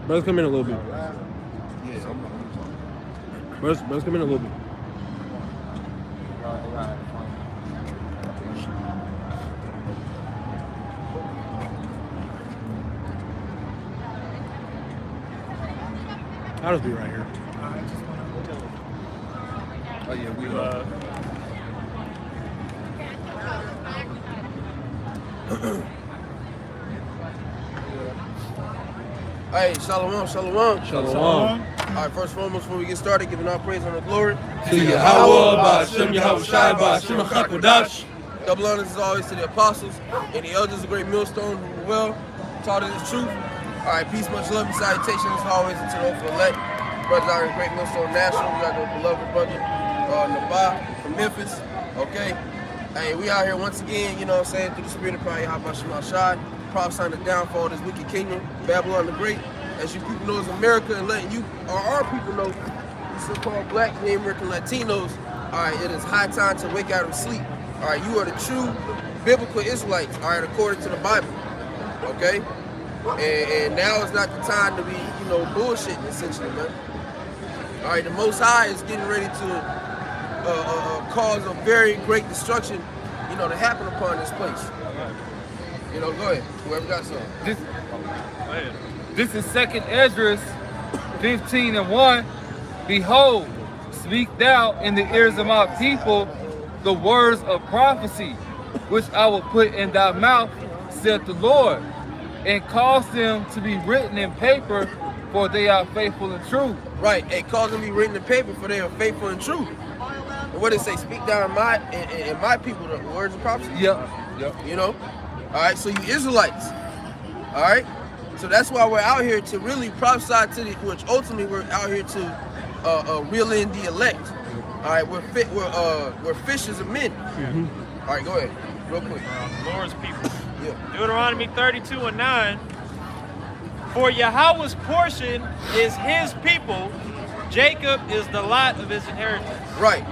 Brothers come in a little bit. Brothers come in a little bit. I'll just be right here. Oh yeah, we Hey, shalom, shalom. Shalom. All right, first and foremost, before we get started, giving all praise and the glory To Yahweh, Ba'ashem Yahweh Shai, Ba'ashem HaKodash. Double honors as always to the apostles and the elders of Great Millstone who were well taught in the truth. All right, peace, much love, and salutations as always to the hopeful elect. Brothers out in Great Millstone, Nashville. We got the beloved brother Nabah from Memphis. Okay. Hey, we out here once again, you know what I'm saying, through the spirit of Prophet Yahweh Shai, prophesying the downfall of this wicked kingdom, Babylon the Great. As you people know, it's America, and letting you, or our people know, the so-called black, Native American Latinos, all right, it is high time to wake out of sleep. All right, you are the true biblical Israelites, all right, according to the Bible, okay? And now is not the time to be, you know, bullshitting, essentially, man. All right, the Most High is getting ready to cause a very great destruction, you know, to happen upon this place. You know, go ahead, whoever got something. This is 2nd Esdras 15:1. Behold, speak thou in the ears of my people the words of prophecy, which I will put in thy mouth, saith the Lord, and cause them to be written in paper, for they are faithful and true. Right, and cause them to be written in paper, for they are faithful and true. And what did it say? Speak thou in my people the words of prophecy. Yep. You know? All right, so you Israelites. All right? So that's why we're out here to really prophesy to the, which ultimately we're out here to reel in the elect. All right, we're fishers of men. All right, go ahead, real quick. Lord's people. Yeah. Deuteronomy 32:9. For Yahweh's portion is his people. Jacob is the lot of his inheritance. Right.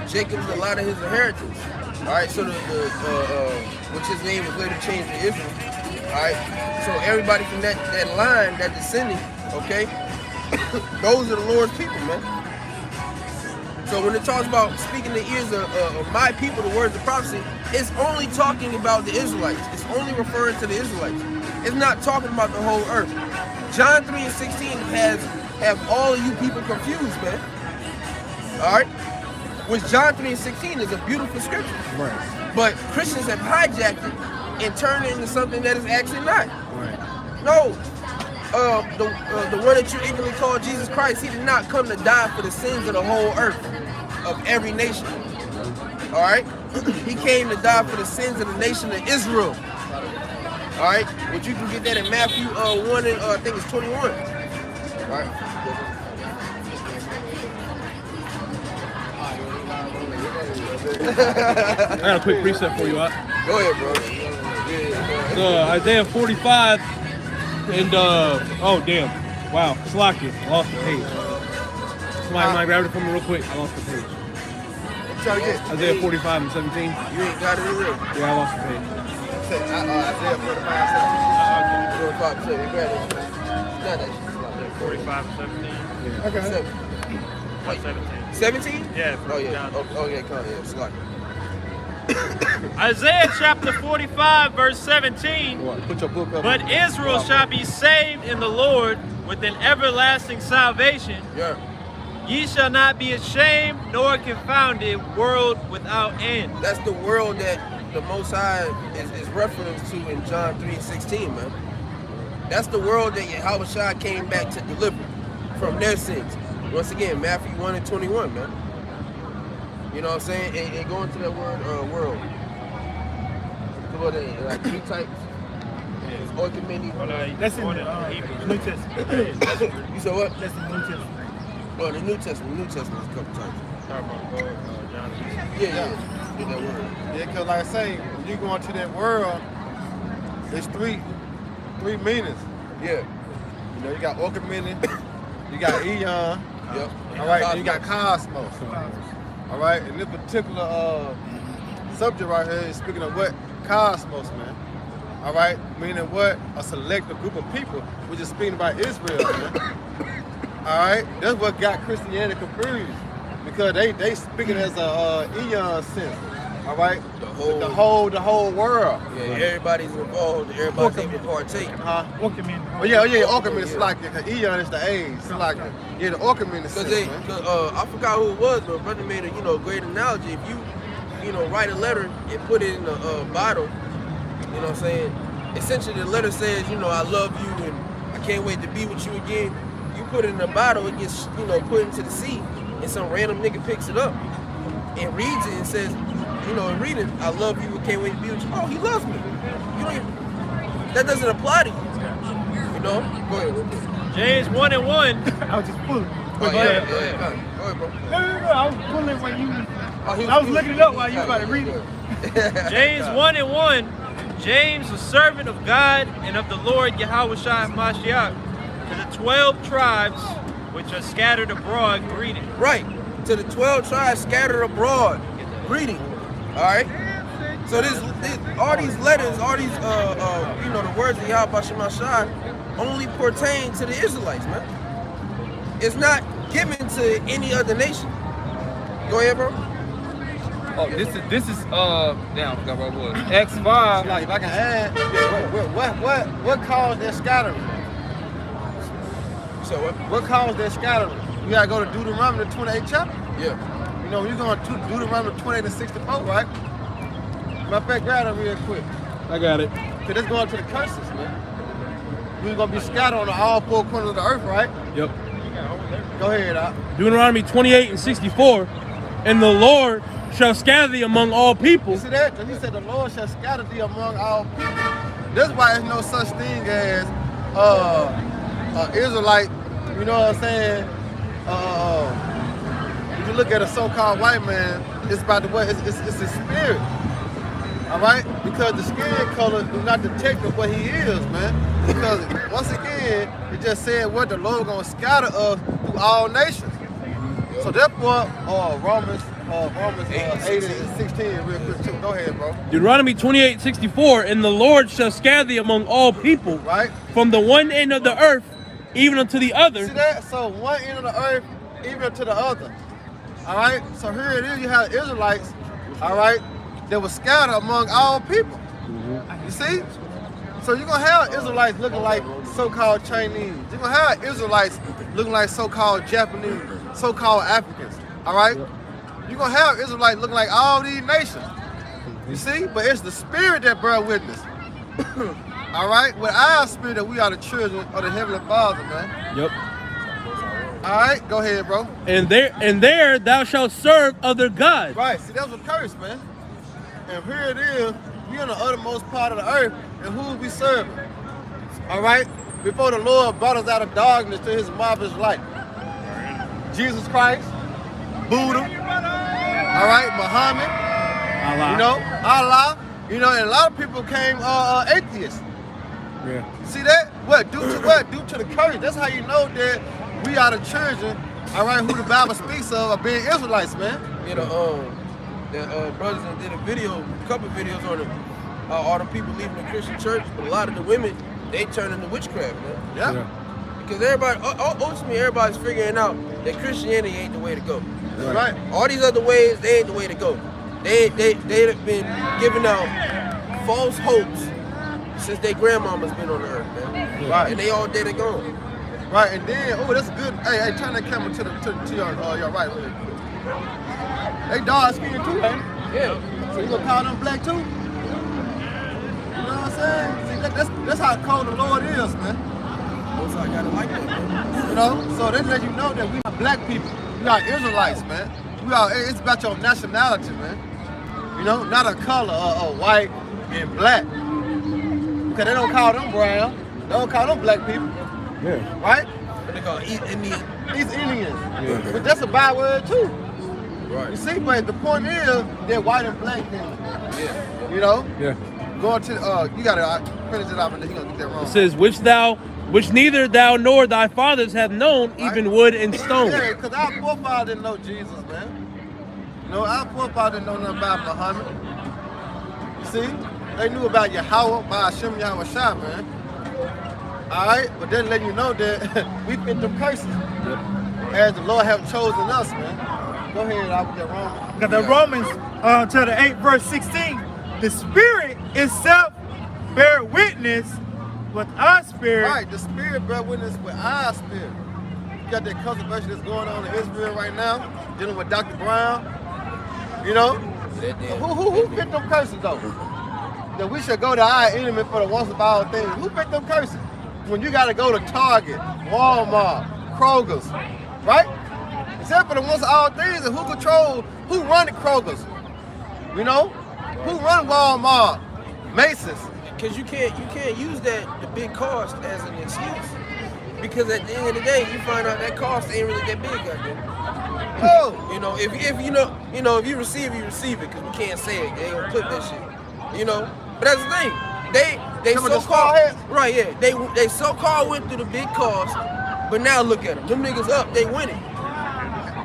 Jacob is the lot of his inheritance. All right, so which his name was later changed to Israel. All right, so everybody from that line, that descending, okay, those are the Lord's people, man. So when it talks about speaking the ears of my people, the words of prophecy, it's only talking about the Israelites. It's only referring to the Israelites. It's not talking about the whole earth. John 3:16 have all of you people confused, man. All right, which John 3:16 is a beautiful scripture. Right. But Christians have hijacked it and turned it into something that is actually not. Right. No. The one that you ignorantly call Jesus Christ, he did not come to die for the sins of the whole earth, of every nation. All right? He came to die for the sins of the nation of Israel. All right? Which you can get that in Matthew 1 and I think it's 21. All right? I got a quick precept for you, Ott. Go ahead, bro. Isaiah 45 and oh damn, wow, Slacky, lost the page. Somebody might grab it from me real quick. I lost the page. Try to get Isaiah 45 and 17. You ain't got it in there. Yeah, I lost the page. Isaiah 45, 17. 45, 17. Grab it. Not that shit. 45 and 17. Yeah. Okay. What, 17? 17? Yeah. Oh yeah. Oh yeah, come on, yeah, Slacky. Isaiah chapter 45 verse 17. put your book up. But Israel shall be saved in the Lord with an everlasting salvation. Yeah. Ye shall not be ashamed nor confounded, world without end. That's the world that the Most High is referenced to in John 3:16, man. That's the world that Yahweh Shai came back to deliver from their sins. Once again, Matthew 1 and 21, man. You know what I'm saying? And going to that word, world. What are they, like three types? Yeah. Oikoumene. That's in the New Testament. You said what? That's in the New Testament. Oh, the New Testament. New Testament is a couple times. Talking about John. Yeah. Get that word. Yeah, because like I say, when you go into that world, there's three meanings. Yeah. You know, you got Oikoumene, you got Eon, Yep. all right, and you got Cosmos. All right, and this particular subject right here is speaking of what? Cosmos, man. All right, meaning what? A selective group of people. We're just speaking about Israel, man. All right, that's what got Christianity confused because they speaking as a eon sense. All right, the whole world. Yeah, everybody's involved. Everybody's able to partake. Oh yeah, Orchman is like eon is the age. It's like the Orchman is. Because I forgot who it was, but brother made a great analogy. If you write a letter and put it in a bottle, you know what I'm saying? Essentially, the letter says, I love you and I can't wait to be with you again. You put it in a bottle, it gets, put into the sea, and some random nigga picks it up and reads it and says, and read it, I love you, I can't wait to be with you. Oh, he loves me. That doesn't apply to you. Go ahead. James 1 and 1. I was just pulling. Oh, yeah. Go ahead, bro. No, I was pulling when you. I was looking it up while you were about to read it. James 1 and 1. James, a servant of God and of the Lord Yahweh Shai Mashiach, to the 12 tribes which are scattered abroad, greeting. Right. To the 12 tribes scattered abroad, greeting. All right. So all these letters, all these, the words of Yahweh Shai only pertain to the Israelites, man. It's not given to any other nation. Go ahead, bro. Oh, this is damn, I forgot what it was. X5. Like if I can add, what caused their scattering? So what? What caused their scattering? You gotta go to Deuteronomy, the 28th chapter. Yeah. You're going to Deuteronomy 28 and 64, right? Matter of fact, grab it real quick. I got it. Cause that's going to the curses, man. We're gonna be scattered on all four corners of the earth, right? Yep. Go ahead, Doc. Deuteronomy 28 and 64. And the Lord shall scatter thee among all people. You see that? He said the Lord shall scatter thee among all people. That's why there's no such thing as Israelite, you know what I'm saying? If you look at a so-called white man, it's about the way, it's his spirit. All right? Because the skin color do not detect what he is, man. Because once again, it just said what the Lord gonna scatter us through all nations. So therefore, Romans 8 and 16, real quick too. Go ahead, bro. Deuteronomy 28, 64. And the Lord shall scatter thee among all people, Right? from the one end of the earth even unto the other. See that? So one end of the earth, even to the other. All right? So here it is, you have Israelites, all right, that were scattered among all people. You see? So you're going to have Israelites looking like so-called Chinese. You're going to have Israelites looking like so-called Japanese, so-called Africans. All right? You're going to have Israelites looking like all these nations. You see? But it's the spirit that bear witness. All right? With our spirit that we are the children of the Heavenly Father, man. Yep. All right? Go ahead, bro. And there thou shalt serve other gods. Right. See, that was a curse, man. And here it is. We in the uttermost part of the earth. And who we serving? All right? Before the Lord brought us out of darkness to his marvelous light. Jesus Christ, Buddha, all right, Muhammad, Allah, and a lot of people came atheists. Yeah. See that? What? Due to what? Due to the curse. That's how you know that we are the children, all right, who the Bible speaks of being Israelites, man. The brothers that did a couple videos on all the people leaving the Christian church, but a lot of the women, they turn into witchcraft, man. Yeah. Because ultimately everybody's figuring out that Christianity ain't the way to go. That's right. All these other ways, they ain't the way to go. They've been giving out false hopes since their grandmama's been on the earth, man. Right. And they all dead and gone. Right, and then, that's good. Hey, turn that camera to your right real quick. They dark skinned too, man. Yeah. So you gonna call them black too? You know what I'm saying? See, that's how cold the Lord is, man. So I gotta like that, man. So that let you know that we are black people. We are Israelites, man. It's about your nationality, man. Not a color, white and black. Because they don't call them brown. They don't call them black people. Yeah. Right? What they call East Indian. East Indians. Yeah. But that's a bad word too. Right. You see, but the point is, they're white and black then. Yeah. Yeah. Going to, you gotta finish it off and then you're gonna get that wrong. It says, which neither thou nor thy fathers have known, even wood and stone. Yeah, because our forefathers didn't know Jesus, man. Our forefathers didn't know nothing about Muhammad. You see? They knew about Yahweh by Hashem Yahweh Shah, man. All right, but then letting you know that we fit them curses. As the Lord have chosen us, man. Go ahead, I will get Romans. Got the Romans chapter 8, verse 16. The Spirit itself bear witness with our spirit. Right, the Spirit bear witness with our spirit. You got that controversy that's going on in Israel right now, dealing with Dr. Brown. You know? Who fit them curses, though? That we should go to our enemy for the once of all things. Who fit them curses? When you got to go to Target, Walmart, Kroger's, right? Except for the once of all things, and who run the Kroger's? You know? Who run Walmart, Macy's? Because you can't use the big cost as an excuse. Because at the end of the day, you find out that cost ain't really that big out there. Oh, You know, if you receive it, because we can't say it. They don't put that shit. You know, but that's the thing. They Some of the so-called small heads? right, yeah. They so-called went through the big cost, but now look at them. Them niggas up, they winning.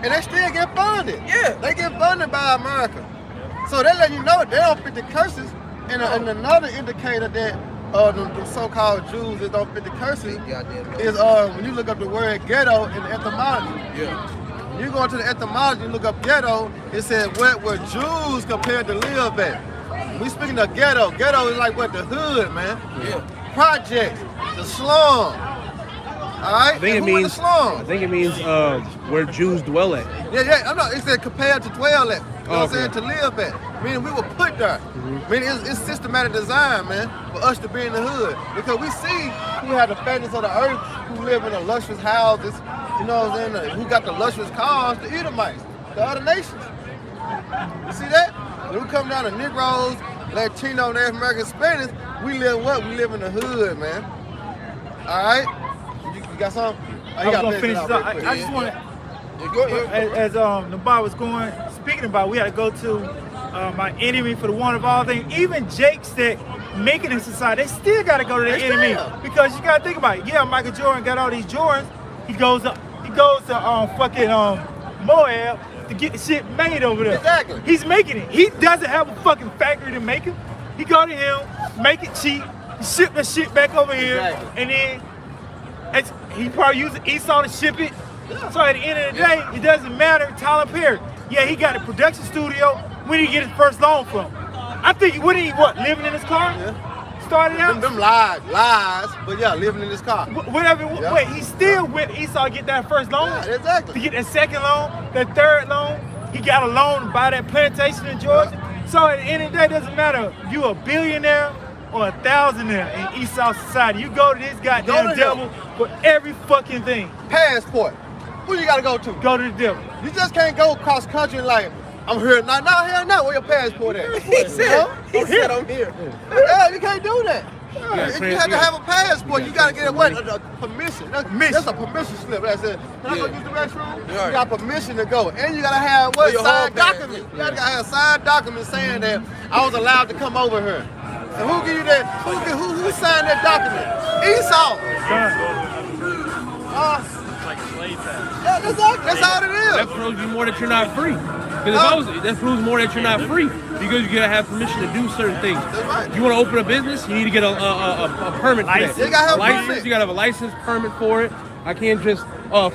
and they still get funded. Yeah. They get funded by America. So they let you know they don't fit the curses. And another indicator that the so-called Jews that don't fit the curses is when you look up the word ghetto in the etymology. Yeah. When you go into the etymology and look up ghetto, it says where Jews compared to live at. We speaking of ghetto. Ghetto is like what, the hood, man. Yeah. Project, the slum. All right? I think And it who in means. the slum? I think it means where Jews dwell at. Yeah, I'm not. It said compared to dwell at. You know what I'm Okay. saying? To live at. Meaning we were put there. Meaning it's systematic design, man, for us to be in the hood. Because we see who had the fatness of the earth, who live in the luxurious houses, you know what I'm saying? Who got the luxurious cars, the Edomites, the other nations. You see that? When we come down to Negroes, Latino, Native American, Spanish, we live what? We live in the hood, man. All right? You got something? Oh, you I was gotta gonna finish it this out up. real I quick. just want to, Yeah, go ahead. as the bar was going, speaking about, we had to go to my enemy for the one of all things. Even Jakes that make it in society, they still got to go to their They enemy still. because you got to think about it. Yeah, Michael Jordan got all these Jordans. He goes to fucking Moab to get the shit made over there. Exactly. He's making it. He doesn't have a fucking factory to make it. He go to him, make it cheap, ship the shit back over here, Exactly. and then he probably used Esau to ship it. So at the end of the day, it doesn't matter. Tyler Perry, yeah, he got a production studio. When did he get his first loan from? I think living in his car? Yeah. Started out. Them lies, but yeah, living in this car. Whatever. Yeah. Wait, he still went Esau to get that first loan. Yeah, exactly. To get that second loan, that third loan, he got a loan to buy that plantation in Georgia. So at the end of the day, it doesn't matter if you a billionaire or a thousandaire in Esau society. You go to this goddamn to devil for every fucking thing. Passport. Who you gotta go to? Go to the devil. You just can't go across country like, I'm here now. No, hell no. Where your passport at? He said I'm here. Yeah, you can't do that. Yeah, If you have to have a passport, you gotta get a permission. That's a permission slip. That's it. Can I go use the restroom? Yeah. You got permission to go. And you gotta have what? Your Signed hall pass. document. You gotta have a signed document saying that I was allowed to come over here. And who give you that? Who signed that document? Esau. It's like slave pass. Yeah, that's all it is. That proves you more that you're not free. Because that proves more that you're not free because you gotta have permission to do certain things. That's right. If you want to open a business, you need to get a permit for that. You gotta have a license. permit. You gotta have a license permit for it. I can't just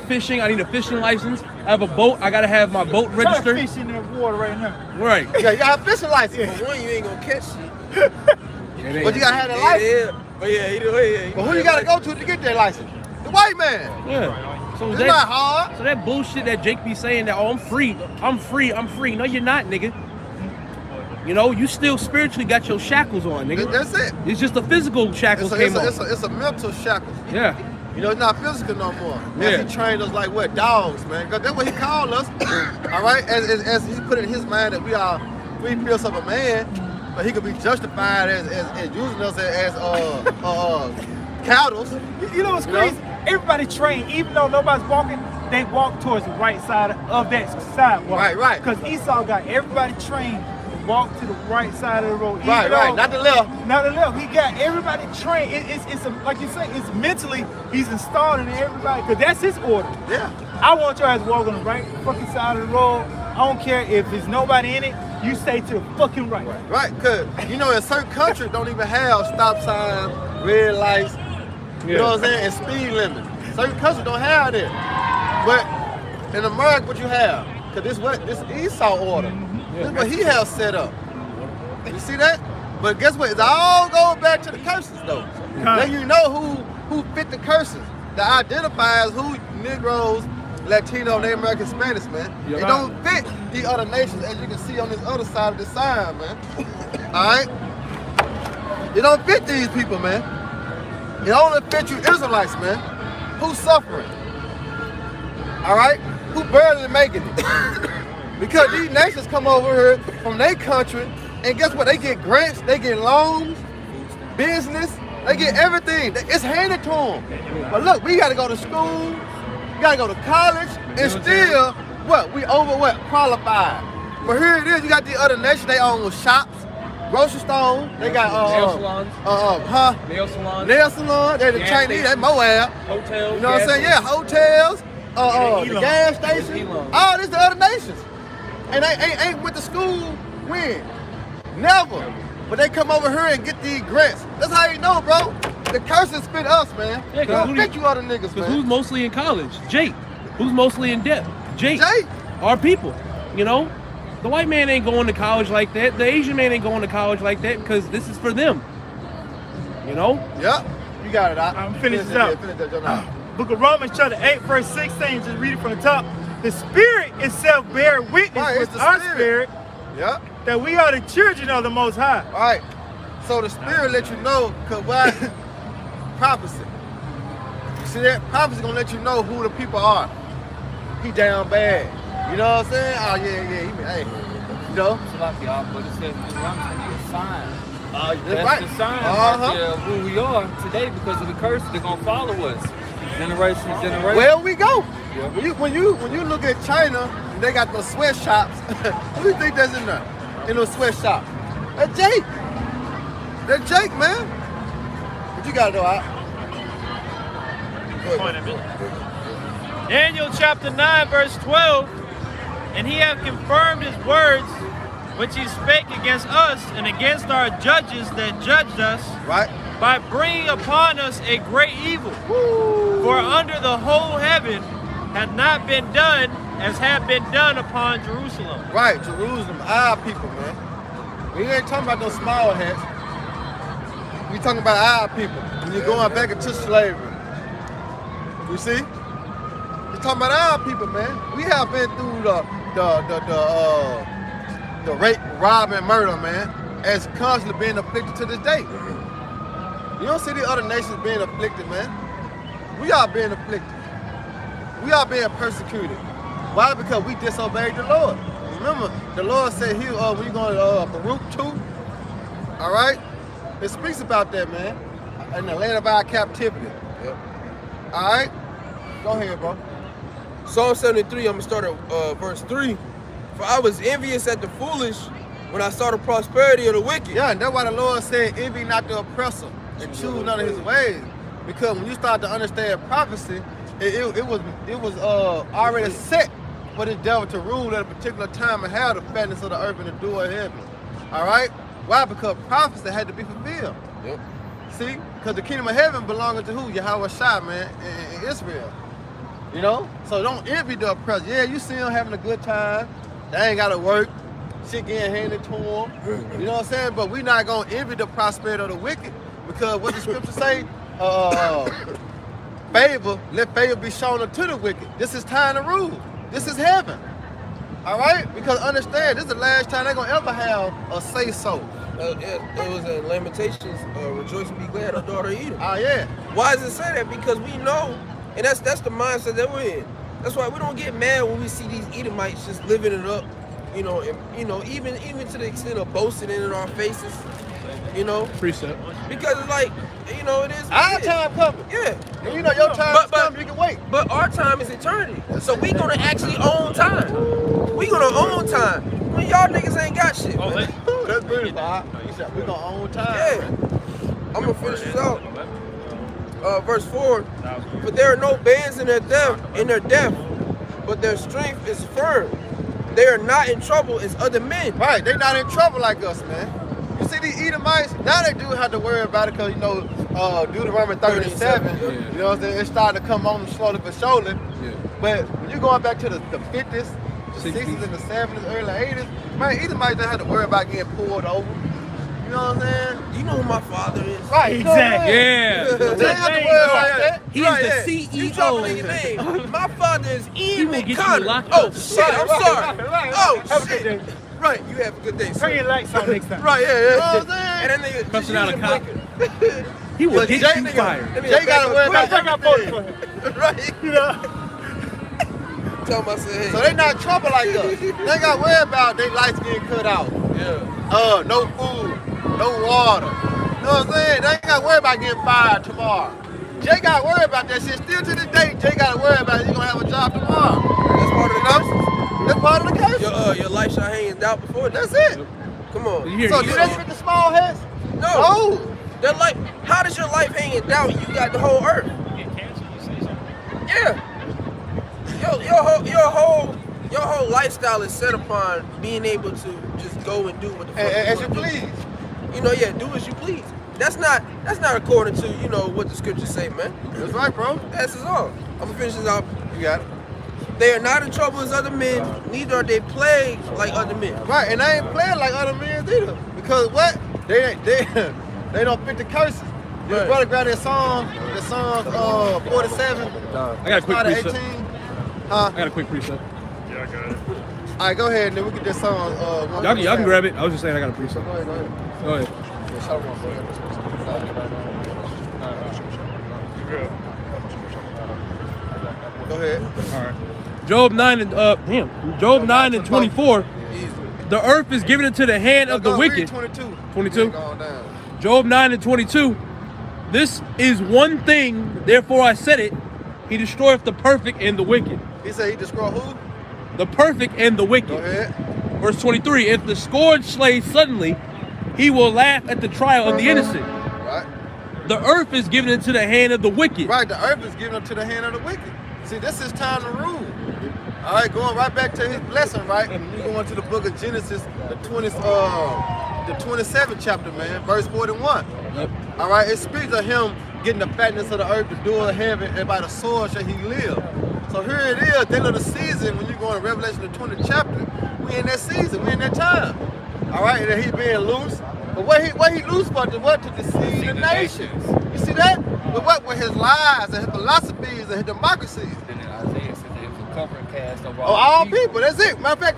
fishing. I need a fishing license. I have a boat. I gotta have my boat registered. Fish in the water right now. Right. Yeah, you gotta have a fishing license. For one, you ain't gonna catch shit. But you gotta have the license. Yeah. But yeah, either way, yeah. But who you gotta go to get that license? The white man. Yeah. So It's that, not hard. So that bullshit that Jake be saying that, oh, I'm free. No, you're not, nigga. You know, you still spiritually got your shackles on, nigga. That's it. It's just the physical shackles came off. It's a mental shackle. Yeah. You know, it's not physical no more. Yeah. As he trained us like what? Dogs, man. Because that's what he called us. All right? As he put it in his mind that we feel of a man, but he could be justified as using us as cattle. You know what's crazy? Everybody trained, even though nobody's walking, they walk towards the right side of that sidewalk. Right. Because Esau got everybody trained to walk to the right side of the road. Right. Not the left. Not the left. He got everybody trained. Like you say, it's mentally, he's installed in everybody, because that's his order. Yeah. I want your ass to walk on the right fucking side of the road. I don't care if there's nobody in it. you stay to the fucking right. Right, because, you know, in certain countries don't even have stop signs, red lights, you know what I'm saying, and speed limits. Certain countries don't have that. But in America, what you have? Because this Esau order. This is what he has set up. You see that? But guess what? It all goes back to the curses, though. Then you know who fit the curses. That identifies who Negroes, Latino, Native American, Spanish, man. It don't fit the other nations, as you can see on this other side of the sign, man. All right? It don't fit these people, man. It only fit you Israelites, man. Who's suffering? All right? Who barely making it? Because these nations come over here from their country, and guess what? They get grants, they get loans, business, they get everything. It's handed to them. But look, we got to go to school, we got to go to college, and still, what? We qualified. But here it is, you got the other nations, they own shops, grocery stores, they got nail salons, they're the Chinese, they Moab. Hotels. You know what I'm saying? Yeah, hotels, the gas station, all this the other nations. And they ain't went to school when? Never. But they come over here and get these grants. That's how you know, bro. The curses fit us, man. Yeah, don't fit you other niggas, man. Because who's mostly in college? Jake. Who's mostly in debt? Jake. Jake. Our people, you know? The white man ain't going to college like that. The Asian man ain't going to college like that because this is for them. You know? Yep. You got it. I'm finished up. Book of Romans chapter 8, verse 16, just read it from the top. The Spirit itself bear witness with our spirit that we are the children of the Most High. All right. So the Spirit let you know, because why? Prophecy. You see that? Prophecy going to let you know who the people are. He down bad. You know what I'm saying? Oh, yeah. Hey, you know? But it says a sign. That's right. The sign right there of who we are today because of the curse. They're going to follow us. Generation to generation. Where we go? Yeah. When you look at China, they got those sweatshops. Who do you think that's in there? In those sweatshops? That's Jake. That's Jake, man. What you gotta do, all right? Daniel chapter 9, verse 12. And he hath confirmed his words, which he spake against us and against our judges that judged us, right? By bringing upon us a great evil. Woo. For under the whole heaven had not been done as had been done upon Jerusalem. Right, Jerusalem, our people, man. We ain't talking about those small hats. We talking about our people. When you're going back into slavery. You see? We're talking about our people, man. We have been through the rape, rob, and murder, man, as constantly being afflicted to this day. You don't see the other nations being afflicted, man. We are being afflicted. We are being persecuted. Why? Because we disobeyed the Lord. Remember, the Lord said here, when you going to Baruch 2, all right? It speaks about that, man, in the land of our captivity. Yep. All right? Go ahead, bro. Psalm 73, I'm going to start at verse 3. For I was envious at the foolish when I saw the prosperity of the wicked. Yeah, and that's why the Lord said, envy not the oppressor and choose none of his ways. Because when you start to understand prophecy, it was already set for this devil to rule at a particular time and have the fatness of the earth and the door of heaven. All right? Why? Because prophecy had to be fulfilled. Yep. See? Because the kingdom of heaven belongs to who? Yahweh Shai, man, in Israel. You know? So don't envy the oppressor. Yeah, you see them having a good time. They ain't got to work. Shit getting handed to them. You know what I'm saying? But we not going to envy the prosperity of the wicked. Because what the scripture say? Let favor be shown unto the wicked. This is time to rule. This is heaven. All right? Because understand, this is the last time they're going to ever have a say-so. It was in Lamentations, rejoice and be glad, our daughter Edom. Oh, yeah. Why does it say that? Because we know, and that's the mindset that we're in. That's why we don't get mad when we see these Edomites just living it up, you know, and, you know, even to the extent of boasting it in our faces, you know. Precept. Because it's like, you know, it is. Our time coming. Yeah. And you know your time is coming, you can wait. But our time is eternity. So we gonna actually own time. We gonna own time. When y'all niggas ain't got shit, man. That's beautiful, huh? We gonna own time. Yeah. I'm gonna finish this out. Verse 4. But there are no bands in their death, but their strength is firm. they are not in trouble as other men. Right, they not in trouble like us, man. You see these Edomites, now they do have to worry about it because, you know, Deuteronomy 37, you know what I'm saying, it's starting to come on them slowly but surely. Yeah. But when you're going back to the 50s, the 60s, and the 70s, early 80s, man, Edomites don't have to worry about getting pulled over. You know what I'm saying? Do you know who my father is? Right, Exactly. Yeah. They don't have to worry about that. He's Right, the yeah. CEO. You dropping your name. My father is Ian will get you McConnor. locked Oh, up. shit, I'm sorry. Right. Oh, Have a good shit. day. Right, you have a good day, Turn sir. your lights on next time. Right, yeah, You yeah. know what I'm saying? And then nigga Cussing out a just cop. blinking. He will But get Jay you nigga- fired. Jay got to worry about I got photos for everything. him. Right. You know? Tell him I said, hey. So they not in trouble like us. They ain't got to worry about their lights getting cut out. Yeah. No food, no water. You know what I'm saying? They ain't got to worry about getting fired tomorrow. Jay got to worry about that shit. Still to this day, Jay got to worry about it. He's going to have a job tomorrow. That's part of the curses. That's part of the case. Your life shall hang in doubt before that. That's it. Come on. You hear So you do they fit the small heads? No. No. That life, how does your life hang in doubt? You got the whole earth. Yeah. Your whole lifestyle is set upon being able to just go and do what the fuck As you wanna do. please. You know, yeah, do as you please. That's not according to, you know, what the scriptures say, man. That's right, bro. That's his all. I'm gonna finish this out. You got it. They are not in trouble as other men, neither are they plagued like other men. Right, and they ain't playing like other men either. Because what? They don't fit the curses. Your Right. brother grabbed that song 47. I got a quick Out of precept. 18. Huh? I got a quick precept. All right, go ahead, and then we get this song. Y'all can grab it. I was just saying I got a precept. Go ahead, go ahead. Go ahead. Go ahead. All right. Job 9 and 24. The earth is given into the hand of the Go, read wicked. 22. 22? Yeah, going down. Job 9 and 22. This is one thing, therefore I said it. He destroyeth the perfect and the wicked. He said he destroyed who? The perfect and the wicked. Go ahead. Verse 23. If the scourge slays suddenly, he will laugh at the trial of the innocent. Right. The earth is given into the hand of the wicked. Right, the earth is given to the hand of the wicked. See, this is time to rule. All right, going right back to his blessing, right? And we go into the book of Genesis, the 27th chapter, man, verse 41. Yep. All right, it speaks of him getting the fatness of the earth, the door of heaven, and by the sword shall he live. So here it is, at the end of the season, when you go in Revelation, the 20th chapter, we in that season, we in that time. All right, and he being loose. But what he loose for? To what? To deceive the nations. You see that? But what? With his lies and his philosophies and his democracies. Then in Isaiah said it was a covering cast over Oh, all people. That's it. Matter of fact,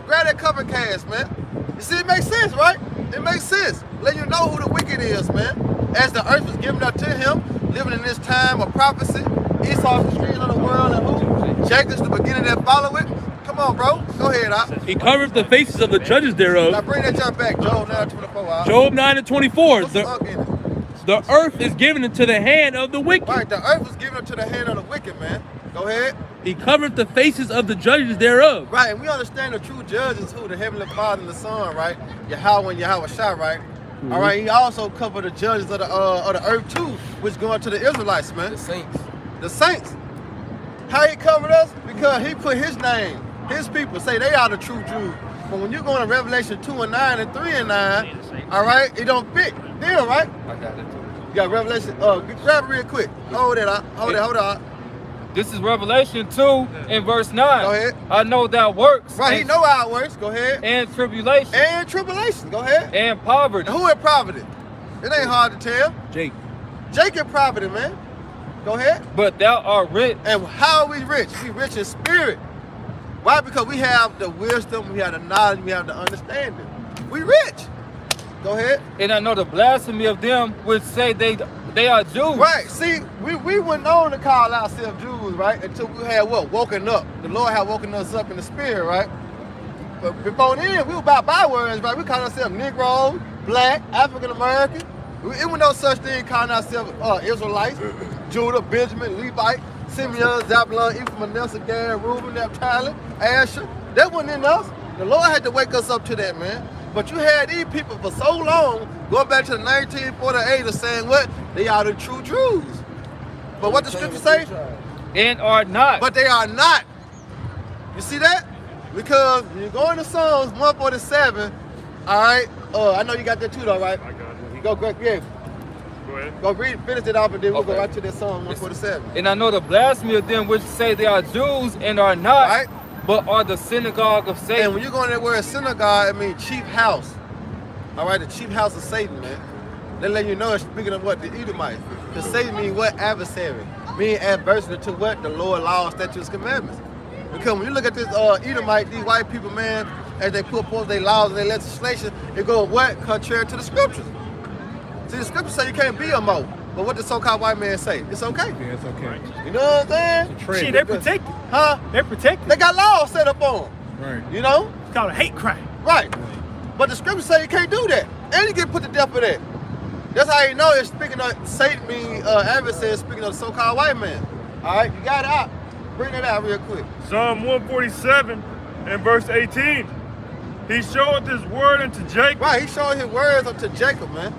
grab that cover cast, man. You see, it makes sense, right? It makes sense. Let you know who the wicked is, man. As the earth was given up to him, living in this time of prophecy. Esau's the street of the world, and who? Jacob's the beginning that follow it. Come on, bro. Go ahead, Op. He covereth the faces of the judges Now thereof. bring that jump back, Job 9:24. Op. Job 9 and 24. Put some unk in it. The earth is given into the hand of the wicked. Right, the earth was given up to the hand of the wicked, man. Go ahead. He covereth the faces of the judges thereof. Right, and we understand the true judges who? The Heavenly Father and the Son, right? Yahweh and Yahweh Shai, right? All right, he also covered the judges of the earth too, which going to the Israelites, man. The saints. The saints. How he covered us? Because he put his name, his people, say they are the true Jews. But when you go to Revelation 2 and 9 and 3 and 9, all right, it don't fit. Deal, right? I got it too. You got Revelation, grab it real quick. Hold it up, hold it up. This is Revelation 2 and verse 9. Go ahead. I know that works. Right, he and, know how it works. Go ahead. and tribulation And tribulation. Go ahead. and poverty. And who in poverty? It ain't hard to tell. Jake. Jacob poverty, man. Go ahead. But thou art rich. And how are we rich? We rich in spirit. Why? Because we have the wisdom, we have the knowledge, we have the understanding. We rich. Go ahead. And I know the blasphemy of them which say they are Jews. Right. See, we weren't known to call ourselves Jews, right? Until we had what? Woken up. The Lord had woken us up in the spirit, right? But before then, we were about bywords, right? We called ourselves Negroes, Black, African American. It was no such thing calling ourselves Israelites, Judah, Benjamin, Levite, Simeon, Zabulon, Ephraim, Manasseh, Gad, Reuben, Naphtali, Asher. That wasn't in us. The Lord had to wake us up to that, man. But you had these people for so long, going back to the 1948, saying what? They are the true Jews. But what the scripture say? And are not. But they are not. You see that? Because when you go into Psalms 147, all right, I know you got that too, though, right? I got it. Go, Greg, yeah. Go ahead. Go read, finish it off, and then we'll go Okay. right to that Psalm 147. And I know the blasphemy of them which say they are Jews and are not, Right? but are the synagogue of And Satan. when you go in that word synagogue, it means chief house. All right, the chief house of Satan, man. They let you know it's speaking of what? The Edomites. Because Satan means what? Adversary. Meaning adversary to what? The Lord, law, statutes, commandments. Because when you look at this Edomite, these white people, man, as they put forth their laws and their legislation, it goes what? Contrary to the scriptures. See, the scriptures say you can't be a Mo. But what the so-called white man say? It's okay. Yeah, it's okay. You know what I'm saying? Shit, they're protected. Huh? They're protected. They got laws set up on them. Right. You know? It's called a hate crime. Right. But the scriptures say you can't do that. And you get put to death for that. That's how you know it's speaking of Satan being adversary, speaking of the so-called white man. All right, you got it out. Bring it out real quick. Psalm 147 and verse 18. He showeth his word unto Jacob, Right, he showed his words unto Jacob, man.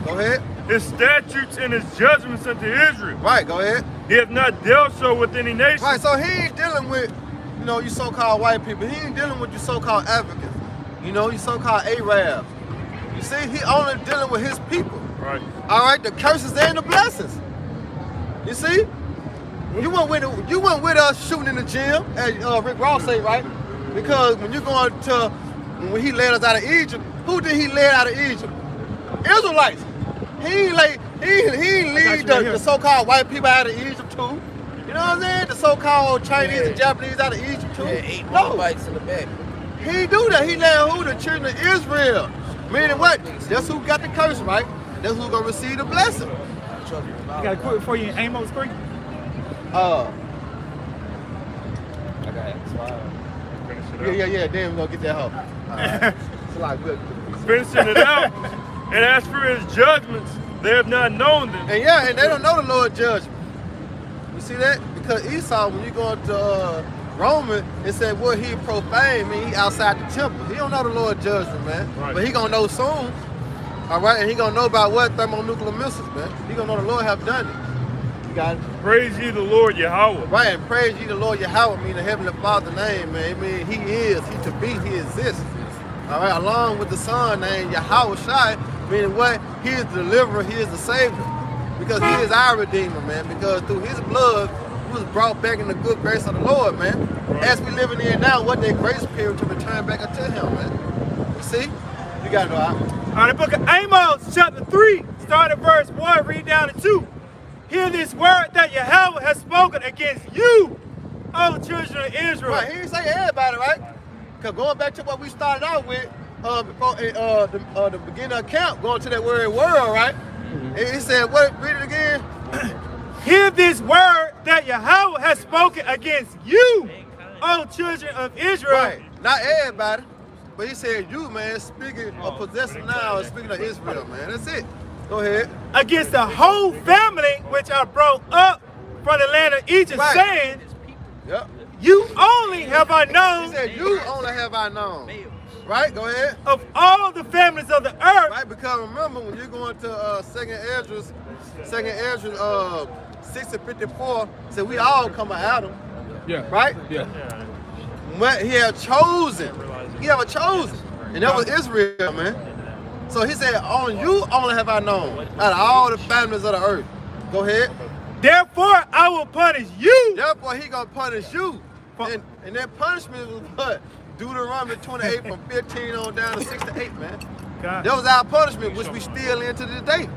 Go ahead. his statutes and his judgments unto Israel. Right, go ahead. He hath not dealt so with any nation. Right, so he ain't dealing with, you know, you so-called white people. He ain't dealing with you so-called Africans. You know, you so-called Arabs. You see, he only dealing with his people. Right. All right, the curses and the blessings. You see? You went with us shooting in the gym, as Rick Ross say, right? Because when you're going to, when he led us out of Egypt, who did he lead out of Egypt? Israelites. He lead the so-called white people out of Egypt too. You know what I'm saying? The so-called Chinese and Japanese out of Egypt too. Yeah, 8 No, bites in the back. he do that. He led who? The children of Israel. Meaning what? That's who got the curse, right? That's who's gonna receive the blessing. You got a quote for you in Amos 3? Yeah. Then we're gonna get that hoe. It's like good. Finishing it out. And as for his judgments, they have not known them. And they don't know the Lord's judgment. You see that? Because Esau, when you go into Roman, it said what he profane, mean he outside the temple. He don't know the Lord's judgment, man. Right. But he gonna know soon. All right, and he gonna know about what? Thermonuclear missiles, man. He gonna know the Lord have done it. You got it? Praise ye the Lord Yahweh. Right, and praise ye the Lord Yahweh, mean the Heavenly Father name, man. I mean, he is, he to be, he exists. All right, along with the Son named Yahweh Shai, meaning what? He is the deliverer, he is the Savior. Because he is our Redeemer, man. Because through his blood, we was brought back in the good grace of the Lord, man. As we living in now, what that grace period to return back unto him, man. You see? You got to know out. All right, the book of Amos, chapter 3, start at verse 1, read down to 2. Hear this word that Yahweh has spoken against you, O children of Israel. Right, he didn't say everybody, right? Because going back to what we started out with, before the beginning of camp, going to that word world, right? He said, what? Read it again. Hear this word that Yahweh has spoken against you, O children of Israel. Right, not everybody. But he said, you, man, speaking of possessing now, speaking of Israel, man. That's it. Go ahead. Against the whole family which are brought up from the land of Egypt, Right. saying, Yep. you only have I He known said, you only have I known. Right, go ahead. of all the families of the earth. Right, because remember, when you're going to Second Esdras 6 and 54, said we all come of Adam, Yeah. right? Yeah. What he had chosen. He had chosen. And that was Israel, man. So he said, on you only have I known out of all the families of the earth. Go ahead. Therefore I will punish you. Therefore he gonna punish you. And that punishment was what? Deuteronomy 28 from 15 on down to 6 to 8, man. God. That was our punishment, which we still in to this day.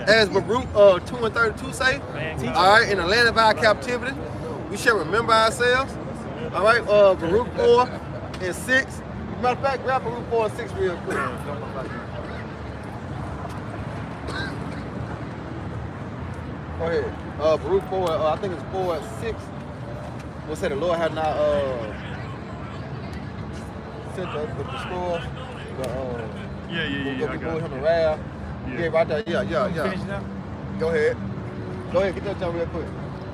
As Baruch 2 and 32 say, all right, in the land of our captivity, we shall remember ourselves. All right, Baruch 4 and 6. Matter of fact, grab Baruch 4 and 6 real quick. Go ahead. Baruch 4, I think it's 4 and 6. We'll say the Lord had not sent us the destroyer. Yeah, I got him it. a wrath. Yeah. Yeah, right there. Yeah. Finish now? Go ahead. Get that done real quick.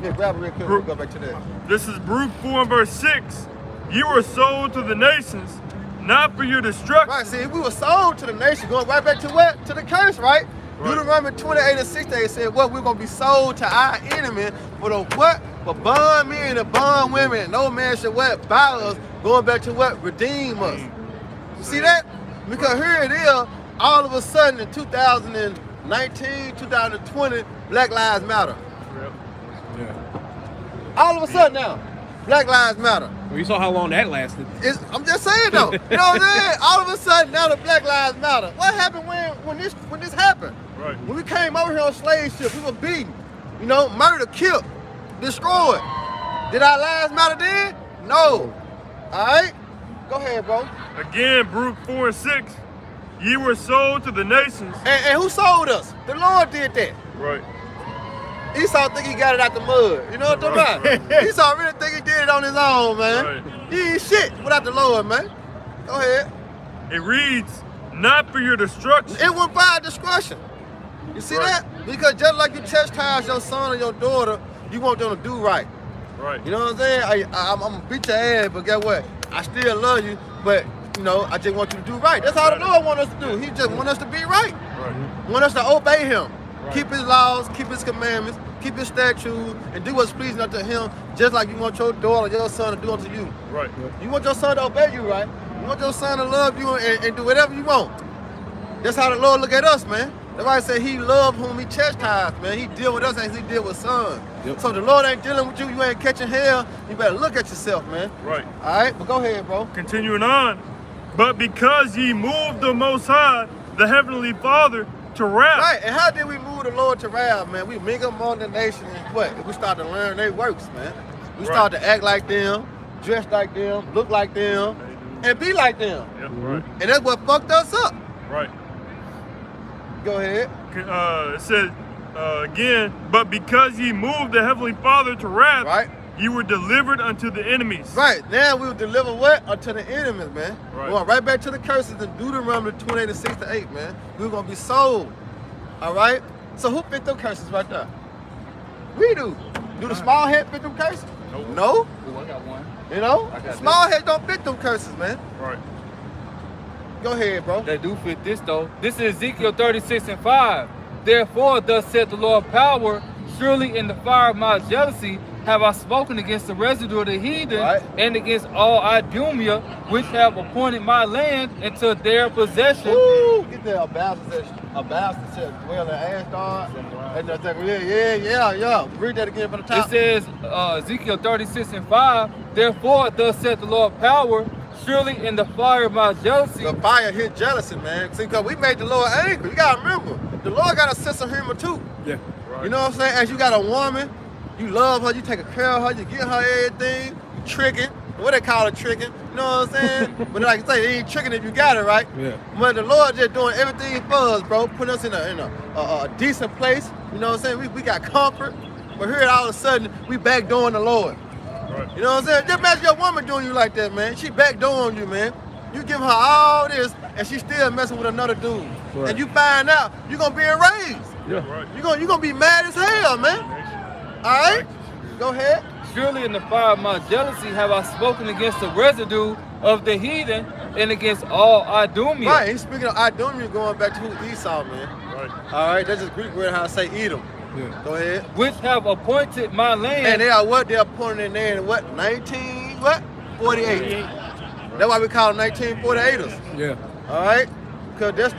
Yeah, grab it real quick. We'll go back to that. This is Baruch 4 and verse 6. You were sold to the nations, not for your destruction. Right, see, we were sold to the nation, going right back to what? To the curse, right? Deuteronomy 28 and 68 said, what? We're going to be sold to our enemy for the what? For bond men and bond women. And no man should what? Bow us Going back to what? Redeem us. You see that? Because here it is, all of a sudden in 2019, 2020, Black Lives Matter. All of a sudden now, Black Lives Matter. Well, you saw how long that lasted. I'm just saying though. You know what I'm saying? All of a sudden now the Black Lives Matter. What happened when this happened? Right. When we came over here on slave ship, we were beaten, you know, murdered, killed, destroyed. Did our lives matter then? No. All right? Go ahead, bro. Again, Baruch 4 and 6. Ye were sold to the nations. And who sold us? The Lord did that. Right. Esau think he got it out the mud. You know what I'm talking about? Esau really think he did it on his own, man. Right. He ain't shit without the Lord, man. Go ahead. It reads, not for your destruction. It went by discretion. You see Right. that? Because just like you chastise your son or your daughter, you want them to do right. Right. You know what I'm saying? I'm gonna beat your ass, but guess what? I still love you, but you know, I just want you to do right. That's how the Lord wants us to do. He just wants us to be right. Right. Want us to obey him. Right. Keep his laws, keep his commandments, keep his statutes, and do what's pleasing unto him, just like you want your daughter or your son to do unto you. Right. You want your son to obey you, right? You want your son to love you and do whatever you want. That's how the Lord look at us, man. That's why I say he loved whom he chastised, man. He deal with us as he deal with sons. Yep. So the Lord ain't dealing with you, you ain't catching hell. You better look at yourself, man. Right. All right, but go ahead, bro. Continuing on. But because ye moved the Most High, the Heavenly Father, to wrath. Right, and how did we move the Lord to wrath, man? We mingle among the nation and what? We start to learn their works, man. We start to act like them, dress like them, look like them, and be like them. Yep. Right. And that's what fucked us up. Right. Go ahead. It says again, but because ye moved the Heavenly Father to wrath, Right. ye were delivered unto the enemies. Right, now we will deliver what? Unto the enemies, man. Right. Going right back to the curses in Deuteronomy 28 and 6 to 8, man. We're going to be sold. All right? So who fit them curses right there? We do. Do the small head fit them curses? Nope. No. Ooh, I got one. You know? I got Small heads don't fit them curses, man. Right. Go ahead, bro. They do fit this though. This is Ezekiel 36 and 5. Therefore, thus saith the Lord power, surely in the fire of my jealousy have I spoken against the residue of the heathen, Right. and against all Idumea, which have appointed my land into their possession. Woo! Get there, a bastard said, dwell in Ashdod. Yeah. Read that again from the It top. says, Ezekiel 36 and 5, therefore, thus saith the Lord power, surely in the fire of my jealousy. The fire hit jealousy, man. See, because we made the Lord angry. You got to remember, the Lord got a sense of humor too. Yeah. You know what I'm saying? As you got a woman, you love her, you take care of her, you give her everything, you tricking. What they call it, tricking. You know what I'm saying? But like I say, they ain't tricking if you got it, right? Yeah. But the Lord just doing everything for us, bro. Putting us in a decent place. You know what I'm saying? We got comfort. But here all of a sudden, we backdooring the Lord. Right. You know what I'm saying? Just imagine your woman doing you like that, man. She backdooring you, man. You give her all this, and she still messing with another dude. Right. And you find out, you're going to be enraged. Yeah. Right. You're gonna be mad as hell, man. All right? Go ahead. Surely in the fire of my jealousy have I spoken against the residue of the heathen, and against all Idumea. Right, he's speaking of Idumea going back to who Esau, man. Right. All right, that's just Greek word how I say Edom. Yeah. Go ahead. Which have appointed my land. And they are what? They're appointed in there in what? 48. That's why we call them 1948ers. Yeah. All right? Because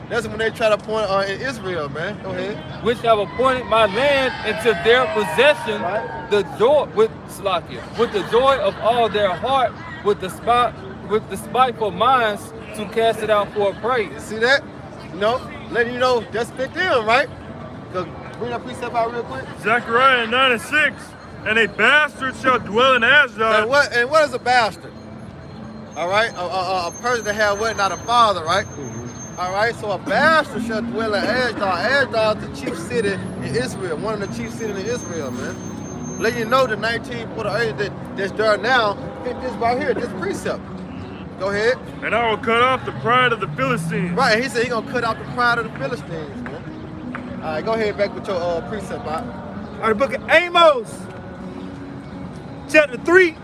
that's when they try to point in Israel, man. Go ahead. Which have appointed my land into their possession, Right. the joy with the joy of all their heart, with the spiteful minds to cast it out for a prey. You see that? You know, letting you know that's fit them, right? Because bring that precept out real quick. Zechariah 9 and 6. And a bastard shall dwell in Ashdod. And what is a bastard? All right, a person that had what? Not a father, right? All right, so a bastard shall dwell in Ashdod. Ashdod is the chief city in Israel, one of the chief cities in Israel, man. Let you know the 1948 that's there now fit this right here, this precept. Go ahead. And I will cut off the pride of the Philistines. Right, and he said he's gonna cut out the pride of the Philistines, man. All right, go ahead back with your precept, Bob. All right, book of Amos, chapter 3.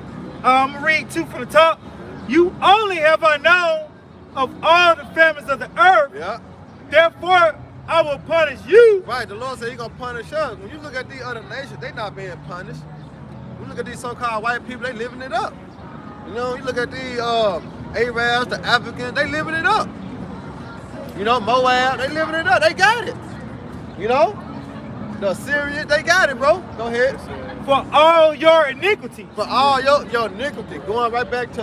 I'm gonna read 2 from the top. You only have I known of all the families of the earth. Yeah. Therefore, I will punish you. Right, the Lord said he's gonna punish us. When you look at these other nations, they not being punished. When you look at these so-called white people, they living it up. You know, you look at the Arabs, the Africans, they living it up. You know, Moab, they living it up. They got it. You know, the Assyrians, they got it, bro. Go ahead. For all your iniquity. For all your iniquity. Going right back to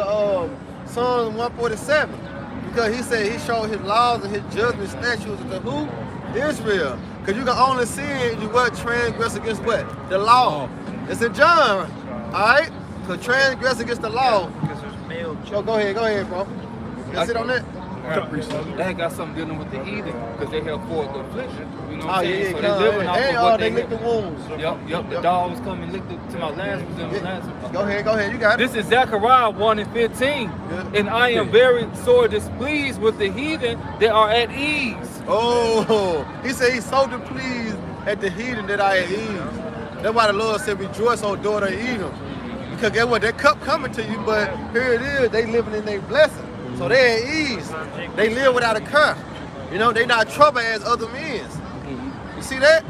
Psalms 147. Because he said he showed his laws and his judgment statutes to who? Israel. Because you can only sin you what transgress against what? The law. It's in John. Alright? Because transgress against the law. Because there's male So go ahead, bro. That's it on that. That got something dealing with the heathen because they held forth the affliction. You know what Oh, I'm yeah, saying? yeah. So they living off of what They lick the wounds. Yep. The dogs come and lick to my last one. Go ahead, you got it. This is Zechariah 1:15. Yeah. And I am very sore displeased with the heathen that are at ease. Oh, he said he's so displeased at the heathen that I at ease. That's why the Lord said, rejoice, O daughter of Edom. Because guess what? That cup coming to you, but here it is, they living in their blessing. So they at ease. They live without a curse. You know, they not trouble as other men. You see that?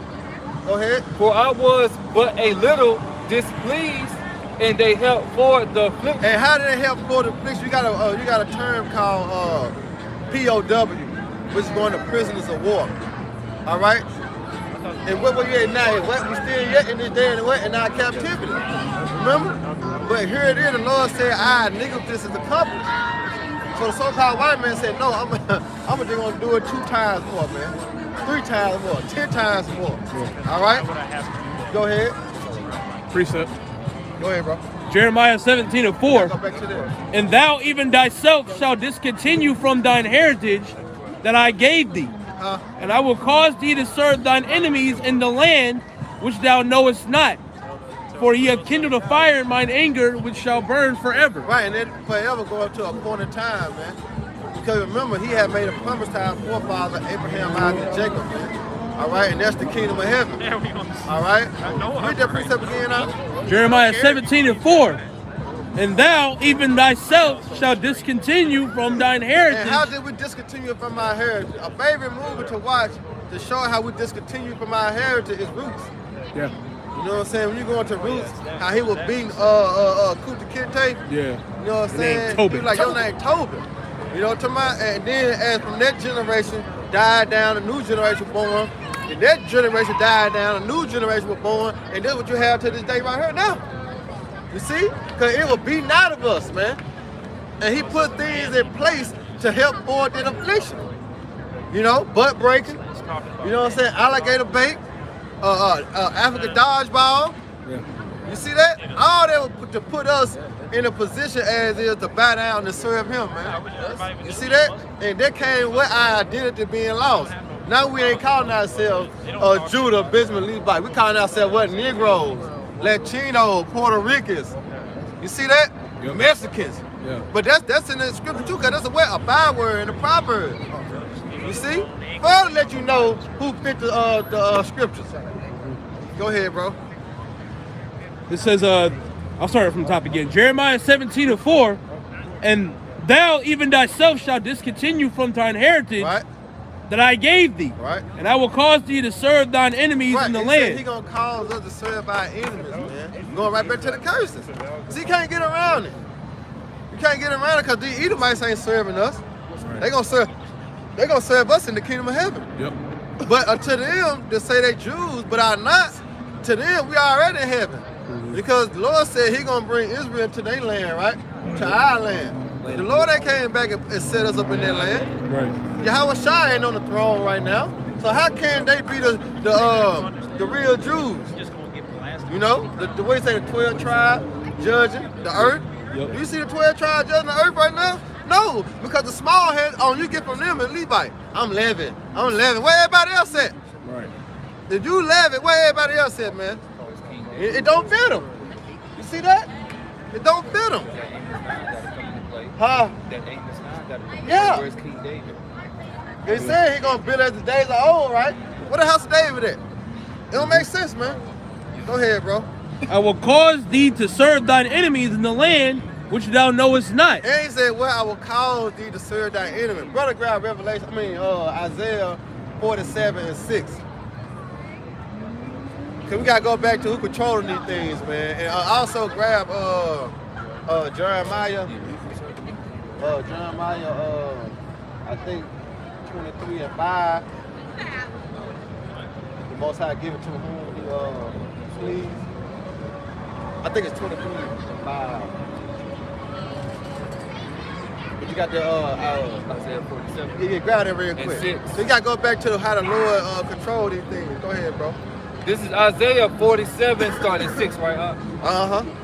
Go ahead. For I was but a little displeased, and they helped for the affliction. And how do they help for the affliction? You got a term called POW, which is going to prisoners of war. All right. And what we at now? What we still yet in this day and what in our captivity? Remember? But here it is. The Lord said, "I nigga, this is accomplished." So the so-called white man said, "No, I'm just gonna do it 2 times more, man, 3 times more, 10 times more." All right. Go ahead. Precept. Go ahead, bro. Jeremiah 17:4. Go back to that. And thou even thyself shalt discontinue from thine heritage that I gave thee. And I will cause thee to serve thine enemies in the land which thou knowest not. For he hath kindled a fire in mine anger, which shall burn forever. Right, and then forever go up to a point in time, man. Because remember, he had made a promise to our forefather, Abraham, Isaac, and Jacob, man. All right, and that's the kingdom of heaven. There we go. All right? Read that precept again now. Jeremiah 17:4. And thou even thyself shalt discontinue from thine heritage. And how did we discontinue from our heritage? A favorite movie to watch to show how we discontinue from our heritage is Roots. Yeah. You know what I'm saying? When you go into Roots, how he was beating Kunta Kinte. Yeah. You know what I'm saying? Tobin. He was like, your name Tobin. You know what I'm talking about? And then as from that generation died down, a new generation born. And that generation died down, a new generation was born. And that's what you have to this day right here now. You see? Because it was beaten out of us, man. And he put things in place to help forward that affliction. You know, butt breaking. You know what I'm saying? Alligator bait. African dodgeball. Yeah. You see that? All that was to put us in a position as is to bow down and serve him, man. You see that? And that came with our identity being lost. Now we ain't calling ourselves Judah, Benjamin, Levi. We calling ourselves what? Negroes, Latinos, Puerto Ricans. You see that? Yep. Mexicans. Yeah. But that's in the scripture too, because that's a byword in the proverb. You see? Further let you know who fit the scriptures. Go ahead, bro. It says, I'll start from the top again. Jeremiah 17:4. And thou even thyself shalt discontinue from thine heritage that I gave thee. Right. And I will cause thee to serve thine enemies in the land. He gonna cause us to serve our enemies, man. Going right back to the curses. See, you can't get around it. You can't get around it because the Edomites ain't serving us. Right. They gonna serve us in the kingdom of heaven. Yep. But to them, they say they Jews, but are not. To them, we already in heaven. Because the Lord said he gonna bring Israel to their land, right? To our land. The Lord ain't came back and set us up in their land. Right. Yahweh Shai ain't on the throne right now. So how can they be the real Jews? You know, the way you say the 12 tribes judging the earth. Yep. Do you see the 12 tribes judging the earth right now? No, because the small head, you get from them and Levite. I'm Levin. Where everybody else at? Right. If you Levin, where everybody else at, man? It don't fit them. You see that? It don't fit them. Huh? Yeah. Where's King David? They said he gonna build as the days are old, right? Where the house of David at? It don't make sense, man. Go ahead, bro. I will cause thee to serve thine enemies in the land which thou knowest not. And he said, well, I will cause thee to serve thy enemy. Brother, grab Isaiah 47:6. Cause we gotta go back to who controlling these things, man. And also grab Jeremiah, I think 23 and 5. The Most High give it to whom he please. I think it's 23 and 5. But you got the Isaiah 47. yeah, grab that real quick. 6. So you gotta go back to how the Lord control these things. Go ahead, bro. This is Isaiah 47, starting at 6, right?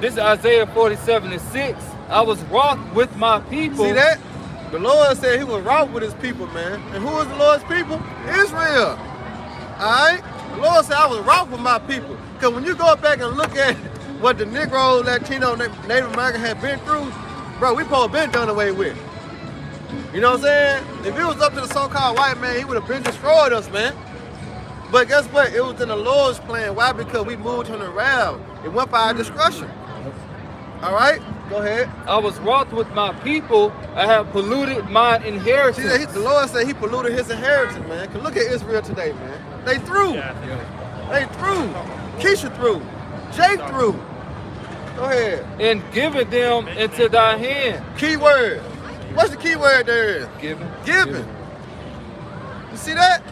This is Isaiah 47 and 6. I was wroth with my people. See that? The Lord said he was wroth with his people, man. And who is the Lord's people? Israel. Alright? The Lord said I was wroth with my people. Because when you go back and look at what the Negro, Latino, Native American had been through, bro, we supposed to been done away with. You know what I'm saying? If it was up to the so-called white man, he would have been destroyed us, man. But guess what? It was in the Lord's plan. Why? Because we moved him around. It went by our discretion. All right? Go ahead. I was wroth with my people. I have polluted mine inheritance. See, the Lord said he polluted his inheritance, man. Cause look at Israel today, man. They through. They through. Keisha through. Jay through. Go ahead. And given them into thy hand. Key word. What's the key word there? Given. Giving. You see that?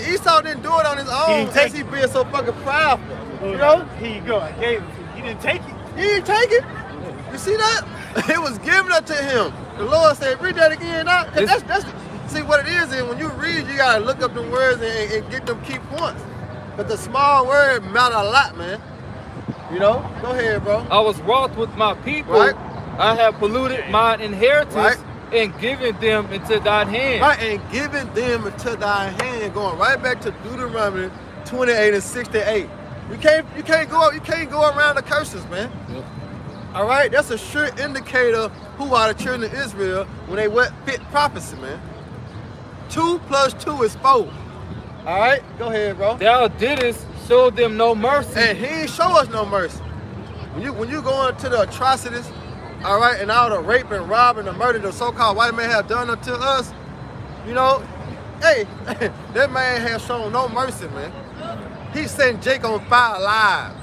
Esau didn't do it on his own as he being so fucking prideful. You know? Here you go. I gave it to you. He didn't take it. He didn't take it. You see that? It was given unto him. The Lord said, read that again now. Cause that's see what it is when you read, you gotta look up them words and get them key points. But the small word matter a lot, man. You know? Go ahead, bro. I was wroth with my people. Right. I have polluted mine inheritance. Right. And given them into thine hand. Right, and giving them into thy hand, going right back to Deuteronomy 28 and 68. You can't go around the curses, man. Yep. All right, that's a sure indicator who are the children of Israel when they fit prophecy, man. 2 + 2 is 4. All right, go ahead, bro. Thou didst show them no mercy. And he ain't show us no mercy. When you go into the atrocities, all right, and all the rape and robbing and murder the so-called white man have done unto us, you know, hey, that man has shown no mercy, man. He sent Jake on fire alive,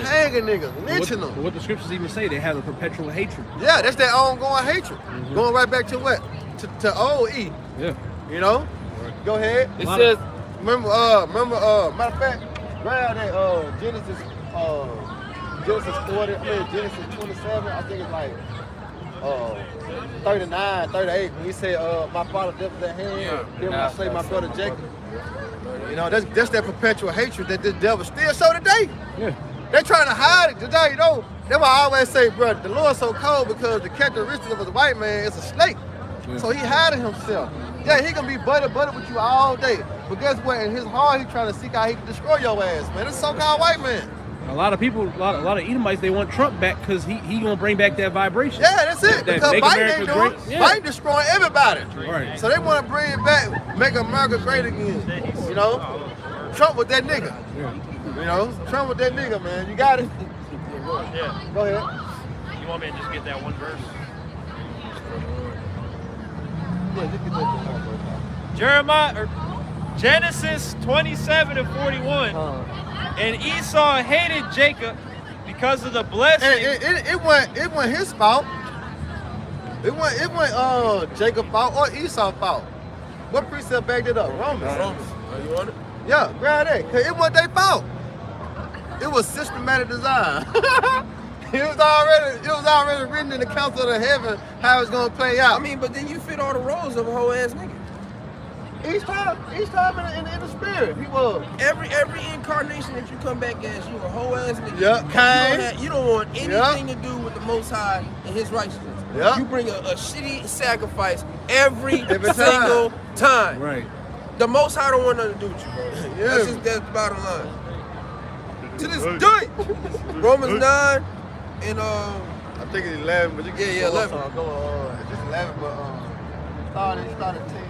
hanging niggas, lynching them. What the scriptures even say, they have a perpetual hatred. Yeah, that's their ongoing hatred. Going right back to what? To old E. Yeah. You know? Go ahead. It says, Remember, matter of fact, grab that Genesis 40, Genesis 27, I think it's like 39, 38. When he said, my father lifted that hand, then when I say my brother Jacob. You know, that's that perpetual hatred that this devil still show today. Yeah. They're trying to hide it today, you know. That's why I always say, bro, the Lord's so cold because the characteristic of the white man is a snake. Yeah. So he hiding himself. Yeah, he can be buddy with you all day. But guess what? In his heart, he trying to seek how he can destroy your ass, man. It's a so-called white man. A lot of people, a lot of Edomites, they want Trump back because he gonna bring back that vibration. Yeah, that's it. That Because make Biden America ain't doing great. it. Yeah. Biden destroying everybody. Right. So they want to bring it back, make America great again. You know? Trump with that nigga. Yeah. You know? Trump with that nigga, man. You got it? Yeah. Go ahead. You want me to just get that one verse? Yeah, just get that. Genesis 27 and 41. And Esau hated Jacob because of the blessing. It wasn't his fault. It wasn't Jacob's fault or Esau's fault. What precept backed it up? Romans. Oh, you want it? Yeah, grab that. Cause it wasn't their fault. It was systematic design. It was already written in the council of heaven how it's gonna play out. I mean, but then you fit all the roles of a whole ass nigga. Each time in the spirit, he was. Every incarnation that you come back as, you a whole ass nigga. Yeah, You don't want anything to do with the Most High and His righteousness. Yeah. You bring a shitty sacrifice every single time. Right. The Most High don't want nothing to do with you, bro. Yeah. That's the bottom line. To this day, Romans 9 and I think it's 11, but you can 11. Go just 11, but start at 10.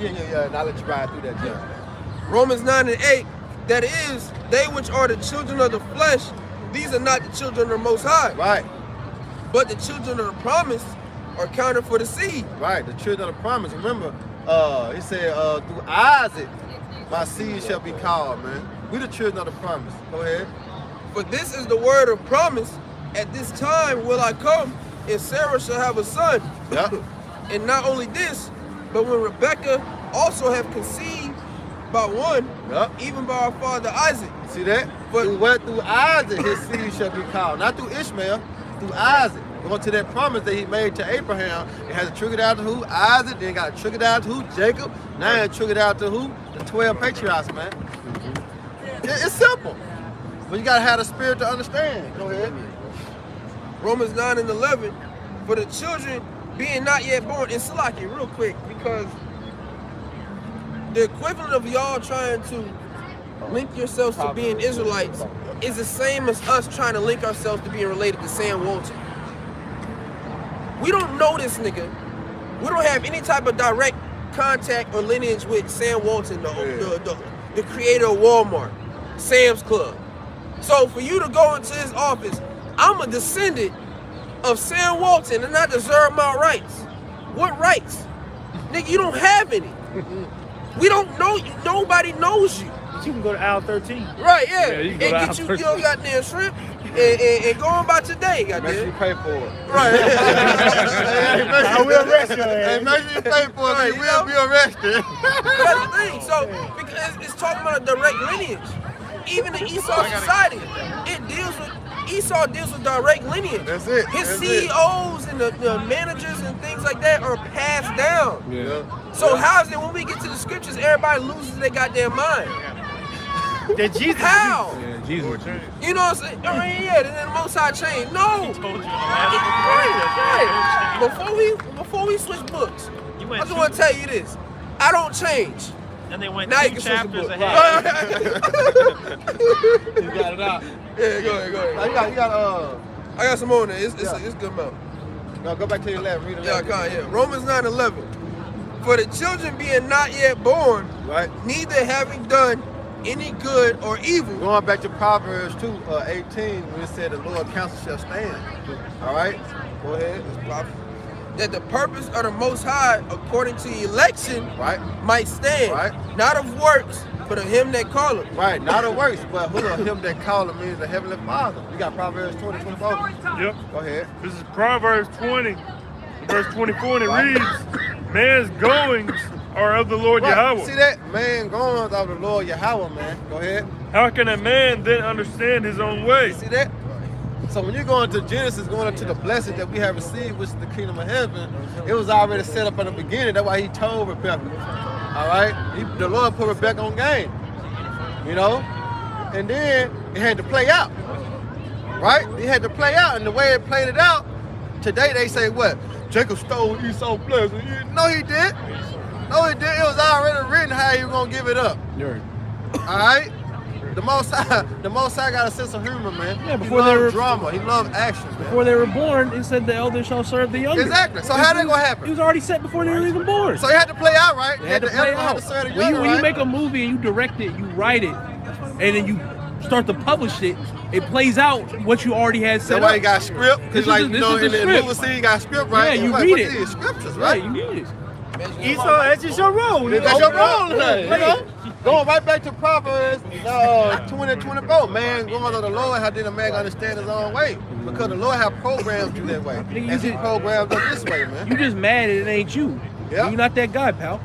Yeah. And I'll let you ride through that, yeah. Romans 9 and 8, that is, they which are the children of the flesh, these are not the children of the Most High. Right. But the children of the promise are counted for the seed. Right, the children of the promise. Remember, he said, through Isaac, my seed shall be called, man. We the children of the promise. Go ahead. For this is the word of promise. At this time will I come, and Sarah shall have a son. Yep. And not only this, but when Rebekah also have conceived by one, Yep. even by our father Isaac. See that? Through Isaac his seed shall be called. Not through Ishmael, through Isaac. Going to that promise that he made to Abraham. It has to trigger down to who? Isaac. Then got to trigger down to who? Jacob. Now it triggered down to who? The 12 patriarchs, man. It's simple. But you got to have the spirit to understand. Go ahead. Romans 9 and 11. For the children being not yet born. And Salaki, real quick, because the equivalent of y'all trying to link yourselves to being Israelites is the same as us trying to link ourselves to being related to Sam Walton. We don't know this nigga. We don't have any type of direct contact or lineage with Sam Walton, the creator of Walmart, Sam's Club. So for you to go into his office, I'm a descendant of Sam Walton and I deserve my rights. What rights? Nigga, you don't have any. We don't know you. Nobody knows you. You can go to aisle 13. Right, yeah. Yeah, you And can go to get you aisle your goddamn shrimp and go on about your day, Make sure you goddamn. pay for it. Right. I will arrest your ass. Hey, make sure you pay for it. Right, You you will know? be arrested. That's the thing. So, because it's talking about a direct lineage. Even in Esau society, Esau deals with direct lineage. That's it. His That's it. CEOs and the managers and things like that are passed down. Yeah. So how is it when we get to the scriptures, everybody loses their goddamn mind? That Jesus. How? Yeah, Jesus. You know what I'm saying? Oh, yeah, then the Most High changed. No. Told you. Right. Before we switch books, You I went just want to tell you this. I don't change. and they went Now you 2 can switch the chapters book. ahead. You got it out. Yeah, go ahead. Now, you got I got some more in there. It's Yeah. a good amount. no, go back to your left. Read it. Yeah, come on, yeah. Romans 9:11. For the children being not yet born, Right. neither neither having done any good or evil. Going back to Proverbs 2:18, when it said the Lord counsel shall stand. All right, go ahead. That the purpose of the Most High, according to election, Right, might stand. Right. Not of works, but of him that calleth. right. Not of works, but who of him that calleth means the heavenly Father. You got Proverbs 20:24. Yep. Go ahead. This is Proverbs 20, verse 24, and it reads, man's goings are of the Lord Right. Yahweh. See that? Man goings of the Lord Yahweh, man. Go ahead. How can a man then understand his own way? See that? So when you're going to Genesis, going into the blessing that we have received, which is the kingdom of heaven, it was already set up in the beginning. That's why he told Rebecca. All right? The Lord put Rebecca on game. You know? And then it had to play out. Right? It had to play out. And the way it played it out, today they say what? Jacob stole Esau's blessing. No, he did. No, he did. It was already written how he was going to give it up. You're All right? The Most High got a sense of humor, man. Yeah, He before they loved were- drama. He loved action, man. Before they were born, it said the elder shall serve the younger. Exactly. So how that gonna It happen? was already set before they were even born. So it had to play out, right? They had to The play elder had out. to serve the When younger, you right? make a movie and you direct it, you write it, and then you start to publish it, it plays out what you already had set That's why up. he got script. This Because is like, the- you this know, is the in the script. movie scene, you got script, right? Yeah, you Like, read what it. these scriptures, Yeah, right? you need it. Esau, that's just your role. That's your role, Yeah, you know? Going right back to Proverbs 20:24. Man, going on the Lord, how did a man understand his own way? Because the Lord have programmed you that way. Nigga, And he you- programmed us this way, man. You just mad and it ain't you. Yeah. You're not that guy, pal.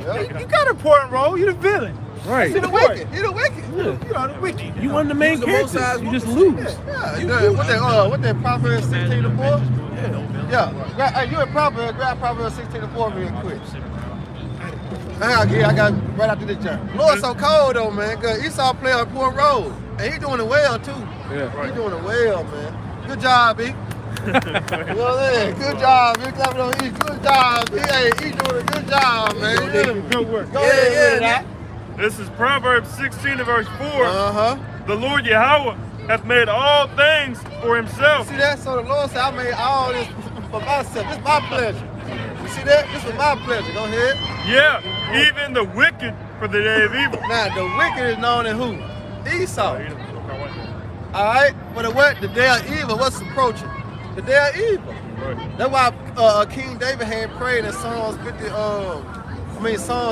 Yeah. You got an important role. You the villain. Right. He the wicked. He the wicked. Yeah. You are the wicked. You one of the main Use the Most characters. High's You just whoopers. lose. Yeah. What that Proverbs 16:4? Yeah. Hey, you in Proverbs, grab Proverbs 16:4 real quick. I got right after this jump. Lord's so cold though, man, because Esau play an important role. And he doing it well too. Yeah. He doing it well, man. Good job, B. You know what I'm saying? Good job, B. Clap it on E. Good job, B. Hey, he doing a good job, man. You hear me? Good work. Go ahead, yeah. This is Proverbs 16 and verse 4. Uh-huh. The Lord Yahweh hath made all things for himself. See that? So the Lord said, I made all this for myself. This is my pleasure. You see that? This is my pleasure. Go ahead. Yeah, even the wicked for the day of evil. Now, the wicked is known as who? Esau. All right? But the what? The day of evil. What's approaching? The day of evil. That's why King David had prayed in Psalms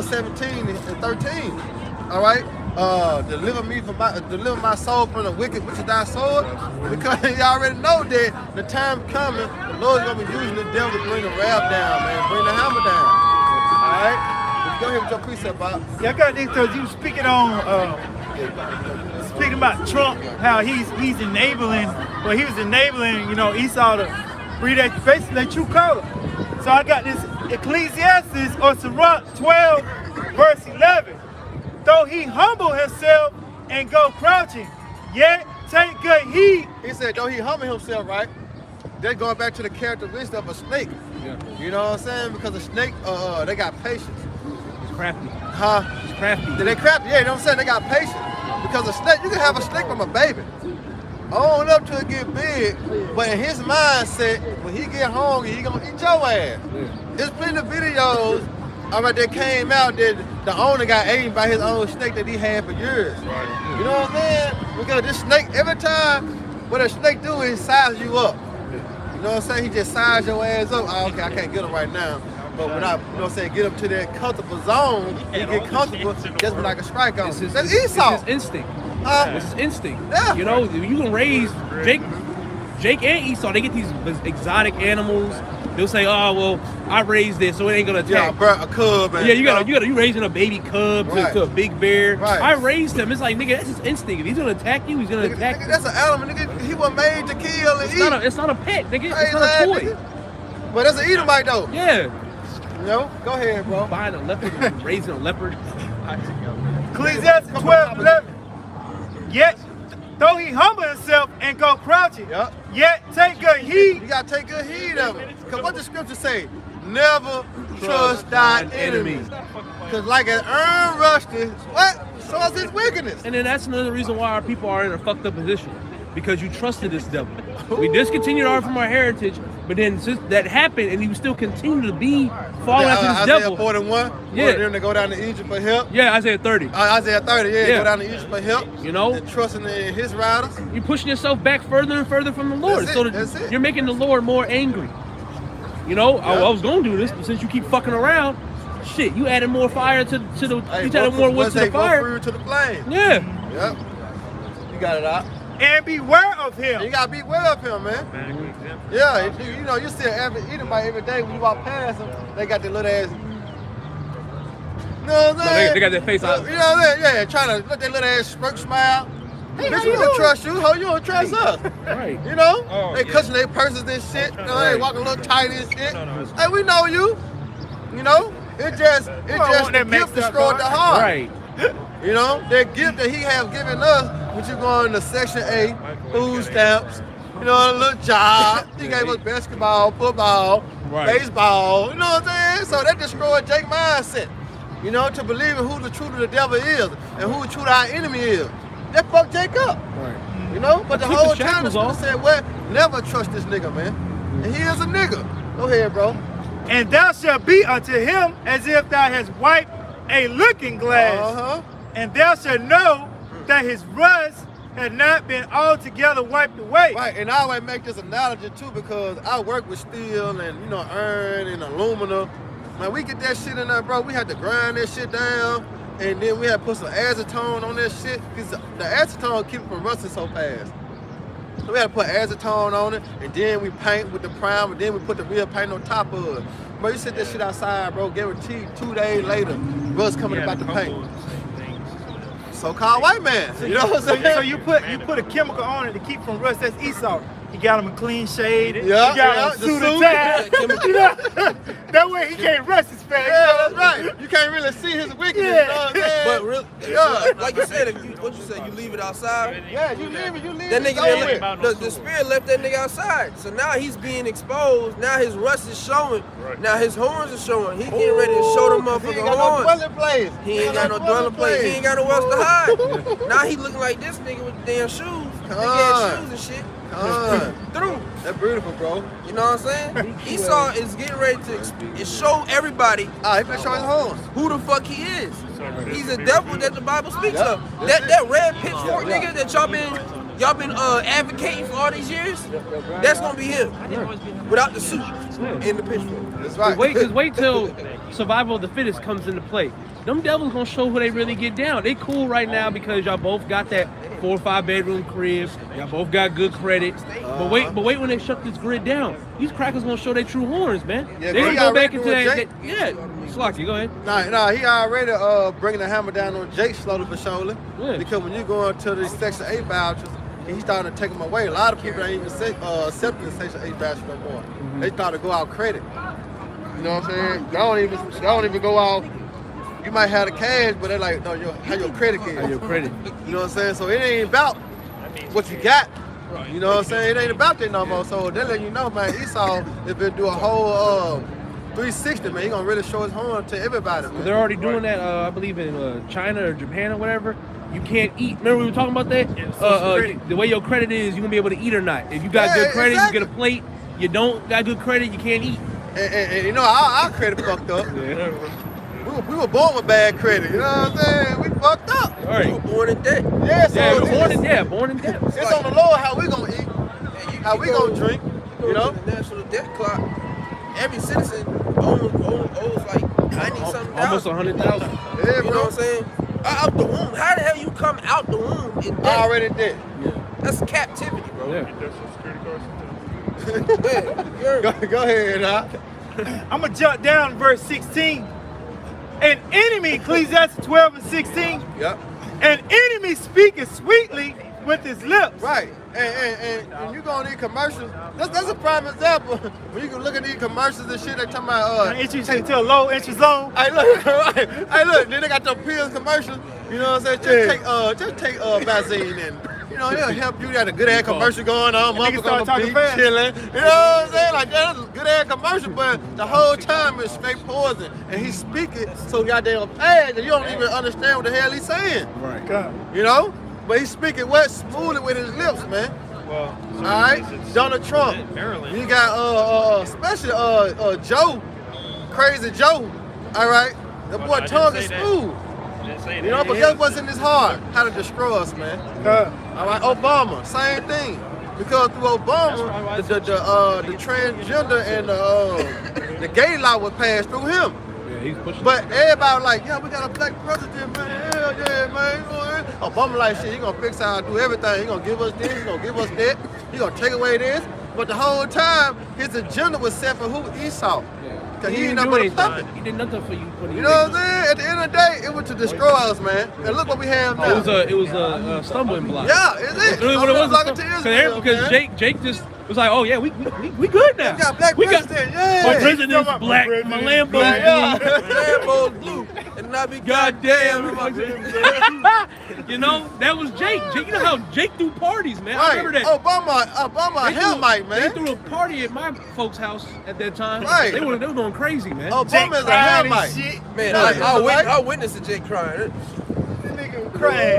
17 and 13. All right? deliver my soul from the wicked, which is thy sword. Because you already know that the time coming, the Lord's gonna be using the devil to bring the wrath down, man, bring the hammer down. All right, go ahead with your precept, Bob. Yeah, I got this because you speaking on speaking about Trump, how he's enabling, well, he was enabling, you know, Esau to breed that basically their true color. So I got this Ecclesiastes or Sirach 12, verse 11. Though he humble himself and go crouching, yet take good heed. He said, though he humble himself, right? They're going back to the characteristic of a snake. Yeah. You know what I'm saying? Because a snake, they got patience. It's crafty. Huh? It's crafty. They crafty, yeah, you know what I'm saying? They got patience. Because a snake, you can have a snake from a baby. On up till it get big, but in his mindset, when he get hungry, he gonna eat your ass. Yeah. There's plenty of videos, all right, that came out that the owner got eaten by his own snake that he had for years. Right. You know what I'm saying? Because this snake, every time, what a snake do is size you up. You know what I'm saying? He just size your ass up. Oh, okay, I can't get him right now. But when I, you know what I'm saying, get him to that comfortable zone, he get comfortable, that's when I can strike on him. That's Esau. It's his instinct. Huh? It's his instinct. Yeah. You know, you can raise Jake and Esau. They get these exotic animals. They'll say, "Oh, well, I raised this, so it ain't gonna attack." Yeah, bro, a cub. Man. Yeah, you raising a baby cub to a big bear. Right. I raised him. It's like, nigga, that's his instinct. If he's gonna attack you, he's gonna attack Nigga, you. that's an animal, nigga. He was made to kill and eat. It's not a pet, nigga. Hey, It's not a toy. nigga. But that's an Edomite though. Yeah. You know? Go ahead, bro. Buying a leopard and raising a leopard. Ecclesiastes 12, 11. Yet, though he humble himself and go crouching, Yep. yet take good heed. You gotta take good heed of it. Cause what the scripture say? Never trust thine enemies. Cause like an earned rusted, what? So is his wickedness. And then that's another reason why our people are in a fucked up position. Because you trusted this devil. We discontinued from our heritage, but then since that happened, and you still continue to fall after this Isaiah devil. 41, Yeah. them to go down to Egypt for help. Yeah, Isaiah 30. Isaiah 30, Yeah. go down to Egypt for help. You know? And trusting in his riders. You're pushing yourself back further and further from the Lord. That's so it, that's it. You're making the Lord more angry. You know, I was gonna do this, but since you keep fucking around, shit, you added more fire to the. Hey, you added more wood to the fire. Go to the flame. Yeah. Yep. You got it out. And beware of him. You gotta be aware of him, man. Yeah, you know, you see an Edomite every day when you walk past them, they got their little ass. You know what I'm saying? They got their face out. You know what I'm saying? Yeah, trying to let their little ass smirk smile. Hey, bitch, we don't trust you. How you don't trust us? Right. You know? Oh, They clutching their purses and shit. You know, they walking a little tight and shit. Hey, we know you. You know? It just the gift destroyed the heart. Right. You know, that gift that he has given us, which is going to Section 8, food stamps, you know, a little job. He gave us basketball, football, baseball, you know what I'm saying? So that destroyed Jake's mindset, you know, to believe in who the truth of the devil is and who the truth of our enemy is. That fucked Jake up. Right. You know, but the took whole the time the shackles off. said, well, never trust this nigga, man. And he is a nigga. Go ahead, bro. And thou shalt be unto him as if thou hast wiped a looking glass. Uh-huh. And thou shalt know that his rust had not been altogether wiped away. Right, and I always make this analogy too because I work with steel and, you know, iron and aluminum. Man, we get that shit in there, bro. We had to grind that shit down, and then we had to put some acetone on that shit because the acetone keep it from rusting so fast. So we had to put acetone on it, and then we paint with the primer, and then we put the real paint on top of it. Bro, you set that shit outside, bro, guaranteed 2 days later, rust coming about the paint. So-called white man. You know what I'm saying? So you put a chemical on it to keep from rust. That's Esau. He got him a clean shade. Yeah, he got him a suit and tie. You know? That way he can't rust his face. Yeah, that's right. You can't really see his wickedness. Yeah. You know what I'm saying? But really, Yeah. like you said, what you said, you leave it outside. Yeah, you leave it. That it's nigga, over. the spirit left that nigga outside. So now he's being exposed. Now his rust is showing. Now his horns are showing. He getting ready to show them He motherfucking ain't got no horns. dwelling place. He ain't got no dwelling place. He ain't got nowhere else to hide. Now he looking like this nigga with damn shoes. Big ass shoes and shit. Through. That's beautiful, bro. You know what I'm saying? Esau is getting ready to show everybody He finna show his horns. who the fuck he is. He's a devil that the Bible speaks of. That red pitchfork nigga that y'all been advocating for all these years, that's gonna be him. Without the suit and the pitchfork. That's right. Wait till survival of the fittest comes into play. them devils gonna show who they really get down. They cool right now because y'all both got that 4 or 5 bedroom crib. Y'all both got good credit. But wait when they shut this grid down, these crackers gonna show their true horns, man. Yeah, they he gonna go back already into doing that. Jake. Yeah, Slocky, go ahead. Nah, he already bringing the hammer down on Jake slowly but surely. Yeah. Because when you go into the Section 8 vouchers, he started to take them away. A lot of people ain't even accepting the Section 8 voucher no more. They start to go out credit. You know what I'm saying? They don't even go out. You might have the cash, but they're like, no, how your credit is. How your credit. You know what I'm saying? So it ain't about what you got. You know what I'm saying? It ain't about that no more. So they let you know, man, Esau has been doing a whole 360, man. He gonna really show his horn to everybody, man. They're already doing that, I believe in China or Japan or whatever. You can't eat. Remember we were talking about that? The way your credit is, you gonna be able to eat or not. If you got good credit, exactly. you get a plate. You don't got good credit, you can't eat. And you know, our credit fucked up. We were born with bad credit, you know what I'm saying? We fucked up. All right. You were born in debt. Yeah, so born in debt. It's on the Lord how we gonna eat, how we gonna drink, you know? The national debt clock. Every citizen owes like 90 something Almost thousand. 100,000. Yeah, You know bro. what I'm saying? Out the womb. How the hell you come out the womb in debt? Already dead. That's captivity, bro. Yeah. That's a security card. Man, you're- Go ahead, huh? I'm going to jump down to verse 16. An enemy, Ecclesiastes 12 and 16. Yep. An enemy speaketh sweetly with his lips. Right. And you go on these commercials, that's a prime example. When you can look at these commercials and shit, they talking about Interest to a low interest loan. Hey look, right. Hey look, then they got the pills commercials. You know what I'm saying? Just take Vaseline and you know it'll help you. You got a good ass commercial going on, niggas motherfucker start on the talking beach fast. chilling. You know what I'm saying? Like that's a good ass commercial, but the whole time it's straight poison, and he's speaking so goddamn fast that you don't even understand what the hell he's saying. Right. God. You know? But he's speaking what smoothly with his lips, man. Well, All right, Donald Trump. Maryland. You got especially Joe, Crazy Joe. All right, the boy I didn't tongue say is that. smooth. Didn't say You that. know, but guess what's in his heart? How to destroy us, man. All right, Obama, same thing. Because through Obama, the transgender and the gay law was passed through him. Yeah, he's pushing. But everybody like, yeah, we got a black president, man. Hell yeah, man. Obama like, shit, he gonna fix how I do everything. He gonna give us this, he gonna give us that. He gonna take away this. But the whole time, his agenda was set for who? Esau. Because he ain't nothing but a puppet. He did nothing for you. You know what I'm saying? At the end of the day, it was to destroy us, man. And look what we have now. It was a stumbling block. Yeah, it's it. That's really what it was. Stumbling block to Israel, Because man. Jake just was like, oh yeah, we good now. We got black president, yeah. My president is Come on, black. president My is Lambo's black. blue. Lambo's blue. And not be Goddamn. goddamn. You know, that was Jake. You know how Jake threw parties, man. I Right. remember that. Obama a Hamite, They man. threw a party at my folks' house at that time. Right. They were going crazy, man. Obama is a Crying and Hamite. shit. Man, Right. I witnessed a Jake crying. This nigga crying.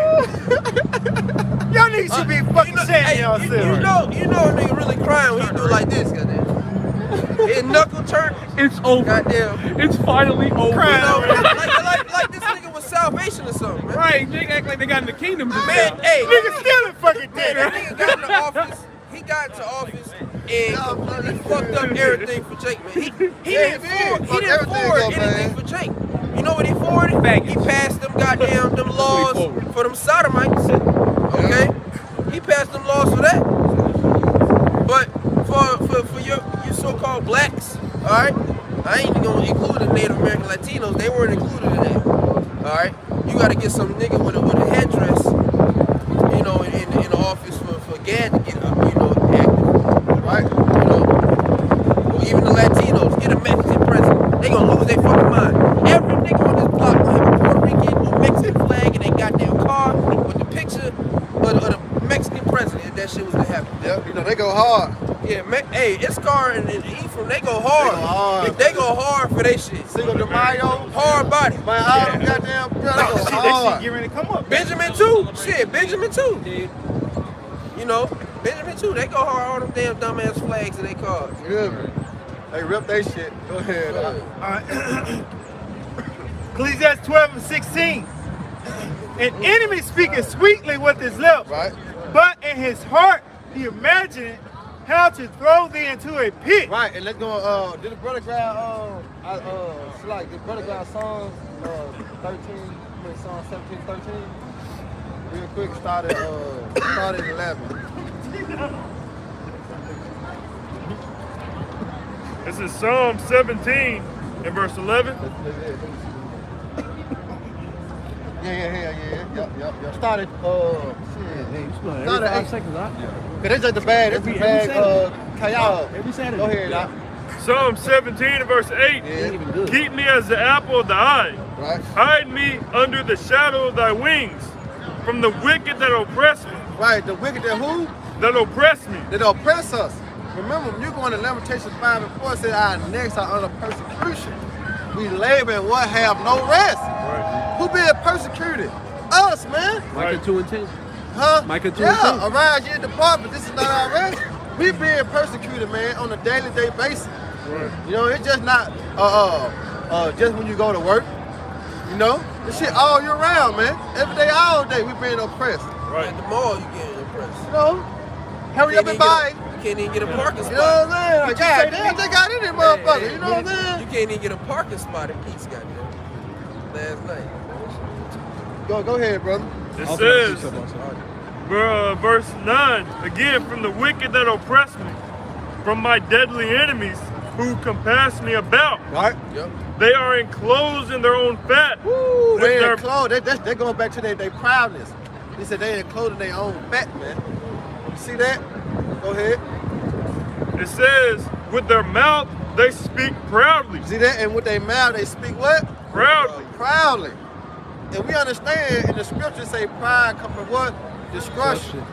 Y'all niggas should be fucking ashamed You yourselves. know a nigga really crying when he do like this, goddamn. His knuckle turn. It's over. Goddamn. It's finally over. You Crying. know, like this nigga was salvation or something, man. Right, Jake act like they got in the kingdom just Man, now. hey, Nigga still in fucking man, dead. that nigga got into office. He got into office and completely fucked up everything for Jake, man. He didn't Fucked forward everything up, anything man. for Jake. You know what he forwarded? Faggots. He passed them goddamn them laws forward. for them sodomites. Okay? He passed them laws for that. But for your so-called blacks, alright? I ain't even gonna include the Native American Latinos, they weren't included in that. Alright? You gotta get some nigga with a headdress, you know, in the office for Gad to get active. Right? You know. Or even the Latinos, get a Mexican president. They gonna lose their fucking mind. Every nigga on this block will have a Puerto Rican or Mexican flag in their goddamn car with the picture of the Mexican president if that shit was to happen. Yep, you know, they go hard. Yeah, hey, Iscar and Ephraim, they go hard. They go hard for they shit. Cinco de Mayo. Hard body. Man, all them goddamn bro, they go Shit, that shit hard. get ready to come up. Benjamin too. Shit, Benjamin too. You know, Benjamin too. They go hard on them damn dumbass flags in their cars. Yeah. They rip they shit. Go ahead. Ecclesiastes 12 and 16. An enemy speaketh sweetly with his lips, Right? but in his heart he imagineth how to throw thee into a pit. Right, and let's go, did the brother grab, did the brother grab songs Psalm 17, 13. Real quick, start at 11. This is Psalm 17 and verse 11. Yeah. Started, shit. Every 5 seconds, huh? Cause it's just the bad, it's the bad, Kayal. Every Saturday. Go ahead, Doc. Psalm 17 and verse 8. Yeah. Keep me as the apple of the eye. Right. Hide me under the shadow of thy wings from the wicked that oppress me. Right, the wicked that who? That oppress me. That oppress us. Remember, when you go into Lamentations 5 and 4, it says our necks are under persecution. We labor and what have no rest. Right. Who being persecuted? Us, man. Micah 2 and 10. Huh? Micah 2 yeah, and 10. around your department, this is not our rest. We being persecuted, man, on a daily day basis. Right. You know, it's just not just when you go to work. You know, this shit all year round, man. Every day, all day, we being oppressed. Right. At the mall, you getting impressed. You know, hurry up and buy. You can't even get a parking spot. You know what I'm saying? Like, God damn, they got in there, motherfucker. You know what I'm saying? You can't even get a parking spot at Pete's got there last night. Go ahead, brother. It says, verse 9, again, from the wicked that oppress me, from my deadly enemies who compass me about. Right? Yep. They are enclosed in their own fat. Woo, they their- enclosed. They're going back to their proudness. He said they enclosed in their own fat, man. You see that? Go ahead. It says, with their mouth they speak proudly. See that? And with their mouth, they speak what? Proudly. Proudly. And we understand in the scriptures say pride comes from what? Destruction.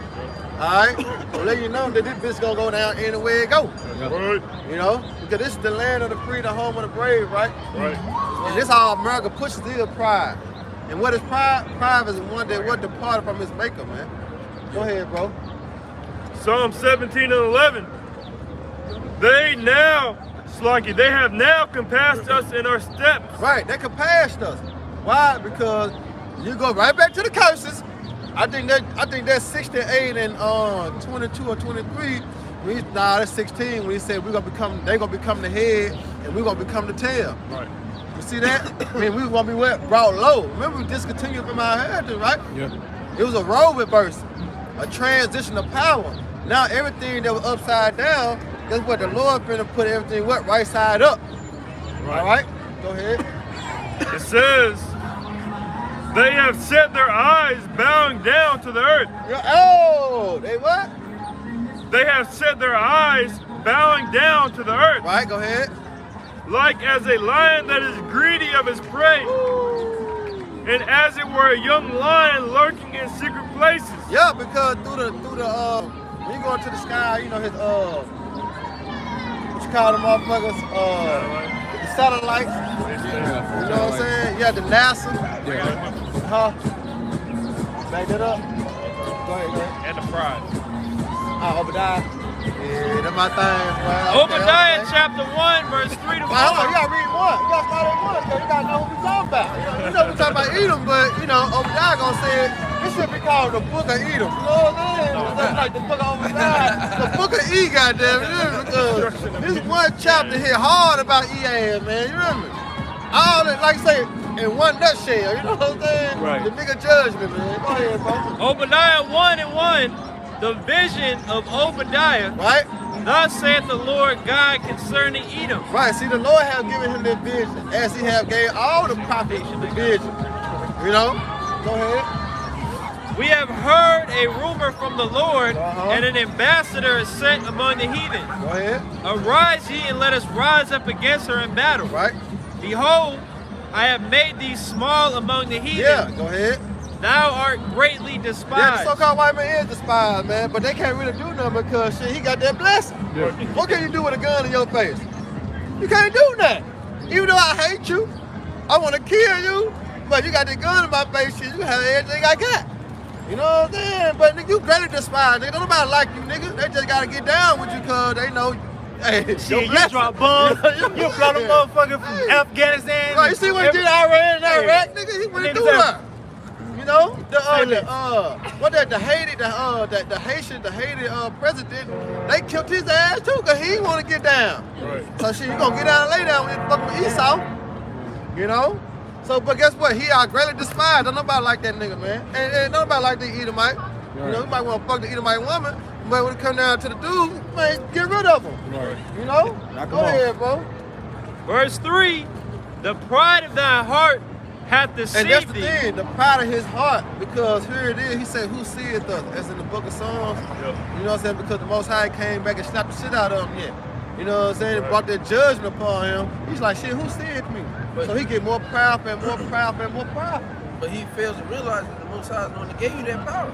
Alright? So let you know that this bitch gonna go down anywhere it go. Right. You know? Because this is the land of the free, the home of the brave, right? Right. And this how America pushes is pride. And what is pride? Pride is one that what departed from his maker, man. Go ahead, bro. Psalm 17 and 11. They have now compassed us in our steps. Right, they compassed us. Why? Because you go right back to the curses. I think that's 68 and 22 or 23. That's 16 when he said they're gonna become the head and we're gonna become the tail. Right. You see that? I mean, we were gonna be what? Brought low. Remember, we discontinued from our heritage, right? Yeah. It was a role reversal, a transition of power. Now everything that was upside down, that's what the Lord finna put everything what? Right side up. Right. All right? Go ahead. It says, they have set their eyes bowing down to the earth. Oh, they what? They have set their eyes bowing down to the earth. Right, go ahead. Like as a lion that is greedy of his prey. And as it were a young lion lurking in secret places. Yeah, because through the when you go into the sky, you know his what you call them motherfuckers? The satellites. You know what I'm saying? Yeah, the NASA. Yeah. Huh? Back that up. Go ahead. And the pride. Obadiah. Yeah, that's my thing, bro. Obadiah chapter 1, verse 3 to 4. Well, hold on, you gotta read one. You gotta start at one, because you gotta know what we talking about. You know we talking about Edom, but you know, Obadiah gonna say this should be called the Book of Edom. You know what I'm saying? It's like the Book of Obadiah, the Book of E, goddamn it. Because this one chapter hit hard about EA, man. You remember? All that, like I say, in one nutshell. You know what I'm saying? Right. The nigga judgment, man. Go ahead, bro. Obadiah 1 and 1. The vision of Obadiah. Right? Thus saith the Lord God concerning Edom. Right, see, the Lord has given him this vision, as he have gave all the prophets the vision. You know? Go ahead. We have heard a rumor from the Lord, and an ambassador is sent among the heathen. Go ahead. Arise ye, and let us rise up against her in battle. Right? Behold, I have made thee small among the heathen. Yeah, go ahead. Thou art greatly Yeah, the despised. so-called white man is despised, man, but they can't really do nothing because shit, he got that blessing. Yeah. What can you do with a gun in your face? You can't do nothing. Even though I hate you, I want to kill you, but you got that gun in my face, shit, you have everything I got. You know what I'm saying? But nigga, you greatly despised, nigga. Don't nobody like you, nigga. They just gotta get down with you because they know, hey, Shit, you drop bombs. You blow them motherfucker from Afghanistan. Right, you see what he did Iran and Iraq, nigga? He went Niggas through that. You know, the Haitian president, they killed his ass too, cause he didn't want to get down. Right. So shit, you gonna get down and lay down when you fuck with Esau. You know? So, but guess what? He are greatly despised. Don't nobody like that nigga, man. And nobody like the Edomite. You know, you might want to fuck the Edomite woman, but when it come down to the dude, man, get rid of him. Right. You know? Go ahead, bro. Verse 3, the pride of thy heart hath deceived And that's the thee. thing, the pride of his heart, because here it is, he said, who seeth us? As in the book of Psalms. Yep. You know what I'm saying? Because the Most High came back and slapped the shit out of him yet. You know what I'm saying? And brought that judgment upon him. He's like, shit, who seeth me? So he get more proud and more proud and more proud. But he fails to realize that the Most High is the one that gave you that power.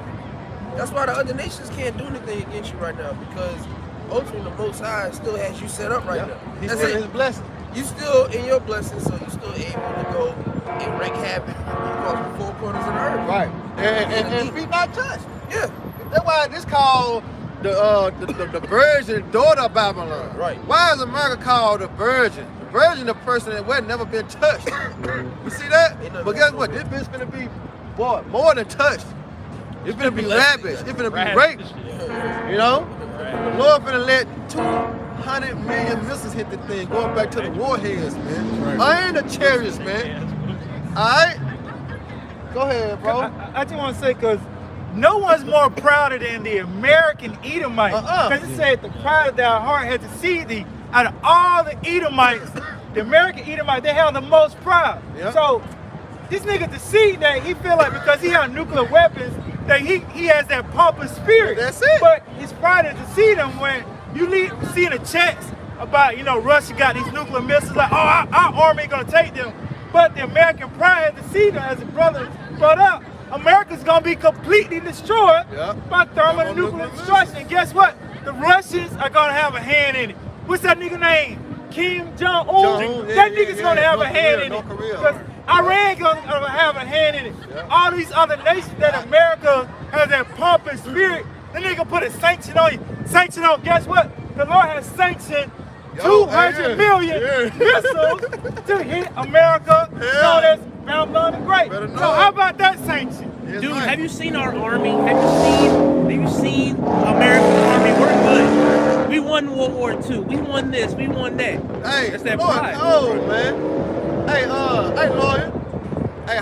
That's why the other nations can't do anything against you right now, because ultimately the Most High still has you set up right now. He's That's still it. his blessing. You still in your blessing, so you still able to go and wreak havoc across the four corners of the earth. Right. And be not touched. Yeah. That's why this called the virgin daughter of Babylon. Right. Why is America called the virgin? The virgin, the person that had never been touched. You see that? But guess what? This bitch gonna be more than touched. It's gonna be ravished. It's gonna be raped. You know? The Lord gonna let 200 million missiles hit the thing, going back to the warheads, man. I ain't the chariots, man. All right? Go ahead, bro. I just want to say, because no one's more prouder than the American Edomite. Because it said the pride of thy heart had deceived thee. Out of all the Edomites, the American Edomite, they held the most proud. Yep. So this nigga deceived that he feel like because he had nuclear weapons, that he has that pompous spirit. That's it. But his pride has deceived him when you see in the chats about, you know, Russia got these nuclear missiles, like, oh, our army gonna take them. But the American pride has deceived him, as the brother brought up. America's gonna be completely destroyed by thermonuclear destruction. And guess what? The Russians are gonna have a hand in it. What's that nigga name? Kim Jong-un. That nigga's gonna have a hand in it. Because Iran gonna have a hand in it. All these other nations that America has that pompous spirit, the nigga put a sanction on you. Sanction on, guess what? The Lord has sanctioned 200 million missiles to hit America, known as Babylon the Great. So how about that sanction? Dude, have you seen our army? Have you seen American army? We're good. We won World War II. We won this. We won that. Hey, that's that Lord, pride. oh man. Hey, lawyer. Hey,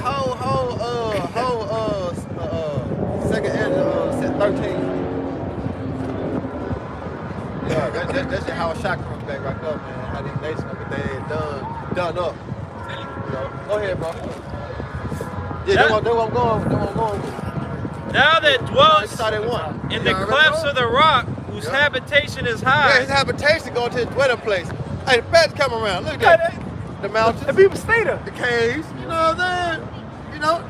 second edge, 13. Yeah, that's just how a shot comes back right there, man. How these nations gonna get their head done up. You know? Go ahead, bro. Yeah, that's what I'm going with. Now that dwells in in the clefts of the rock, whose habitation is high. Yeah, his habitation going to his dwelling place. Hey, the bats come around. Look at that. The mountains. The people stay there. The caves. You know what I'm saying? You know,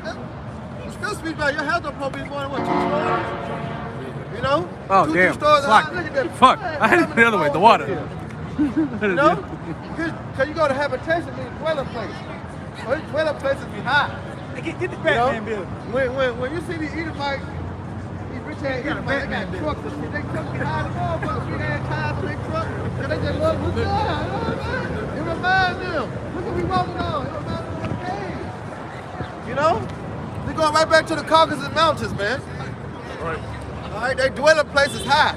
it's still speaks about your house don't probably be more than what, 2 stories? You know? Oh, two damn. stories. Fuck. Look at that. Fuck. I had it the other way. The water. You know? Because you go to habitation, it means dwelling place. So his dwelling places be high. Get the Batman bill. When you see the Edomite, these rich ass Edomites, they got trucks and shit. They trucks behind the motherfuckers, big ass tires on their truck. And they just love what's up. It reminds them. Look what we walking on. It reminds them of the cave. You know? They're going right back to the Caucasus Mountains, man. Right. All right, their dwelling place is high.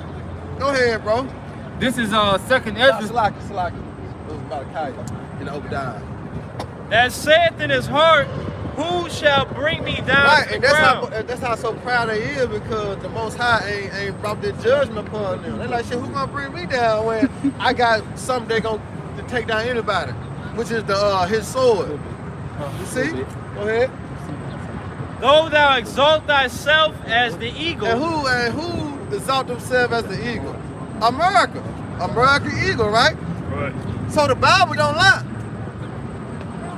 Go ahead, bro. This is second Ezra. Salaki. It was about a kite in the Obadiah. That saith in his heart, who shall bring me down Right, to and the ground? that's how so proud they is, because the Most High ain't brought the judgment upon them. They like, shit, who gonna bring me down when I got something they gonna take down anybody, which is the his sword. You see? Go ahead. Though thou exalt thyself as the eagle. And who exalt themselves as the eagle? America. American eagle, right? Right. So the Bible don't lie.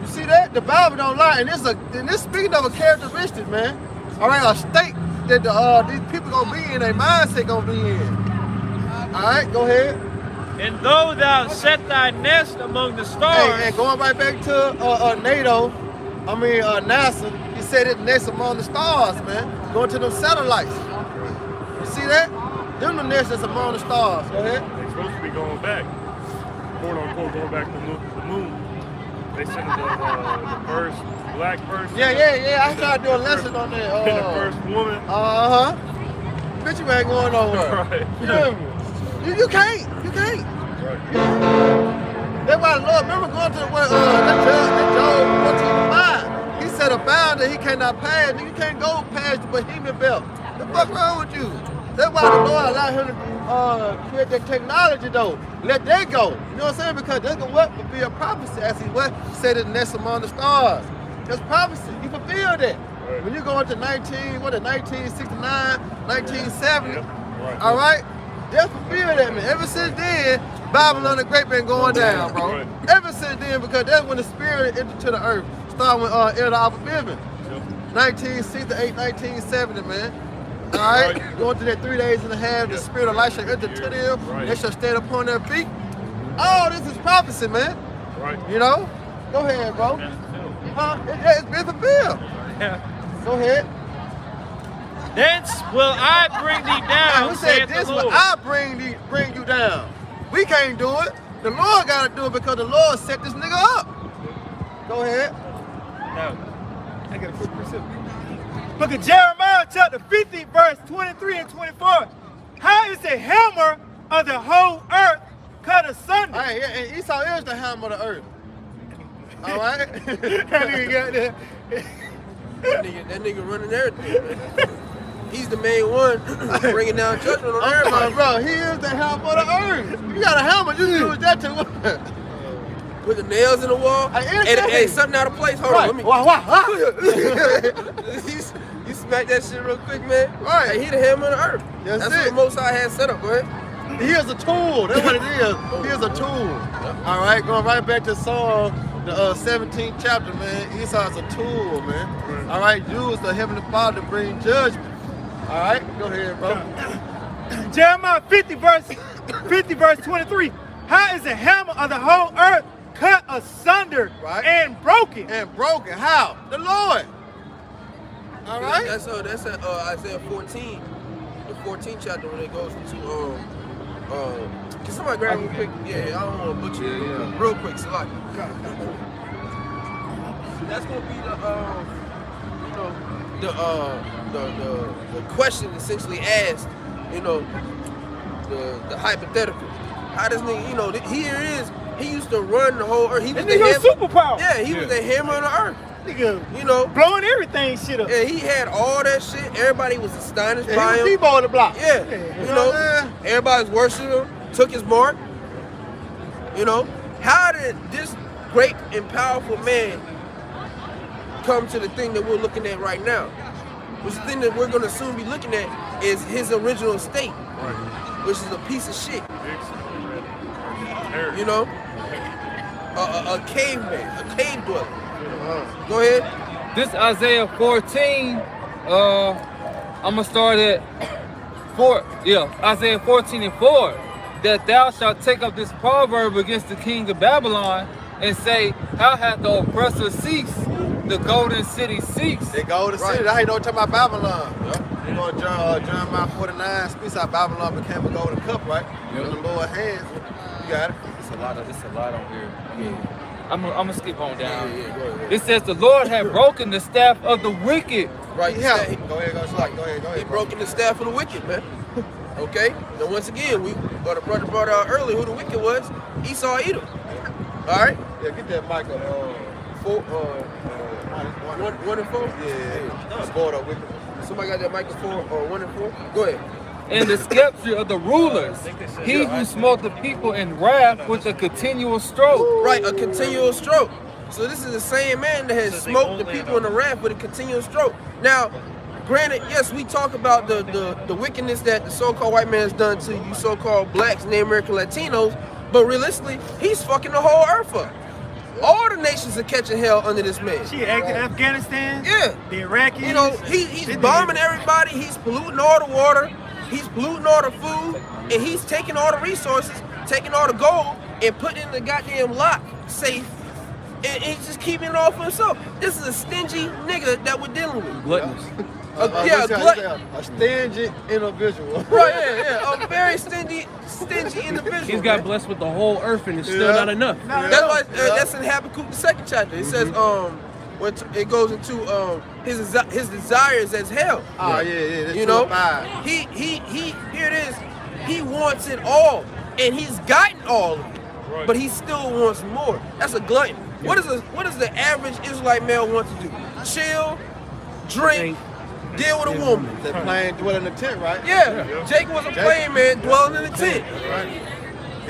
You see that? The Bible don't lie, and this speaking of a characteristic, man. All right, a state that these people gonna be in, their mindset gonna be in. All right, go ahead. And though thou set thy nest among the stars. And going right back to NASA, he said it nest among the stars, man. Going to them satellites. You see that? Them the nest that's among the stars. Go ahead. They're supposed to be going back, quote unquote, going back to the moon. They sent the first black person. Yeah. I tried to do a lesson on that. The first woman. Bitch, you ain't going nowhere. Right. Yeah. You can't. Right. That's why the Lord, remember going to that Job 14:5. set a boundary he cannot pass. Nigga, you can't go past the Bohemian belt. The fuck wrong with you? That's why the Lord allowed him to create that technology though. Let that go. You know what I'm saying? Because that's gonna what fulfill prophecy as he what said it nest among the stars. That's prophecy. He fulfilled it. When you go into 1969, 1970, all right? That's fulfilled that, man. Ever since then, Babylon the Great been going down, bro. Ever since then, because that's when the spirit entered to the earth. Starting with Elder Alpha Biven. 1968, 1970, man. All right? Going to that 3 days and a half, the spirit of light shall enter to them. They shall stand upon their feet. Oh, this is prophecy, man. You know? Go ahead, bro. It's been fulfilled. Go ahead. Thence will I bring thee down. Who said this will I bring you down? We can't do it. The Lord got to do it because the Lord set this nigga up. Go ahead. No. I got a quick precept. Book of Jeremiah chapter 50 verse 23 and 24. How is the hammer of the whole earth cut asunder? Hey, and Esau is the hammer of the earth. All right? That nigga got that. That nigga running everything, man. He's the main one bringing down judgment on everybody. Bro, he is the hammer of the earth. You got a hammer, you can use that too. Put the nails in the wall. Hey, something out of place. Hold on, let me. You smack that shit real quick, man. Right. Hey, he the hammer of the earth. That's what the Most High had set up, man. He is a tool. That's what it is. He is a tool. All right, going right back to Psalm, the 17th chapter, man. Esau is a tool, man. All right, use the Heavenly Father to bring judgment. All right, go ahead, bro. Jeremiah 50 verse 23. How is the hammer of the whole earth cut asunder and broken? And broken. How? The Lord. All right. That's at Isaiah 14, the 14th chapter when it goes into can somebody grab me quick? Yeah, I don't want to butcher it. Real quick, Salaki. That's gonna be the question essentially asked, you know, the hypothetical. How does nigga, you know, here is, he used to run the whole earth. He was the superpower. Yeah, he was the hammer on the earth. Nigga, you know, blowing everything shit up. Yeah, he had all that shit. Everybody was astonished by he him. was Debo on the block. Yeah, you know, everybody's worshiping him, took his mark. You know, how did this great and powerful man come to the thing that we're looking at right now? Which the thing that we're going to soon be looking at is his original state, which is a piece of shit. You know, a caveman, a cave dweller. Go ahead. This Isaiah 14, I'm gonna start at Isaiah 14 and 4. That thou shalt take up this proverb against the king of Babylon and say, how hath the oppressor ceased? The golden city ceased. The golden city. That's how you know talking about Babylon. You know, Jeremiah 49 speaks how Babylon became a golden cup, right? In the Lord's hands. You got it. It's a lot on here. I mean, I'm gonna skip on down. It says the Lord had broken the staff of the wicked. Right. Go ahead, go ahead. He broken the staff of the wicked, man. Okay. Now once again, the brother brought out earlier who the wicked was. Esau Edom. All right. Yeah, get that mic up. 1 and 4. Yeah. Board up wicked. Somebody got that mic at 1 and 4. Go ahead. And the scepter of the rulers, he who smote the people in wrath with a continual stroke. Right, a continual stroke. So this is the same man that has smoked the people in the wrath with a continual stroke. Now, granted, yes, we talk about the wickedness that the so-called white man has done to you so-called blacks, Native American Latinos, but realistically, he's fucking the whole earth up. All the nations are catching hell under this man. She acting Afghanistan. Yeah. The Iraqis. You know, he's bombing everybody. He's polluting all the water. He's polluting all the food. And he's taking all the resources, taking all the gold, and putting it in the goddamn lock safe. And he's just keeping it all for himself. This is a stingy nigga that we're dealing with. Gluttonous. A stingy individual. Right, yeah. A very stingy individual. He's got blessed with the whole earth and it's still not enough. That's why that's in Habakkuk the 2nd chapter. It says when it goes into his desires as hell. Oh yeah. You know, he here it is. He wants it all, and he's gotten all of it, but he still wants more. That's a glutton. What does the average Israelite male want to do? chill, drink, deal with a woman. That plane dwelling in the tent, right? Yeah, Jacob was a plain man dwelling in the tent. Right.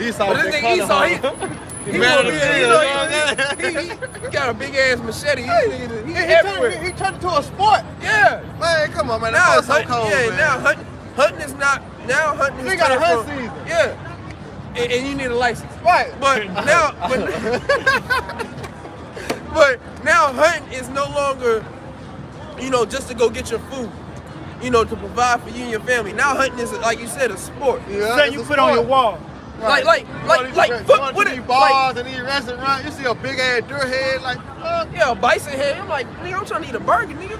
Esau, But this nigga Esau, he got a big ass machete. He everywhere. He turned into a sport. Yeah. Man, come on, man. Now That's so hunting, cold, yeah, man. now hunting is not. Now hunting is They got a turned hunt from- season. Yeah. And you need a license. Right. But now, but now hunting is no longer, just to go get your food, to provide for you and your family. Now hunting is, like you said, a sport. Yeah, Something you put on your wall. Like what these bars and these restaurants, you see a big ass deer head, like, yeah, a bison head. I'm like, nigga, I'm trying to eat a burger, nigga.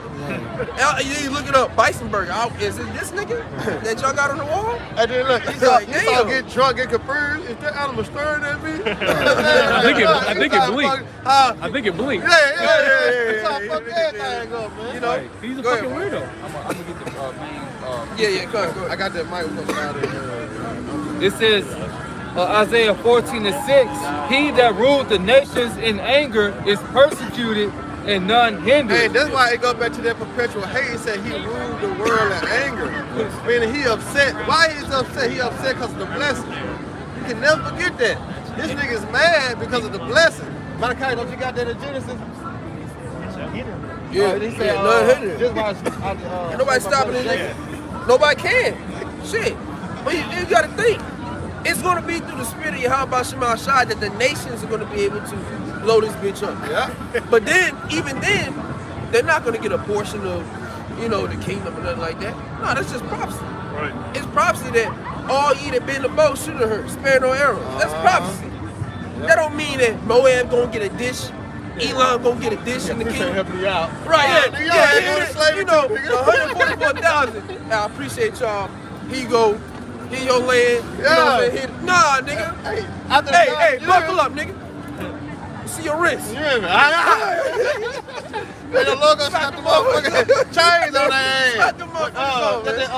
You look it up, bison burger. Is it this nigga that y'all got on the wall? and then look, He's Esau like, Esau damn. get drunk, get confused. Is that animal staring at me? I think it blinked. Huh? I think it blinked. Yeah. Esau fuck everything up, man. He's a Go fucking ahead, weirdo. I'm gonna get the main. Yeah, go ahead. I got that mic out of here. It says, Isaiah 14:6, he that ruled the nations in anger is persecuted and none hindered. Hey, that's why it goes back to that perpetual hate. He said he ruled the world in anger. Meaning he upset. Why he's upset? He upset because of the blessing. You can never forget that. This nigga's mad because of the blessing. Malachi, don't you got that in Genesis? Yeah, He said, none hindered. just why Ain't nobody stopping this nigga. Nobody can. Shit. But you gotta think. It's gonna be through the spirit of Yahweh Shema Shai that the nations are gonna be able to blow this bitch up. Yeah. But then, even then, they're not gonna get a portion of, the kingdom or nothing like that. No, that's just prophecy. Right. It's prophecy that all ye that been in the boat should have heard, spare no arrows. That's prophecy. That don't mean that Moab gonna get a dish, Elon gonna get a dish in the Appreciate kingdom. helping you out. Right, Nigga, yeah, ain't going to slavery too, nigga. 144,000. I appreciate y'all. Here you go. Here your land. You know what I'm saying? Nah, nigga. Hey, after the Hey, God, hey, you buckle hear up, nigga. See your wrist. me? You hear me? Hey, the logo slapped the motherfucking chains on their ass. Slap them motherfuckers, That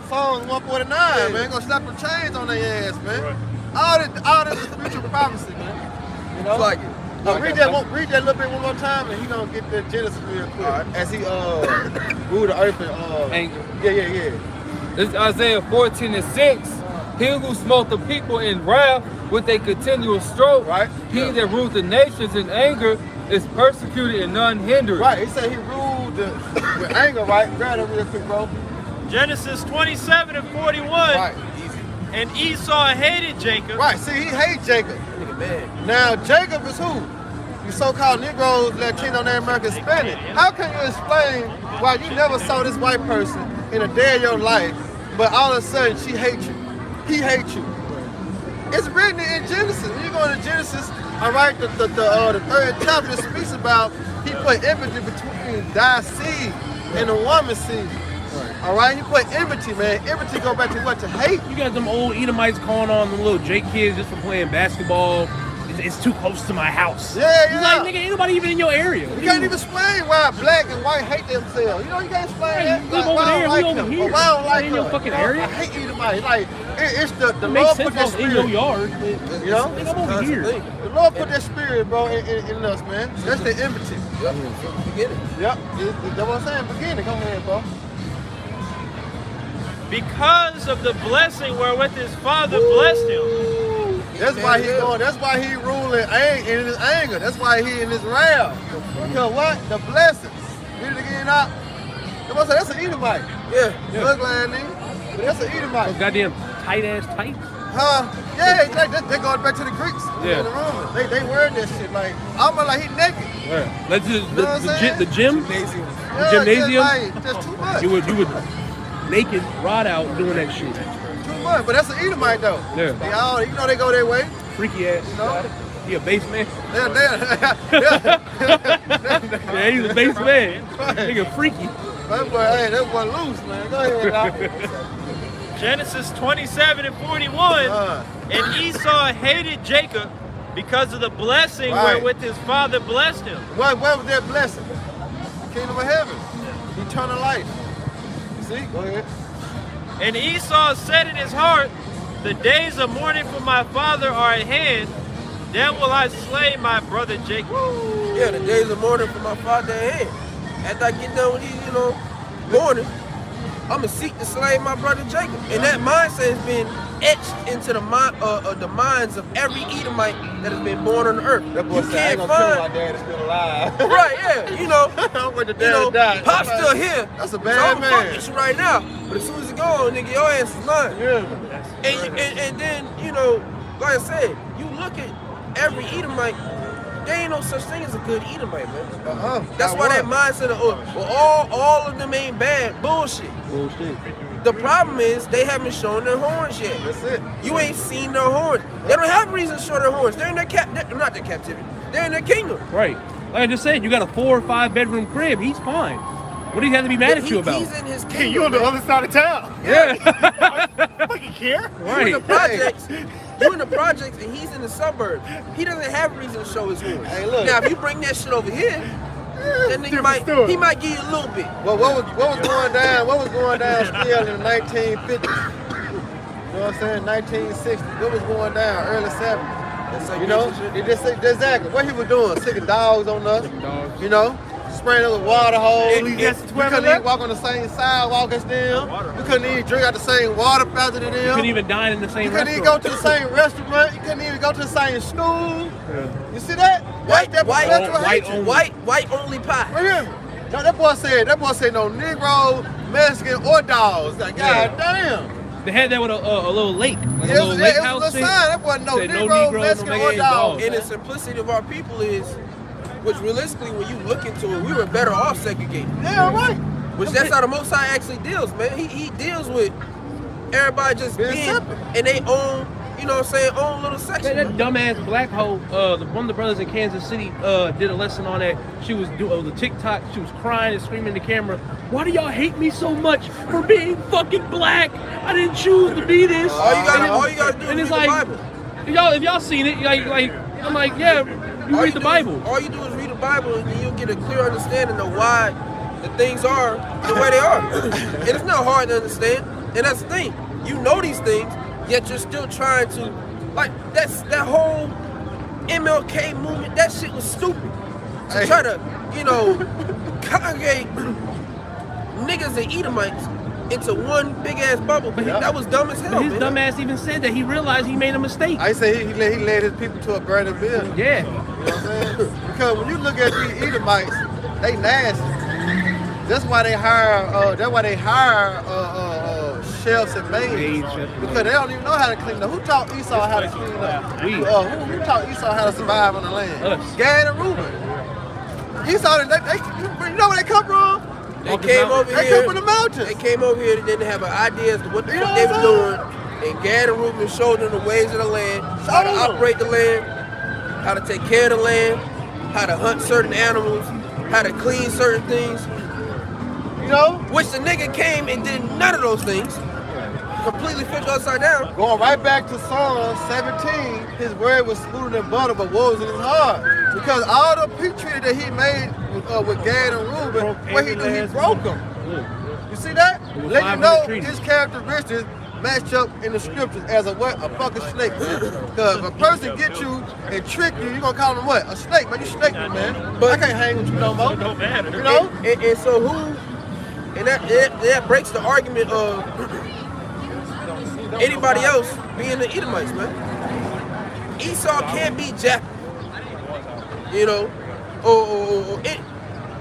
Psalms 149, man. Gonna slap them chains on their ass, man. All this is spiritual prophecy, man. You know? It's like it. Read that little bit one more time, and he gonna get the Genesis real quick. As he ruled the earth and Anger. Yeah. This is Isaiah 14:6. He who smote the people in wrath with a continual stroke, Right. he that ruled the nations in anger is persecuted and none hindered. Right. He said he ruled with anger, right? Grab that real quick, bro. Genesis 27:41. Right. And Esau hated Jacob. Right. See, he hates Jacob. Nigga, man. Now, Jacob is who? You so-called Negroes, Latino, and American Hispanic. How can you explain why you never saw this white person in a day of your life, but all of a sudden she hates you? He hates you. It's written in Genesis. When you go into Genesis, all right, the third chapter speaks about he put enmity between thy seed and the woman's seed. All right, he put enmity, man. Enmity go back to what? To hate. You got them old Edomites calling on them little J kids just for playing basketball. It's too close to my house. Yeah. He's like, nigga, ain't nobody even in your area. You can't even explain why black and white hate themselves. You know, you can't explain Hey, that. you live over Why I there, don't we like over them, here. or why I don't Not like in your them. fucking You know, area. I hate Edomite. Like, it's the It makes Lord sense put that if I was in your spirit. yard. You know? Nigga, I'm over here. The Lord put that spirit, bro, in us, man. That's the enmity. Yep. Beginning. Yep. That's what I'm saying. Beginning. Come ahead, bro. Because of the blessing wherewith his father blessed him. That's why he going. That's why he ruling in his anger. That's why he in his wrath. Because what? The blessings. Read it again out. That's an Edomite. Yeah. Look like nigga. But that's an Edomite. Goddamn tight ass tights. Huh? Yeah, they going back to the Greeks. Yeah. The Romans. They wearing that shit like almost like he naked. Yeah. Let's just know what I'm saying? the gym. Gymnasium. Yeah, Gymnasium? Just too much. You would naked rod out doing that shit. Too much. But that's an Edomite though. Yeah. They all, you know, they go their way. Freaky ass. You know. He a bass man. Yeah. Yeah, he's a bass man. Nigga freaky. That boy loose, man. Go ahead, Doc. Genesis 27:41. And Esau hated Jacob because of the blessing Right. wherewith his father blessed him. What was that blessing? The kingdom of heaven. Eternal life. You see? Go ahead. And Esau said in his heart, the days of mourning for my father are at hand. Then will I slay my brother Jacob. Yeah, the days of mourning for my father at hand. after I get done with these, mourning, I'm gonna seek to slay my brother Jacob. And that mindset has been etched into the minds of every Edomite that has been born on the earth. That boy You said, I ain't can't gonna kill my find, dad, is still alive. right? Yeah, When the dad died. Pop's still here. That's a So bad I'm man. fuck with you right now. But as soon as he gone, nigga, your ass is mine. Yeah. And then, like I said, you look at every Edomite, there ain't no such thing as a good Edomite, man. That's why that mindset of, all of them ain't bad. Bullshit. The problem is they haven't shown their horns yet. That's it. You ain't seen their horns. They don't have reason to show their horns. They're in their not their captivity. They're in their kingdom. Right. Like I just said, you got a 4 or 5 bedroom crib. He's fine. What do you have to be mad at you about? He's in his kingdom. Hey, you on the other side of town. Yeah. Fucking care. Right. You in the projects. You in the projects and he's in the suburbs. He doesn't have reason to show his horns. Hey, look. Now, if you bring that shit over here, that nigga might give you a little bit. Well, what was going down? What was going down still in the 1950s? You know what I'm saying? 1960s. What was going down? Early 70s. He just said exactly what he was doing, sticking dogs on us. Spraying us with water holes. We couldn't even walk on the same sidewalk as them. We couldn't even drink out the same water fountain as them. You couldn't even dine in the same restaurant. You couldn't even go to the same restaurant. You couldn't even go to the same school. Yeah. You see that? White only pie. Right here. No, that boy said no Negro, Mexican, or dogs. Like, God damn. They had that with a little lake. Like Yes, a little lake it house was a thing. sign. That wasn't no Negro, Mexican, or dogs. And the simplicity of our people is, which realistically, when you look into it, we were better off segregated. Yeah, right. Which that's how the Most High actually deals, man. He deals with everybody just being in their own, own little section. That dumbass black hoe, one of the brothers in Kansas City did a lesson on that. She was doing the TikTok. She was crying and screaming in the camera. Why do y'all hate me so much for being fucking black? I didn't choose to be this. All you gotta do is read the Bible. If y'all seen it, I'm like, yeah, you read the Bible. All you do is read the Bible, and then you'll get a clear understanding of why the things are the way they are. And it's not hard to understand. And that's the thing. You know these things, yet you're still trying to, that whole MLK movement, that shit was stupid. To try to, congregate niggas and Edomites into one big ass bubble. But that was dumb as hell. But his dumb ass even said that he realized he made a mistake. I say he led his people to a greater building. Yeah. You know what I'm saying? Because when you look at these Edomites, they nasty. That's why they hire. Chefs and maids. Because they don't even know how to clean up. Who taught Esau how to clean up? Who taught Esau how to survive on the land? Us. Gad and Reuben. Esau, you know where they come from? They came over here. They come from the mountains. They came over here and didn't have an idea as to what the fuck they were doing. And Gad and Reuben showed them the ways of the land, how to operate the land, how to take care of the land, how to hunt certain animals, how to clean certain things. Which the nigga came and did none of those things. Completely flipped upside down. Going right back to Psalm 17, his word was smoother than butter, but woe was in his heart. Because all the peak treaty that he made with Gad and Reuben, what he did, he broke them. You see that? Let you know his characteristics match up in the scriptures as a what? A fucking snake, man. Because if a person get you and trick you, you gonna call him what? A snake, man. You snake me, man. But I can't hang with you no more. No matter. You know? And so who? And that breaks the argument of anybody else being the Edomites, man. Esau can't be Jacob.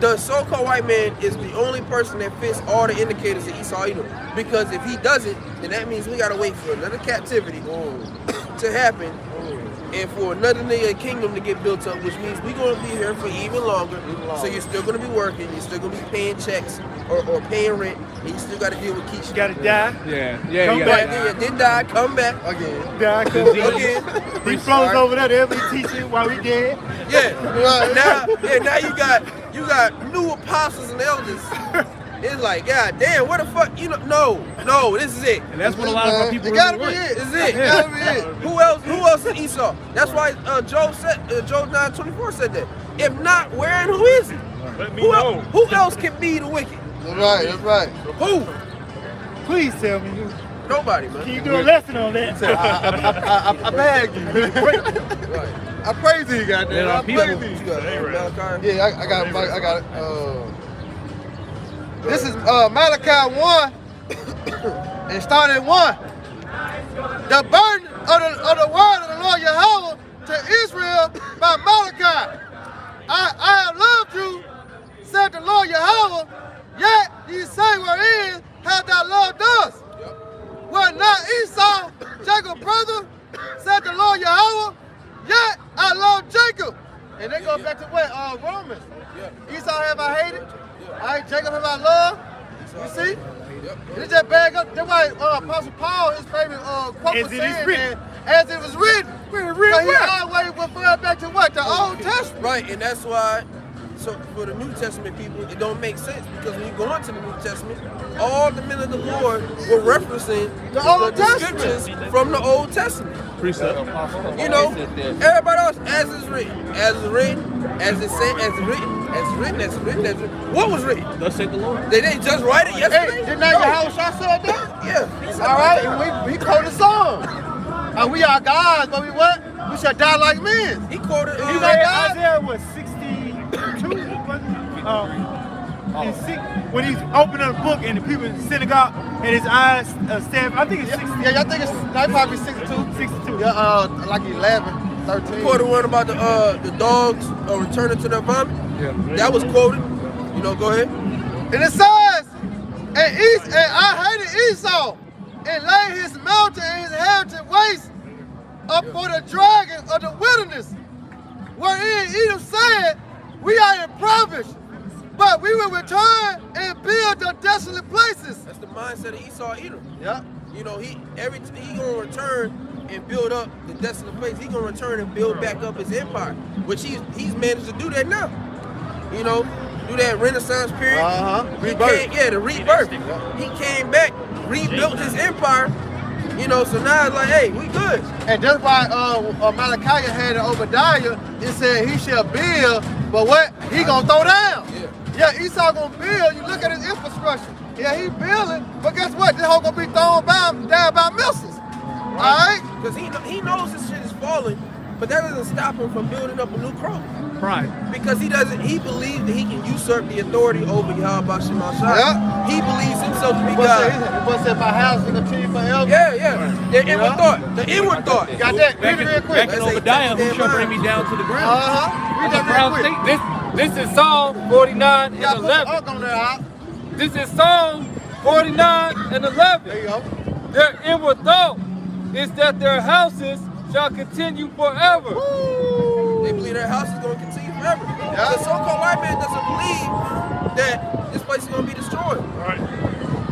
The so-called white man is the only person that fits all the indicators of Esau Edom. Because if he doesn't, then that means we gotta wait for another captivity to happen and for another nigga kingdom to get built up, which means we're gonna be here for even longer. So you're still gonna be working, you're still gonna be paying checks or paying rent, and you still gotta deal with Keisha. You gotta die. Yeah. Come back. Yeah, then die, come back Again. Die, come back. again. He flows over there, they'll be teaching while we dead. Yeah. Now you got new apostles and elders. It's like, God damn, what the fuck? No, this is it. And that's what a lot of our people It gotta really be want. it. This is it. It gotta be it. Who else is Esau? That's why Job 9:24 said that. If not, where and who is he? Let me know. Who else can be the wicked? That's right. Who? Please tell me who. Nobody, man. Can you do a lesson on that? I beg you. Right. I praise you, goddamn. I praise you. You got Malachi? Yeah, I got it. This is Malachi 1 and starting at 1. The burden of the word of the Lord Yahweh to Israel by Malachi. I have loved you, said the Lord Yahweh, yet ye say wherein have thou loved us? Were not Esau Jacob's brother, said the Lord Yahweh, yet I love Jacob. And they go back to what? Romans. Esau have I hated, all right, Jacob have I loved. You see? It's just bag up. That's why Apostle Paul, his favorite quote was saying, man, as it was written. So he always referred back to what? The Old Testament. Right, and that's why, so for the New Testament people, it don't make sense because when you go into the New Testament, all the men of the Lord were referencing the scriptures from the Old Testament. You know, everybody else, as is written, as is written, as it said, as written, as written, as written, as written. What was written? Thus saith the Lord. They didn't just write it yesterday? Hey, didn't Yahweh said that? Yeah. All right, and we quoted a song. We are gods, but we what? We shall die like men. He quoted Isaiah was 62, when he's opening the book and the people in the synagogue and his eyes stand, I think it's 60. Yeah, I think it's probably 62. 62. Yeah, like 11, 13. Quoted one about the dogs returning to their vomit. Yeah. That was quoted. You know, go ahead. And it says, and I hated Esau and laid his mountain and his heritage waste up for the dragon of the wilderness, wherein Edom said, we are impoverished, but we will return and build the desolate places. That's the mindset of Esau Edom. Yeah. You know, he gonna return and build up the desolate place. He gonna return and build back up his empire, which he's managed to do that now. You know, do that Renaissance period. Rebirth. The rebirth. He came back, rebuilt his empire. You know, so now it's like, hey, we good. And that's why Malachi had in Obadiah, it said he shall build, but what? He gonna throw down. Yeah, Esau gonna build. You look at his infrastructure. Yeah, he building, but guess what? This whole gonna be thrown down by missiles. All right? Because he knows this shit is falling, but that doesn't stop him from building up a new crown. Pride. Because he believes that he can usurp the authority over Yahweh Shema Shai. Yeah. He believes himself to be God. He said, my house will continue forever. Yeah. The inward thought. The inward thought. Got that? Read it real quick. Back in Obadiah, who shall bring me down to the ground. Read that real quick. This is Psalm 49 and 11. This is Psalm 49 and 11. There you go. Their inward thought is that their houses shall continue forever. They believe their house is going to continue forever. Yeah. The so-called white man doesn't believe that this place is going to be destroyed. Right.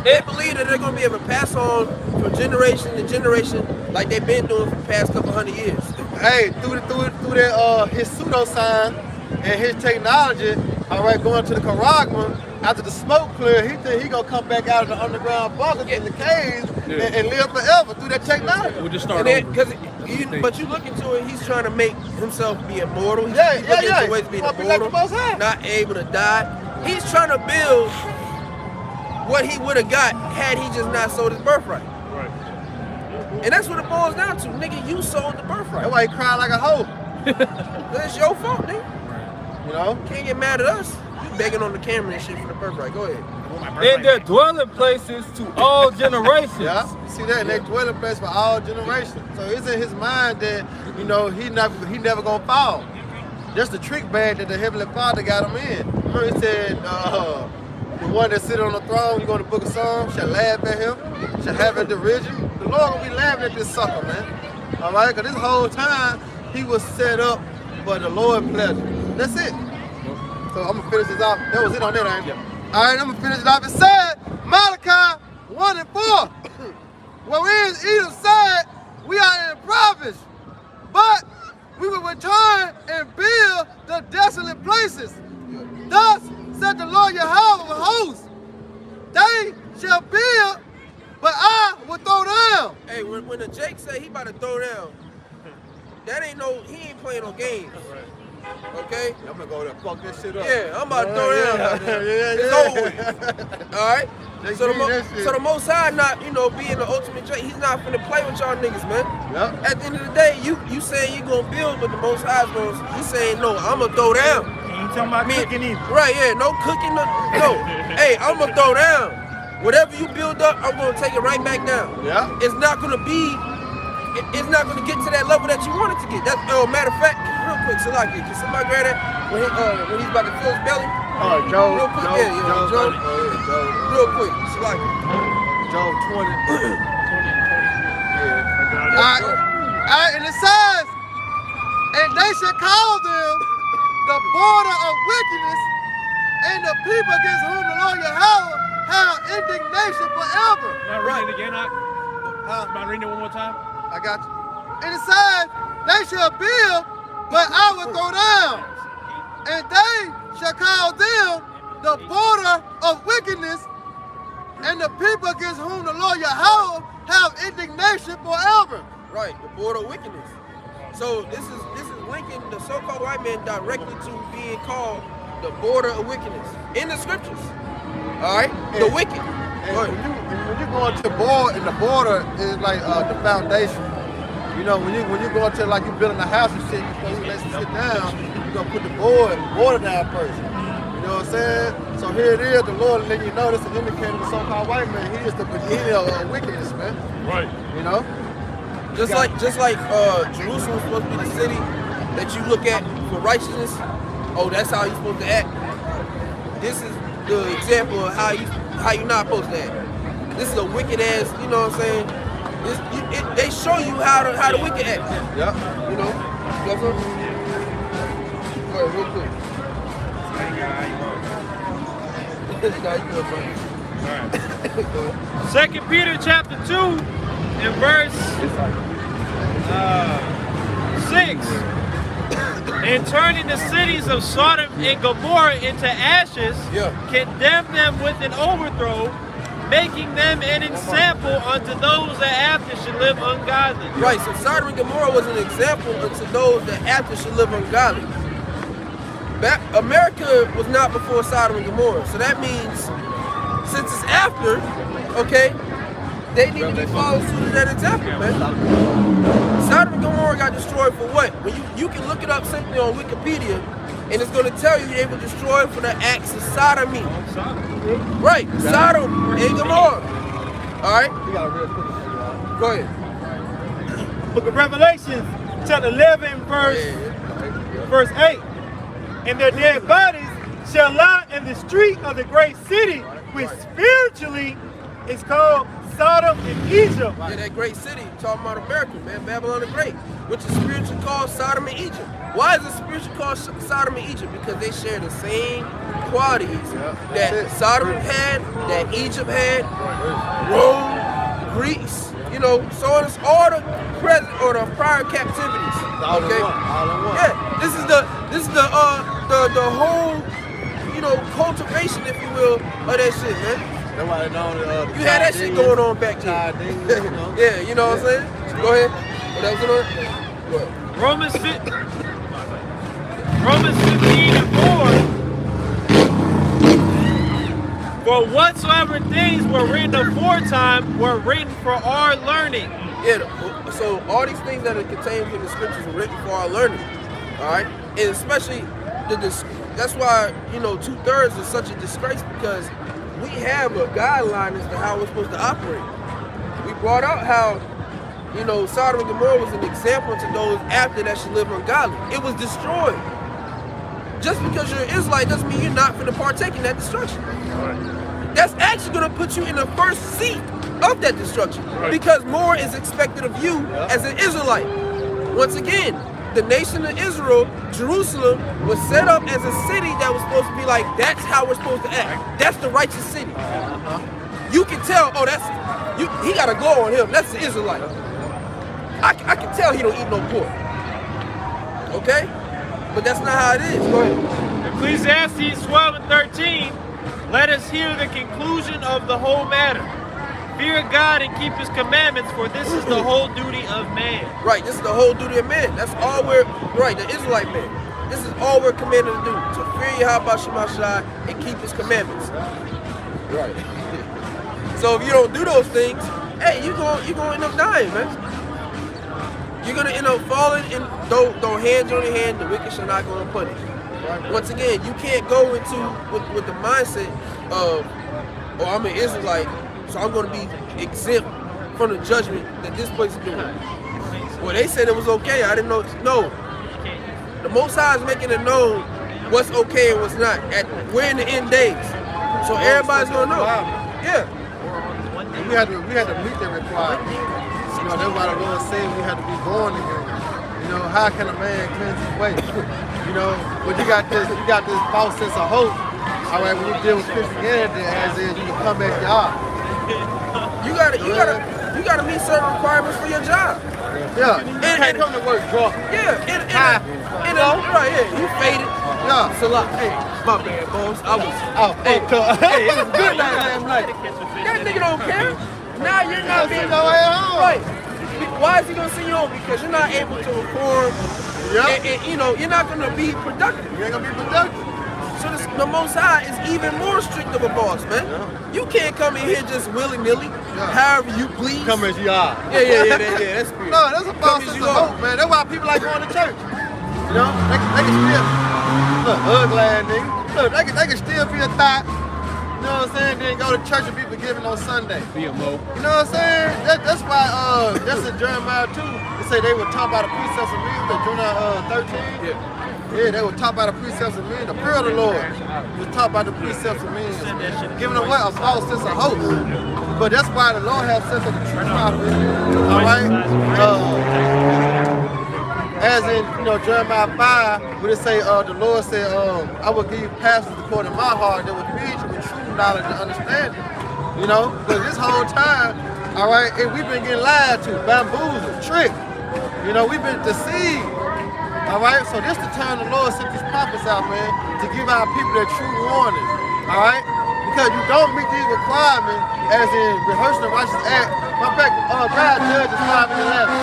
They believe that they're going to be able to pass on from generation to generation like they've been doing for the past couple hundred years. Hey, through that his pseudo sign and his technology, all right, going to the Karagma, after the smoke clear, he think he gonna come back out of the underground bunkers in the caves and live forever through that technology. We'll just start over. But you look into it, he's trying to make himself be immortal. He's looking into ways to be immortal, not able to die. He's trying to build what he would have got had he just not sold his birthright. Right. And that's what it boils down to. Nigga, you sold the birthright. That's why he crying like a hoe. That's your fault, nigga. You know? Can't get mad at us. You begging on the camera and shit for the birthright. Go ahead. In their dwelling places to all generations. Yeah, you see that? And they dwelling place for all generations. So it's in his mind that, you know, he never gonna fall. Just the trick bag that the Heavenly Father got him in. Remember he said, the one that sit on the throne, you go to the book of Psalms, shall laugh at him, shall have a derision. The Lord gonna be laughing at this sucker, man. All right, because this whole time, he was set up for the Lord's pleasure. That's it. So I'm gonna finish this off. That was it on that, ain't it? All right, I'm gonna finish it off. It said, Malachi 1 and 4. Wherein Edom said, we are impoverished, but we will return and build the desolate places. Thus said the Lord Yahweh of hosts, they shall build, but I will throw down. Hey, when the Jake say he about to throw down, that ain't he ain't playing no games. Okay? I'm gonna go there and fuck this shit up. Yeah, I'm about to throw down. It's over with. All right? So the Most High not, being the ultimate Jake, he's not finna play with y'all niggas, man. Yep. At the end of the day, you saying you gonna build, but the Most High he's saying, no, I'm gonna throw down. talking about cooking either. Right, yeah, no cooking, no. Hey, I'm gonna throw down. Whatever you build up, I'm gonna take it right back down. Yeah. It's not gonna be, it's not gonna get to that level that you want it to get. That's, matter of fact, real quick, Salaki, can somebody grab that when he's about to fill his belly? Oh, Joe. Real quick, Joe. Real quick, Salaki. Joe 20. I got it. All right, and it says, and they shall call them the border of wickedness, and the people against whom the Lord Yahweh have indignation forever. Am I reading it again, Am I reading it one more time? I got you. And it says, they shall build, but I will throw down, and they shall call them the border of wickedness, and the people against whom the Lord Yahweh have indignation forever. Right, the border of wickedness. So this is linking the so-called white man directly to being called the border of wickedness in the scriptures. All right, the wicked. And when you go into border, and the border is like the foundation. You know, when you go into like you building a house and shit, you supposed to let you sit down. You gonna put the border down first. You know what I'm saying? So here it is, the Lord letting you know this is an indicator of the so-called white man. He is the beginning of wickedness, man. Right. You know? Just like Jerusalem is supposed to be the city that you look at for righteousness. Oh, that's how you're supposed to act. This is the example of how you're not supposed to act. This is a wicked ass, you know what I'm saying? They show you how the wicked act. Yeah. You know? Go ahead, real quick. Second Peter chapter 2 and verse 6. And turning the cities of Sodom and Gomorrah into ashes, condemn them with an overthrow, making them an example unto those that after should live ungodly. Right, so Sodom and Gomorrah was an example unto those that after should live ungodly. America was not before Sodom and Gomorrah, so that means since it's after, okay, they need to be following suit of that example, man. Sodom and Gomorrah got destroyed for what? When you can look it up simply on Wikipedia, and it's going to tell you they were destroyed for the acts of sodomy. Right, Sodom and Gomorrah. All right? Go ahead. Book of Revelation, chapter 11, verse 8. And their dead bodies shall lie in the street of the great city, which spiritually is called Sodom and Egypt. Yeah, that great city, talking about America, man, Babylon the Great, which is spiritually called Sodom and Egypt. Why is it spiritually called Sodom and Egypt? Because they share the same qualities that Sodom had, that Egypt had, Rome, Greece, you know, so on. It's all the present or the prior captivities. Okay. Yeah, this is the whole, you know, cultivation, if you will, of that shit, man. You had that shit going on back then. Yeah, you know what I'm saying? Go ahead. What else on? Go ahead. Romans 15 and 4. For whatsoever things were written aforetime were written for our learning. Yeah, so all these things that are contained in the scriptures were written for our learning. All right? And especially, that's why, you know, 2/3 is such a disgrace, because we have a guideline as to how we're supposed to operate. We brought out how, you know, Sodom and Gomorrah was an example to those after that should live ungodly. It was destroyed. Just because you're an Israelite doesn't mean you're not going to partake in that destruction. That's actually going to put you in the first seat of that destruction, because more is expected of you as an Israelite. Once again, the nation of Israel, Jerusalem, was set up as a city that was supposed to be like, that's how we're supposed to act. That's the righteous city. You can tell, oh, he got a glow on him. That's the Israelite. I can tell he don't eat no pork. Okay? But that's not how it is. Go ahead. Ecclesiastes 12 and 13. Let us hear the conclusion of the whole matter. Fear God and keep his commandments, for this is the whole duty of man. Right, this is the whole duty of man. That's all the Israelite man. This is all we're commanded to do, to fear Yahweh Shemashai and keep his commandments. Right. So if you don't do those things, hey, you're gonna end up dying, man. You're gonna end up falling, and though hands on your hand, the wicked shall not go unpunished. Once again, you can't go into with the mindset of, oh, I'm an Israelite, so I'm going to be exempt from the judgment that this place is doing. Well, they said it was okay. I didn't know. No. The Most High is making it known what's okay and what's not. We're in the end days. So everybody's going to know. Yeah. And we had to meet the requirements. You know, that's why the Lord said we had to be born again. You know, how can a man cleanse his way? You know, but you got this false sense of hope. All right, when you deal with Christianity, as is, you can come back to God. You gotta meet certain requirements for your job. Yeah, you can't come to work drunk. Yeah, right, yeah, you faded. Yeah. So like, hey, my bad, boss. I was, hey, it was good last night. That nigga don't care. Now you're not being right. Why is he gonna send you home? Because you're not able to perform. Yeah. And you know, you're not gonna be productive. You ain't gonna be productive. So the Most High is even more strict of a boss, man. Yeah. You can't come in here just willy-nilly, however you please. Come as you are. Yeah, that's spirit. No, that's a false sense of hope, man. That's why people like going to church. You know, they can still, look, ugly ass nigga. Look, they can still be a thought. You know what I'm saying? Then go to church and be forgiven on Sunday. Be a mo. You know what I'm saying? That's why, that's in Jeremiah 2. They say they were taught by the precepts of men, the Jeremiah 13. Yeah. Yeah, they were taught by the precepts of men. The fear of the Lord was taught by the precepts of men. Giving away a false sense of hope. But that's why the Lord has sent the true prophet. All right? As in, you know, Jeremiah 5, when it say, the Lord said, I will give you pastors according to my heart that will feed you with true knowledge and understanding. You know? Because this whole time, all right, and we've been getting lied to, bamboozled, tricked. You know, we've been deceived. All right, so this the time the Lord sent these prophets out, man, to give our people their true warning. All right, because you don't meet these requirements, as in rehearsing the righteous act. My fact, God Judges 5 and 11.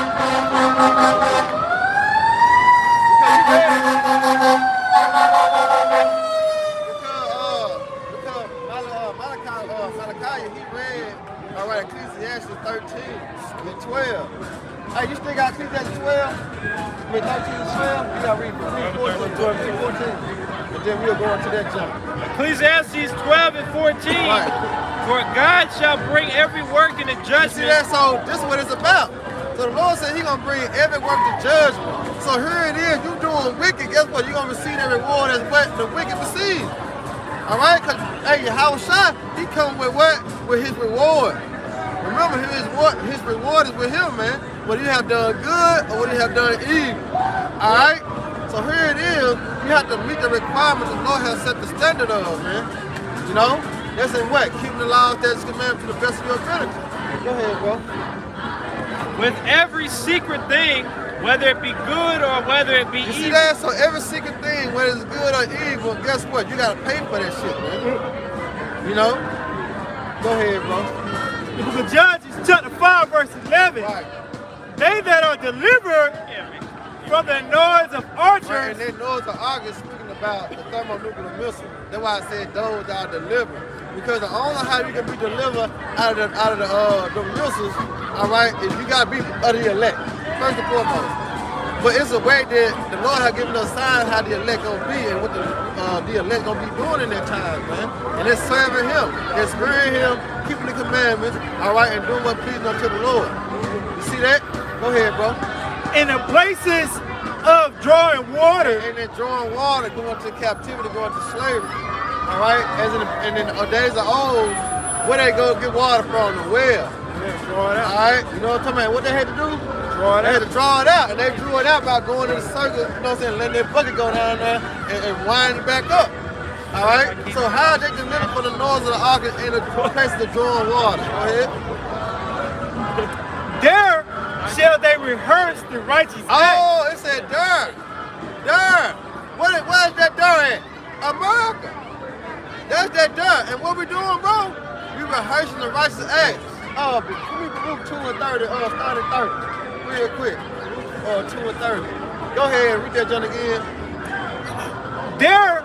Malachi, he read, all right, Ecclesiastes 13 and 12. Hey, you still got Ecclesiastes 12? I mean, 13 and 12? You got to read 14. And then we'll go into that jump. Ecclesiastes 12 and 14. Right. For God shall bring every work into judgment. You see that? So this is what it's about. So the Lord said He's going to bring every work to judgment. So here it is. You doing wicked. Guess what? You're going to receive that reward as what the wicked receive. All right? Because, hey, Yahushua, He come with what? With His reward. Remember, his reward is with Him, man. Whether you have done good or whether you have done evil. All right? So here it is. You have to meet the requirements the Lord has set the standard of, man. You know? That's in what? Keeping the laws, statutes, commandments to the best of your ability. Go ahead, bro. With every secret thing, whether it be good or whether it be evil. You see that? So every secret thing, whether it's good or evil, guess what? You got to pay for that shit, man. You know? Go ahead, bro. The book of Judges, chapter 5, verse 11. Right. They that are delivered from the noise of archers. Right, and that noise of archers speaking about the thermonuclear missile. That's why I said those that are delivered. Because the only how you can be delivered out of the missiles, all right, is you got to be of the elect, first and foremost. But it's a way that the Lord has given us signs how the elect gonna be and what the elect gonna be doing in that time, man. And it's serving Him, it's fearing Him, keeping the commandments, all right, and doing what pleases unto the Lord. You see that? Go ahead, bro. In the places of drawing water. And then drawing water, going to captivity, going to slavery. All right? And in the days of old, where they go get water from? The well. Yeah, draw it out. All right? You know what I'm talking about? What they had to do? Draw it out. They had to draw it out. And they drew it out by going in a circle, you know what I'm saying, letting their bucket go down there and wind it back up. All right? So how are they delivered from the noise of the ark in the places of drawing water? Go ahead. There shall they rehearse the righteous act. Oh, it said there. There. Where's that there at? America. That's that there. And what we doing, bro? We rehearsing the righteous acts. Oh, give me Luke 2 and 30, start at 30. Real quick. 2 and 30. Go ahead, read that John again. There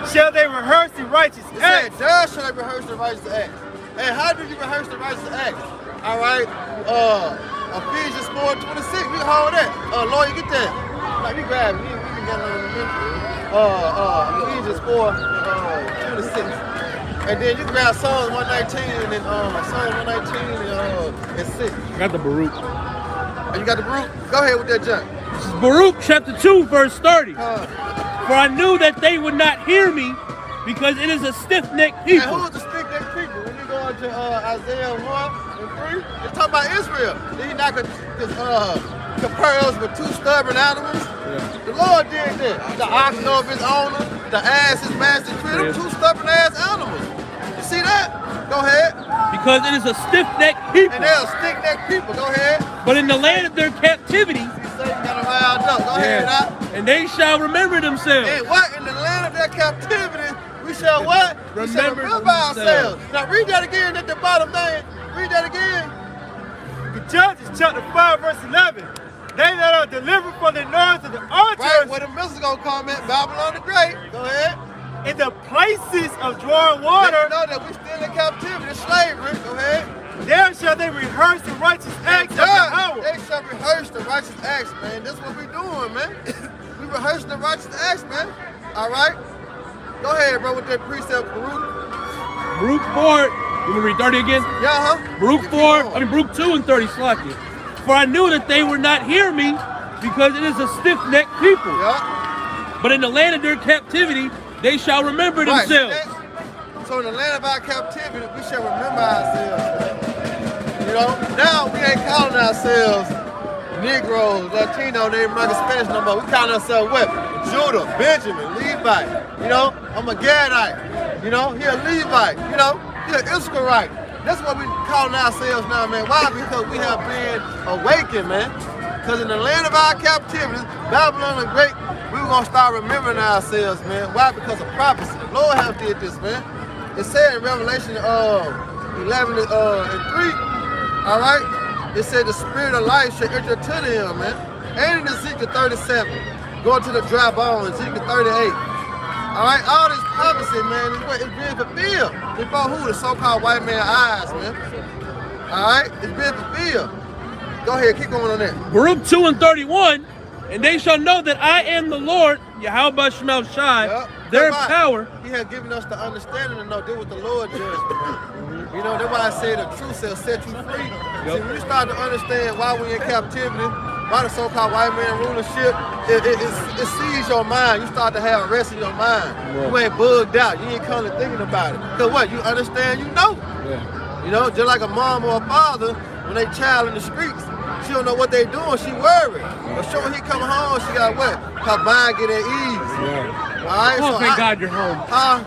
shall they rehearse the righteous acts. There shall they rehearse the righteous acts. And how do you rehearse the righteous acts? All right. Ephesians 4:26. We can hold that. Lord, you get that. Like, you grab it. We can get it on the minute. Ephesians 4:26. And then you grab Psalms 119 and Psalms 119 and 6. I got the Baruch. And you got the Baruch? Go ahead with that junk. This is Baruch chapter 2, verse 30. For I knew that they would not hear me because it is a stiff-necked people. And who is the stiff-necked people? When you go into Isaiah 1 and 3, it's talking about Israel. Did he not compare us with two stubborn animals? Yeah. The Lord did that. The ox of his owner, the ass his master treated, two stubborn-ass animals. You see that? Go ahead. Because it is a stiff-necked people. And they're a stiff-necked people. Go ahead. But in the land of their captivity, Go ahead, and they shall remember themselves. And what? In the land of their captivity, we shall what? We shall remember ourselves. Now read that again at the bottom, man. Read that again. The Judges chapter 5, verse 11. They that are delivered from the noise of the archers. Right, where the missiles gonna come in, Babylon the Great. Go ahead. In the places of drawing water. Let you know that we still in captivity, slavery. Go ahead. There shall they rehearse the righteous acts of the power. They shall rehearse the righteous acts, man. That's what we doing, man. We rehearsing the righteous acts, man. All right? Go ahead, bro, with that precept, Baruch. Baruch 4. You want to read 30 again? Yeah, huh? Baruch 2 and 30, slack it. For I knew that they would not hear me because it is a stiff-necked people. Yeah. But in the land of their captivity, they shall remember themselves. So in the land of our captivity, we shall remember ourselves. You know, now we ain't calling ourselves Negroes, Latino, Native American, Spanish no more. We calling ourselves what? Judah, Benjamin, Levite. You know, I'm a Gadite. You know, he a Levite. You know, he an Israelite. That's what we calling ourselves now, man. Why? Because we have been awakened, man. Because in the land of our captivity, Babylon the Great, we were going to start remembering ourselves, man. Why? Because of prophecy. The Lord have did this, man. It said in Revelation 11 and 3, all right? It said the spirit of life shall enter to them, man. And in Ezekiel 37, going to the dry bones, Ezekiel 38. All right, all this prophecy, man, is being fulfilled. Before who? The so-called white man eyes, man. All right, it's being fulfilled. Go ahead, keep going on that. Baruch 2 and 31, and they shall know that I am the Lord, Yahweh Shemel Shai, their power. He has given us the understanding to know this was the Lord judgment. You know, that's why I say the truth shall set you free. See, when you start to understand why we're in captivity, why the so-called white man rulership, it sees your mind. You start to have rest in your mind. Yeah. You ain't bugged out. You ain't coming thinking about it. Because what? You understand, you know. Yeah. You know, just like a mom or a father, when they child in the streets, she don't know what they doing, she worried. But sure when he come home, she got what? Her mind get at ease. Yeah. All right, oh, so thank God you're home.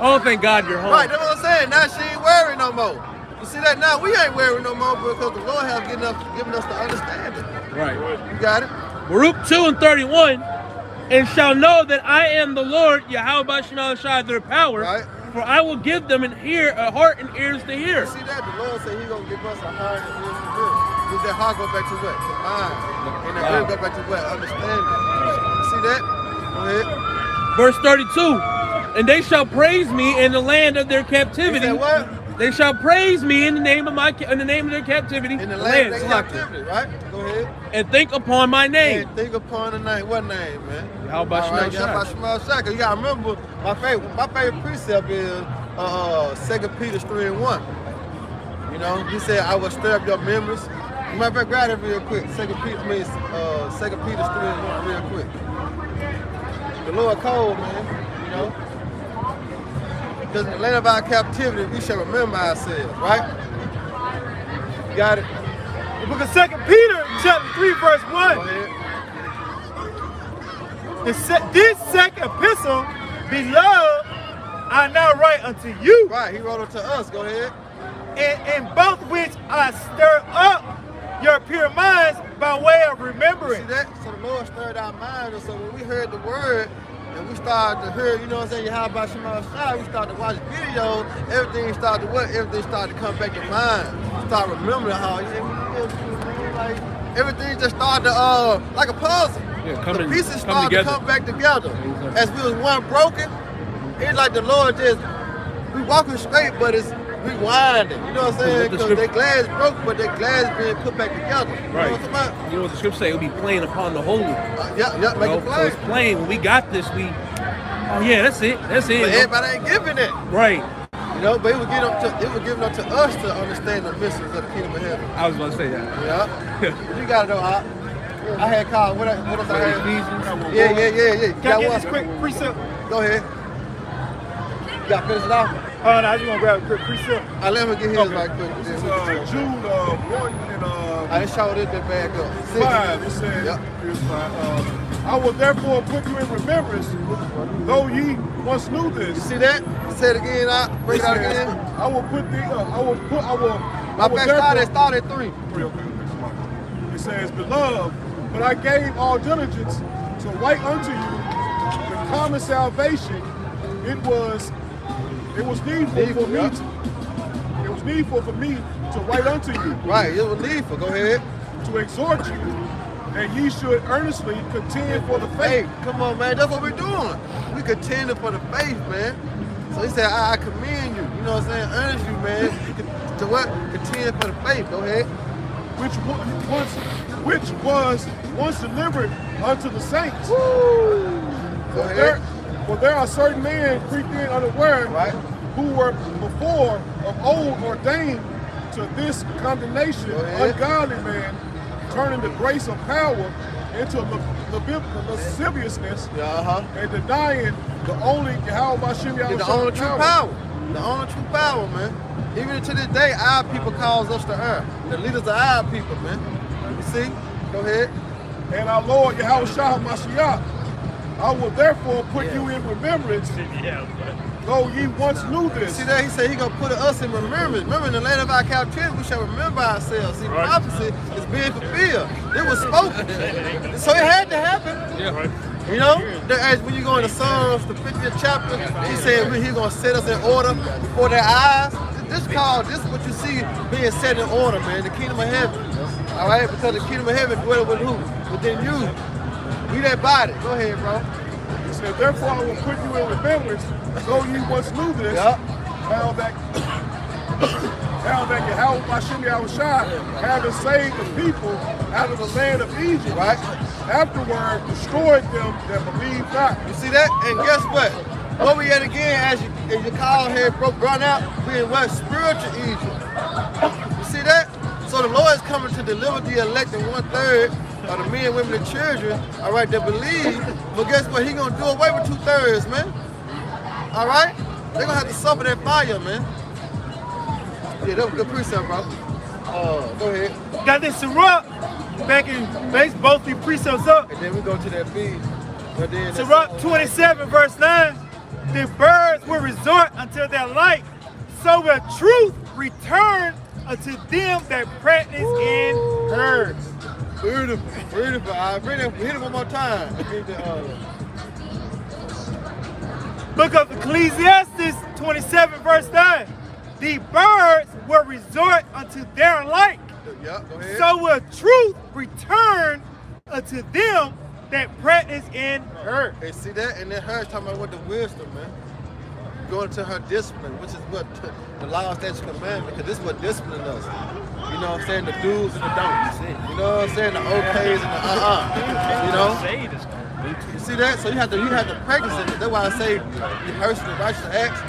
Oh, thank God you're home. Right, that's what I'm saying. Now she ain't worried no more. You see that now? We ain't worried no more because the Lord has given us the understanding. Right. You got it? Baruch 2 and 31, and shall know that I am the Lord, Yahweh Shemel Shai, their power. Right. For I will give them a heart and ears to hear. You see that? The Lord said He's gonna give us a heart and ears to hear. Does that heart go back to what? The mind. And that ear go back to what? Understanding. You see that? Go ahead. Verse 32. And they shall praise me in the land of their captivity. He said what? They shall praise me in the name of their captivity. In the land of their captivity, right? Go ahead. And think upon my name. And think upon the name. What name, man? How about Shemel Shai? You gotta remember my favorite precept is 2 Peter 3 and 1. You know, he said, I will stir up your memories. Matter of fact, grab it real quick. 2 Peter 3 and 1 real quick. The Lord cold, man, you know. Because in the land of our captivity, we shall remember ourselves, right? You got it? The book of 2 Peter, chapter 3, verse 1. This second epistle, beloved, I now write unto you. Right, he wrote it to us. Go ahead. In both which I stir up your pure minds by way of remembering. See that? So the Lord stirred our minds, and so when we heard the word, and we started to hear, you know what I'm saying, how about Shemel Shai, we started to watch videos, everything started to what? Everything started to come back to mind. Start remembering how, like, everything just started to, like a puzzle. Yeah, the pieces started to come back together. As we was one broken, it's like the Lord just, we walking straight, but it's rewinding. You know what I'm saying? Because their glass broke, but their glass being put back together. You right. know what I'm talking about? You know what the scripture say? It'll be playing upon the holy. Yeah, like so it's playing. When we got this, Oh yeah, that's it. That's it. But everybody ain't giving it. Right. You know, but it was giving up to us to understand the mysteries of the kingdom of heaven. I was about to say that. Yeah. You got it though, I had called. What else I had? Yeah. Can I get this quick precept? Go ahead. You got to finish it off? Oh, no, I just want to grab a quick precept. I let him get his right quick. It's Jude 1 and I didn't show it that bag up. 5. It says, here's 5. I will therefore put you in remembrance, though ye once knew this. You see that? Say it again. Bring it out again. I will put the. My best start at 3. 3, okay. It says, beloved, but I gave all diligence to write unto you the common salvation. It was needful for me to write unto you. Right, it was needful. Go ahead. To exhort you that ye should earnestly contend for the faith. Come on, man. That's what we're doing. We contending for the faith, man. So he said, I commend you. You know what I'm saying? Earnest you, man. To what? Contend for the faith. Go ahead. Which was once delivered unto the saints. Woo. Go ahead. For there are certain men creeped in unaware, right, who were before of old ordained to this condemnation, ungodly man, turning the grace of power into lasciviousness, and denying the only Yahweh Shem the only true power. The only true power, man. Even to this day, our people calls us to err. The leaders of our people, man. You see? Go ahead. And our Lord Yahweh Shah Mashiach, I will therefore put you in remembrance, though ye once knew this. See that? He said he gonna put us in remembrance. Remember, in the land of our captivity, we shall remember ourselves. See, prophecy is being fulfilled. It was spoken. So it had to happen. Yeah. You know, as when you go into Psalms, the 50th chapter, he said he's gonna set us in order before their eyes. This is what you see being set in order, man. The kingdom of heaven. All right, because the kingdom of heaven dwells with who? Within you. We that body. Go ahead, bro. He said, therefore I will put you in remembrance, though you once knew this, how that Yahweh Hashem Yahushua, having saved the people out of the land of Egypt, right, afterward destroyed them that believe not. You see that? And guess what? What we at again, as you call here, brought out, we in what? Spiritual Egypt. You see that? So the Lord is coming to deliver the elect in 1/3 of the men, women, and children, all right, that believe. But guess what? He gonna do away with 2/3, man. All right? They're gonna have to suffer that fire, man. Yeah, that was a good precept, bro. Go ahead. Got this Sirach back in base, both these precepts up. And then we go to that feed. Sirach 27, verse 9. The birds will resort unto their light, so will truth return unto them that practice in her. Beautiful, beautiful. Hit it one more time. Book of Ecclesiastes 27, verse 9. The birds will resort unto their light. Yeah, go ahead. So will truth return unto them that practice in her. Hey, see that? And then her is talking about what the wisdom, man. Going to her discipline, which is what the law, statutes, commandments, because this is what discipline us. You know what I'm saying? The do's and the don'ts. You know what I'm saying? The okays and the You know? You see that? So you have to practice it. That's why I say rehearsing the righteous acts.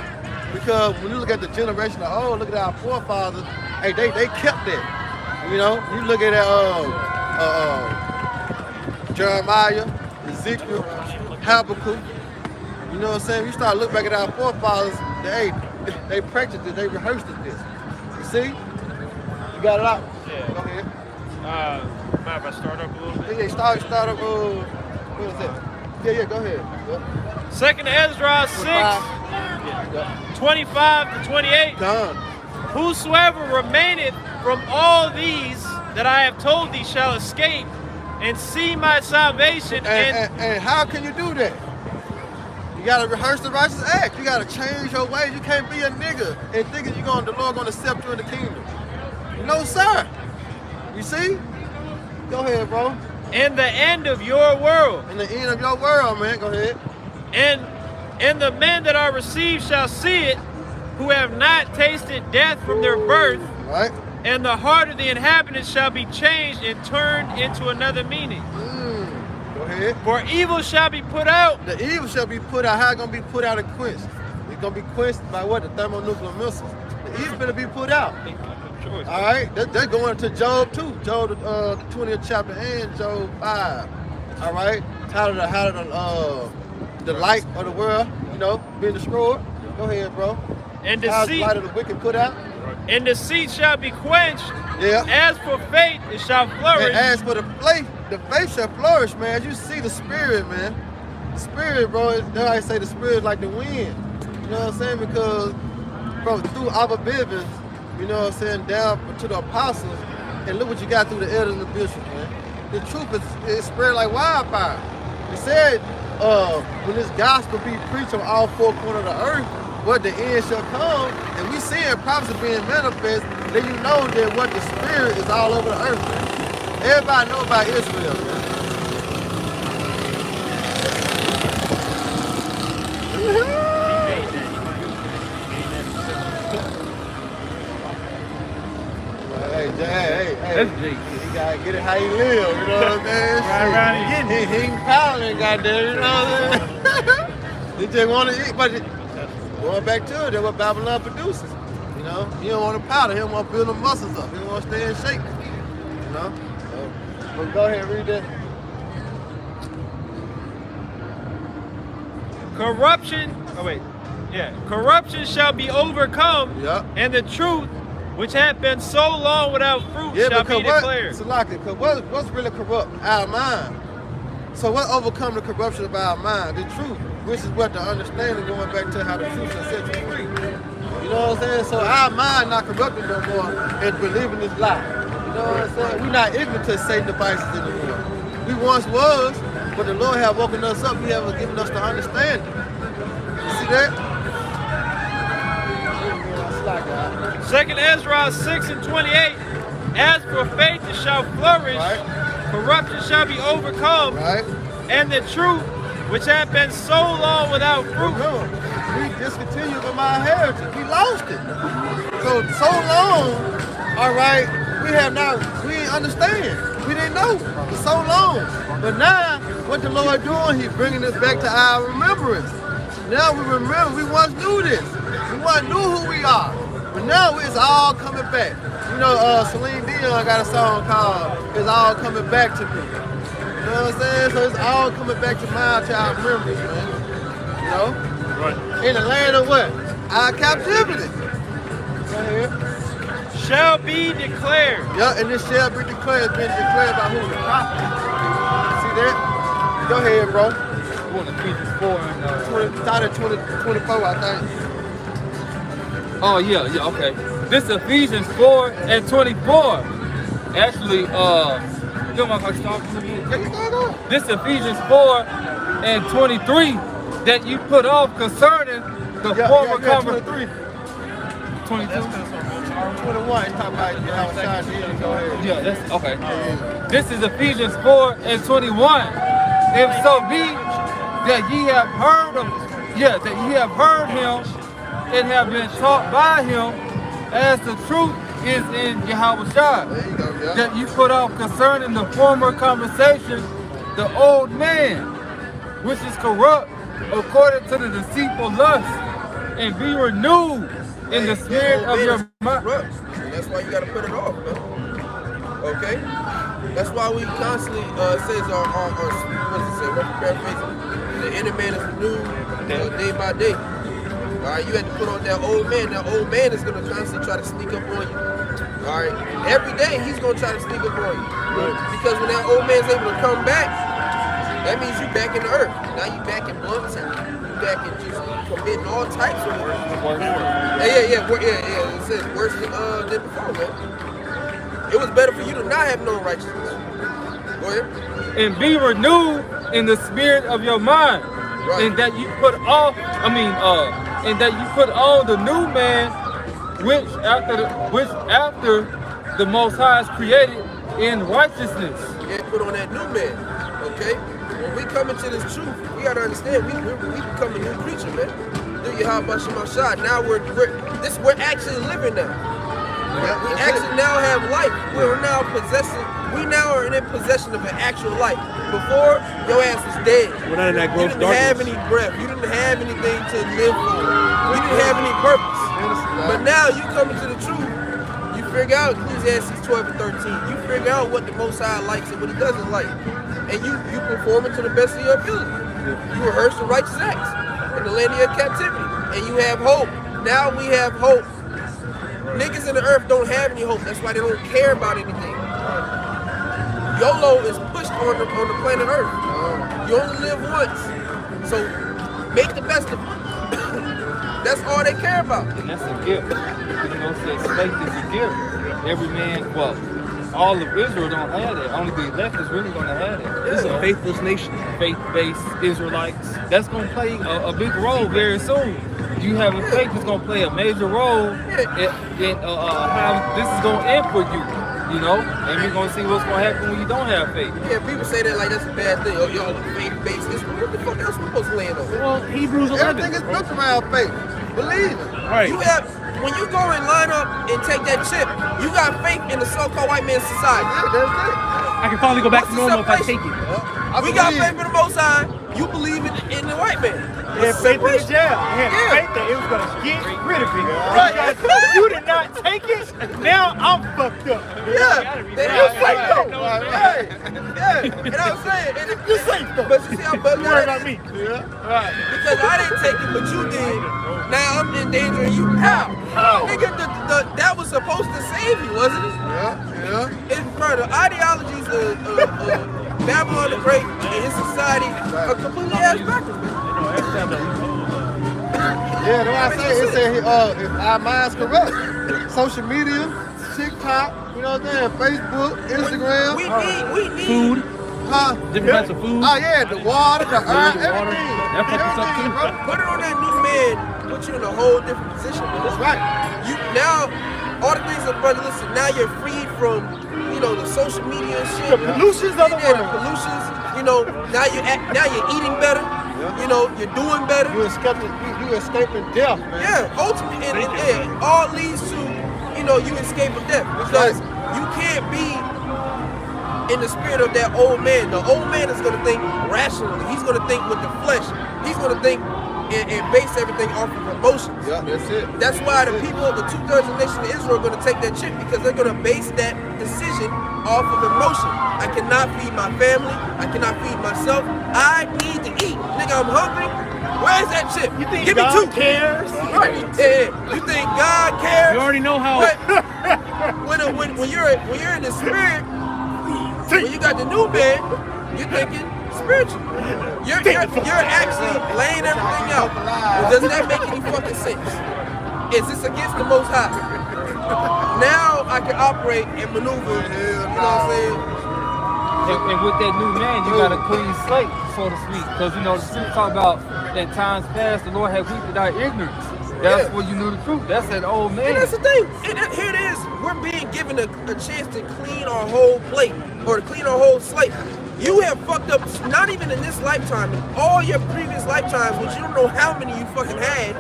Because when you look at the generation of old, look at our forefathers, hey, they kept that. You know? You look at Jeremiah, Ezekiel, Habakkuk. You know what I'm saying? You start looking back at our forefathers, they practiced it, they rehearsed this. You see? You got it out? Yeah. Go ahead. Mind if I start up a little bit? Yeah, start up, what is that? Yeah, go ahead. Yeah. 2nd Ezra 6, 25 to 28. Done. Whosoever remaineth from all these that I have told thee shall escape and see my salvation. And how can you do that? You gotta rehearse the righteous act. You gotta change your ways. You can't be a nigga and thinking the Lord gonna accept you in the kingdom. No, sir. You see? Go ahead, bro. In the end of your world. In the end of your world, man. Go ahead. And the men that are received shall see it, who have not tasted death from their birth. Right. And the heart of the inhabitants shall be changed and turned into another meaning. Go ahead. For evil shall be put out. The evil shall be put out. How it gonna be put out and quenched? It's gonna be quenched by what? The thermonuclear missiles. The evil gonna be put out. All right, they're going to Job too. Job, the 20th chapter and Job 5. All right, how the light of the world, you know, being destroyed. Go ahead, bro. And How's the deceit. light of the wicked put out? And deceit shall be quenched. Yeah. As for faith, it shall flourish. And as for the faith shall flourish, man. You see the spirit, man. The spirit, bro. That's why I say the spirit is like the wind. You know what I'm saying? Because through our Bivens, you know what I'm saying, down to the apostles, and look what you got through the elders and the bishops, man. The truth is spread like wildfire. It said, when this gospel be preached on all four corners of the earth, what the end shall come, and we seeing prophecy being manifest, then you know that what the spirit is all over the earth, man. Everybody know about Israel, man. Hey, you gotta get it how you live, you know what I'm saying? Right around and getting He ain't pounding, goddamn, you know what I'm saying? He just wanna eat, but going back to it, that's what Babylon produces. You know, he don't want to powder, he don't want to build the muscles up, he don't want to stay in shape. You know? But go ahead, read that. Corruption shall be overcome, and the truth, which had been so long without fruit, shall be declared. Because what's really corrupt? Our mind. So what overcome the corruption of our mind? The truth, which is what the understanding going back to how the truth shall set you free. You know what I'm saying? So our mind not corrupted no more and believing this lie. You know what I'm saying? We're not ignorant to Satan's devices anymore. We once was, but the Lord have woken us up. He have given us the understanding. You see that? 2nd Ezra 6:28. As for faith, it shall flourish. Corruption shall be overcome. And the truth, which had been so long without fruit. We discontinued from our heritage. We lost it. So long, all right, we didn't understand. We didn't know for so long. But now, what the Lord doing, He's bringing us back to our remembrance. Now we remember, we once knew this. We once knew who we are. But now it's all coming back. You know, Celine Dion got a song called It's All Coming Back to Me. You know what I'm saying? So it's all coming back to my child memories, man. You know? Right. In the land of what? Our captivity. Right here. Shall be declared. Yeah, and this shall be declared. It's been declared by who? The prophet. See that? Go ahead, bro. Ephesians 4 and started 24, I think. Oh yeah, okay. This Ephesians 4 and 24. Actually, this Ephesians 4 and 23 that you put off concerning the former conversation. 22. 21. Talk about go ahead. Yeah, that's okay. This is Ephesians 4 and 21. If so be that ye have heard him and have been taught by him, as the truth is in Yahweh Shai, that you put off concerning the former conversation, the old man, which is corrupt according to the deceitful lust, and be renewed in the spirit of your mind. That's why you got to put it off, man. Okay? That's why we constantly says on what does it say? Paraphrasing. The inner man is renewed day by day. Alright, you have to put on that old man. That old man is going to constantly try to sneak up on you. Alright, every day he's going to try to sneak up on you. Because when that old man's able to come back, that means you back in the earth. Now you back in blunts and you back in just committing all types of work. Yeah. It says worse than before, man. It was better for you to not have no righteousness. Go ahead. And be renewed in the spirit of your mind. Right. And that you put off, and that you put on the new man, which after the Most High is created in righteousness. Yeah, put on that new man. Okay. When we come into this truth, we gotta understand we become a new creature, man. Do Yahweh Shai. Now we're actually living now. We actually now have life. We're now possessing we now are in possession of an actual life. Before, your ass was dead. We're not in that gross darkness. You didn't have any breath. You didn't have anything to live for. You didn't have any purpose. But now you come into the truth. You figure out Ecclesiastes 12 and 13. You figure out what the Most High likes and what He doesn't like. And you perform it to the best of your ability. You rehearse the righteous acts in the land of your captivity. And you have hope. Now we have hope. Niggas in the earth don't have any hope. That's why they don't care about anything. YOLO is pushed on the planet Earth. You only live once. So make the best of it. That's all they care about. And that's a gift. You know, says faith is a gift. Every man, well, all of Israel don't have that. Only the elect is really going to have that. This is a faithless nation. Faith-based Israelites. That's going to play a big role very soon. You having faith is going to play a major role in how this is going to end for you. You know, and we're gonna see what's gonna happen when you don't have faith. Yeah, people say that like that's a bad thing. Oh, y'all faith-based. What the fuck else we supposed to land on? Well, Hebrews 11. Everything is built around faith. Believe it. Right. You have, when you go and line up and take that chip, you got faith in the so-called white man's society. Yeah, that's it. I can finally go back to normal if I take it. We got faith in the Most High. You believe in the white man. They had faith in the jail. They had faith that it was going to get rid of it. Right. You did not take it. Now I'm fucked up. Yeah. You fucked up. Yeah. And I was saying, and if You safe though. but you see how bugged Worry that about me. Right. Because I didn't take it, but you did. Now I'm endangering you. How? Nigga, that was supposed to save you, wasn't it? Yeah. It's for the ideologies of Babylon the Great and his society are completely ass backwards, man. Yeah, that's what I say. It said if our mind's correct. Social media, TikTok, you know what I'm saying? Facebook, Instagram. We need Food. Huh? Different types of food. Oh yeah, the water, the earth, everything. That fucks us up too. Bro. Put it on that new man, put you in a whole different position, man. That's right. You now, all the things that brother, listen, now you're freed from, you know, the social media and shit. The pollutions of the Yeah, world. the pollutions, you know, now you're eating better, you know, you're doing better. You escaping death, man. Yeah, ultimately, and all leads to, you know, you escaping death. Because you can't be in the spirit of that old man. The old man is going to think rationally. He's going to think with the flesh. He's going to think and base everything off of emotions. Yeah, that's it. That's why the people of the 2/3 of the nation of Israel are going to take that chip, because they're going to base that decision off of emotion. I cannot feed my family. I cannot feed myself. I need to eat. Nigga, I'm hungry. Where's that chip? You think Give God me 2. cares? Right. Yeah. You think God cares? You already know how. But when you're in the spirit, when you got the new man, you're thinking spiritual. You're actually laying everything out. Well, does that make any fucking sense? Is this against the Most High? Now I can operate and maneuver. You know what I'm saying? And with that new man, you got a clean slate, so to speak. Because, you know, the scripture talk about that times past, the Lord had weeped our ignorance. That's when you knew the truth. That's that old man. And that's the thing. And here it is. We're being given a chance to clean our whole plate, or to clean our whole slate. You have fucked up, not even in this lifetime, in all your previous lifetimes, which you don't know how many you fucking had,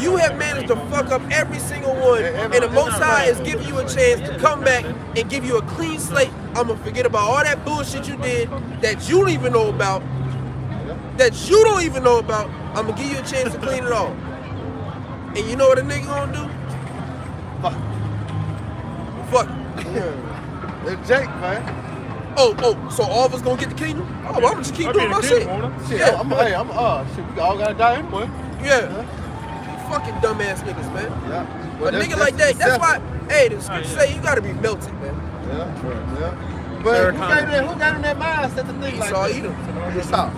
you have managed to fuck up every single one. And the Most High is giving you a chance to come back and give you a clean slate. I'm gonna forget about all that bullshit you did that you don't even know about. I'm gonna give you a chance to clean it all. And you know what a nigga gonna do? Fuck. It's Jake, man. Oh, so all of us gonna get the kingdom? Oh, well, I'm gonna just keep doing my shit. Shit, Yeah. shit, we all gotta die anyway. Yeah. You fucking dumbass niggas, man. Yeah. A nigga like that, that's why, hey, the scripture say you gotta be melted, man. Yeah. But who got in that mindset to think like that? Esau.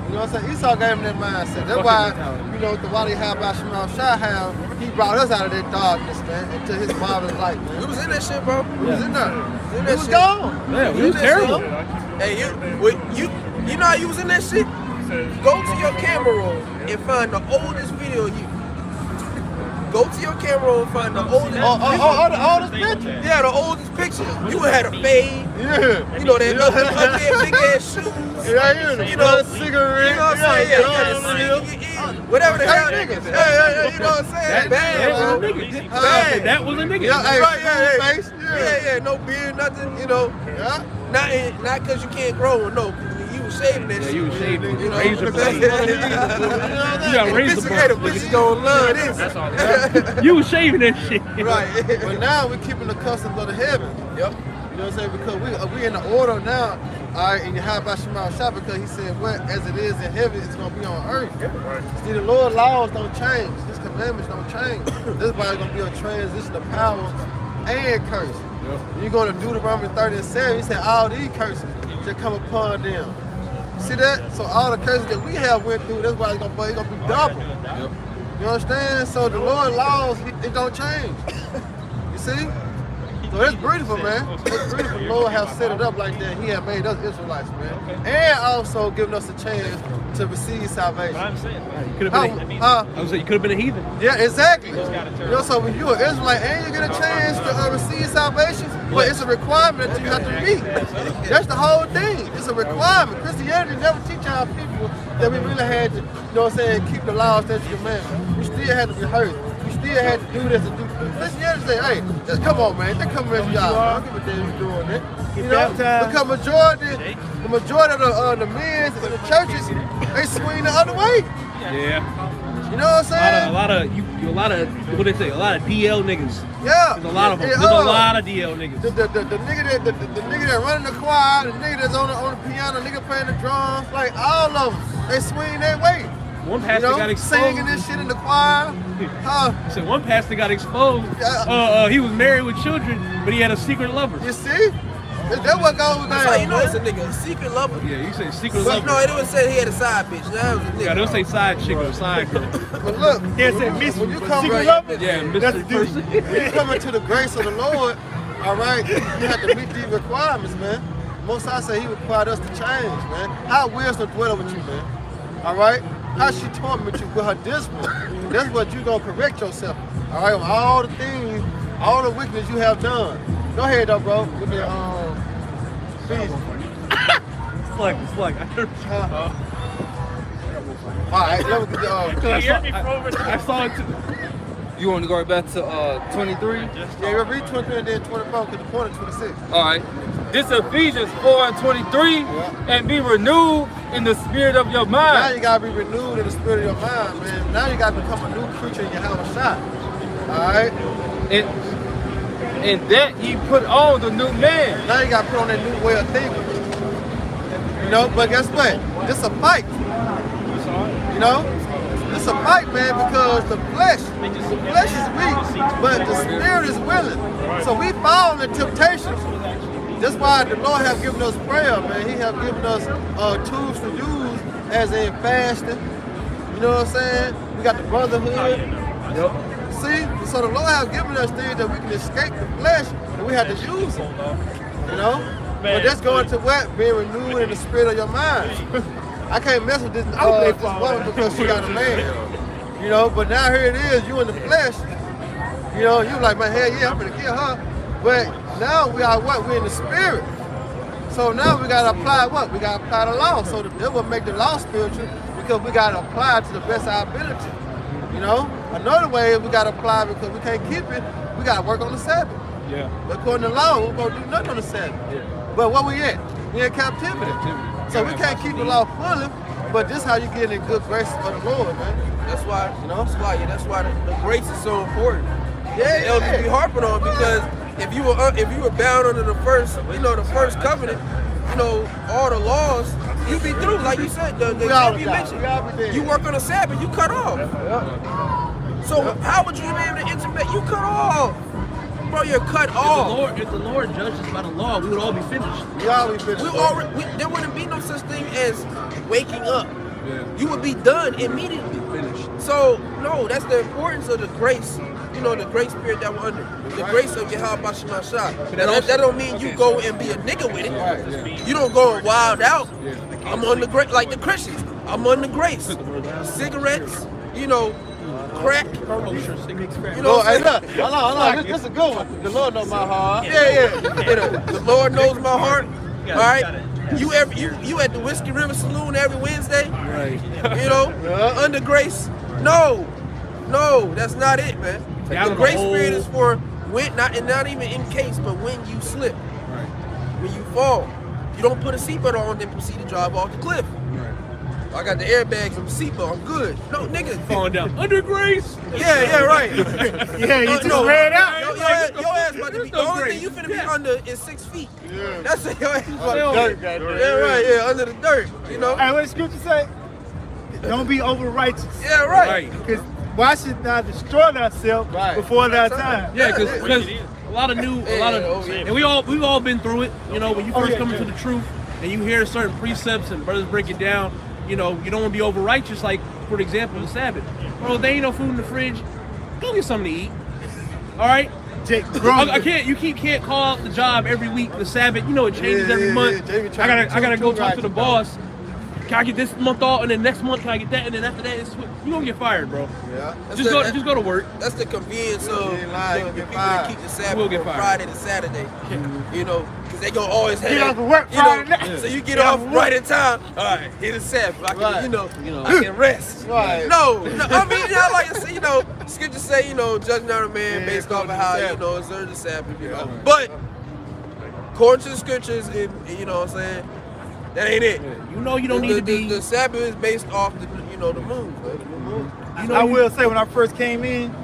You know what I'm saying? Esau gave him that mindset. That's why, you know, the Wadi Habba Shimon Shaham, he brought us out of that darkness, man, into his marvelous light, man. We was in that shit, bro. We was in there. We We was gone. Yeah, we was terrible. Hey, you know how you was in that shit? Go to your camera roll and find the oldest video of you. Go to your camera roll and find the oldest The oldest picture. Yeah, the oldest picture. You had a fade. Yeah. You know, that ugly big ass shoes. Yeah, You know, cigarette. you know what I'm saying? Yeah, you got a cigarette. Whatever the hell. Hey, niggas. Hey, you know what I'm saying? Bad, bro. Bad. That was a nigga. Yeah, hey, Right, face. Yeah, no beard, nothing, you know. Yeah. Not because you can't grow, no. You was shaving that shit. You was shaving. You know, Razor blade. You got razor the blade. bitches gonna love this. That's all. You was shaving that shit. Right. But now we're keeping the customs of the heaven. Yep. You know what I'm saying? Because we in the order now, all right, and you have about Shema Shah because he said, what as it is in heaven, it's going to be on earth. See, the Lord's laws don't change. His commandments don't change. This body's going to be a transition of power and curse. You're going to Deuteronomy 30 and 7, he said, all these curses shall come upon them. See that? So all the curses that we have went through, that's why it's going to be double. You understand? So the Lord's laws, it don't change. You see? So it's beautiful, man. It's beautiful. The Lord have set it up like that. He have made us Israelites, man. And also giving us a chance to receive salvation. I'm saying, You could have been. I was saying you could have been a heathen. Yeah, exactly. You know, so when you're an Israelite and you get a chance to receive salvation, but it's a requirement that you have to meet. That's the whole thing. It's a requirement. Christianity never teach our people that we really had to, you know what I'm saying, keep the laws, statutes, and commandments. We still had to rehearse. We still had to do this and do this. Christianity say, hey, just come on, man. Just come with y'all. I don't give a damn you doing it. You know, because the majority of the men in the churches, they swing the other way. Yeah. You know what I'm saying? A lot of what they say, a lot of DL niggas. Yeah. There's a lot of them. There's a lot of DL niggas. The nigga that running the choir, the nigga that's on the piano, the nigga playing the drums, like all of them, they swing that way. One pastor got exposed. Singing this shit in the choir. So one pastor got exposed. He was married with children, but he had a secret lover. You see? That's what goes down. That's how you know it's a nigga, a secret lover. Yeah, you say secret lover. No, it didn't say he had a side bitch. That was a nigga. Yeah, don't say side chick or side girl. But look, when you come secret lover? Yeah, mystery person. when you come into the grace of the Lord, all right, you have to meet these requirements, man. Most I say he required us to change, man. How wisdom dwell with you, man. All right? How she torment you with her discipline. That's what you're going to correct yourself. All right? On all the things, all the weakness you have done. Go ahead, though, bro. Give me feed. Slug. I heard all right, let me get I saw it too. You want to go right back to 23? Yeah, you read 23 and then 24 because the point is 26. All right. This Ephesians 4 and 23, and be renewed in the spirit of your mind. Now you got to be renewed in the spirit of your mind, man. Now you got to become a new creature in your house shot. All right? And that he put on the new man. Now you got to put on that new way of thinking. You know, but guess what? This a fight. You know? This a fight, man, because the flesh is weak, but the spirit is willing. So we fall into temptation. That's why the Lord have given us prayer, man. He have given us tools to use, as in fasting. You know what I'm saying? We got the brotherhood. Yep. See? So the Lord have given us things that we can escape the flesh, and we have to use them. You know? But that's going to what? Being renewed in the spirit of your mind. I can't mess with this woman because she got a man. You know, but now here it is, you in the flesh. You know, you like, man, hell yeah, I'm gonna kill her. But now we are what? We're in the spirit. So now we gotta apply what? We gotta apply the law. So that will make the law spiritual because we gotta apply it to the best of our ability. You know? Another way is we gotta apply because we can't keep it, we gotta work on the Sabbath. Yeah. But according to law, we're gonna do nothing on the Sabbath. Yeah. But where we at? We in captivity. So we can't keep the law fully, but this is how you get in good grace of the Lord, man. That's why, you know, that's why the grace is so important. Yeah, elders be harping on because if you were bound under the first covenant, you know, all the laws, you be through. Like you said, the example you mentioned, you work on a Sabbath, you cut off. So how would you be able to intermit? You cut off. Bro, you're cut off. If the Lord judged us by the law, we would all be finished. We all be finished. There wouldn't be no such thing as waking up. Yeah. You would be done immediately. Finished. So, no, that's the importance of the grace. You know, the grace period that we're under. The grace of Yahweh Shema Shah. That don't mean you go and be a nigga with it. Yeah. You don't go wild out. Yeah. I'm on the grace, like the Christians. I'm on the grace. Cigarettes, you know, crack. You know, hey, look, hold on. This is a good one. The Lord knows my heart. Yeah. The Lord knows my heart. All right, you at the Whiskey River Saloon every Wednesday, Right. you know, under grace. No, that's not it, man. The grace period is for when not even in case, but when you slip, when you fall, you don't put a seatbelt on, then proceed to drive off the cliff. I got the airbags and the seatbelt. I'm good. No, nigga. Falling down. Under grace. Yeah, right. Yeah, you just ran out. Your ass about to be. The only thing you finna be under is 6 feet. Yeah. That's it. Your ass about to be. Yeah, right. Yeah, under the dirt. You know. Hey, what the scripture say? Don't be over righteous. Yeah, right. Because why should thou destroy thyself before thy time? Yeah, because a lot of and we've all been through it. You know, when you first come into the truth and you hear certain precepts and brothers break it down. You know, you don't want to be over righteous, like, for example, the Sabbath. Bro, there ain't no food in the fridge. Go get something to eat. All right? You can't call out the job every week, the Sabbath. You know, it changes every month. I gotta go talk to the boss. Can I get this month off, and then next month can I get that, and then after that, you gonna get fired, bro. Yeah. Just go to work. That's the convenience of the people that keep the Sabbath from Friday to Saturday. You know, because they gonna always have. Get off of work Friday night. So you get off right in time. All right, hit the Sabbath. I can, I can rest. Right. No, I mean, like scriptures say, judge not a man based off of how observe the Sabbath. But according to the scriptures, and you know what I'm saying. That ain't it. You know you don't need to be. The Sabbath is based off the the moon. I will say when I first came in,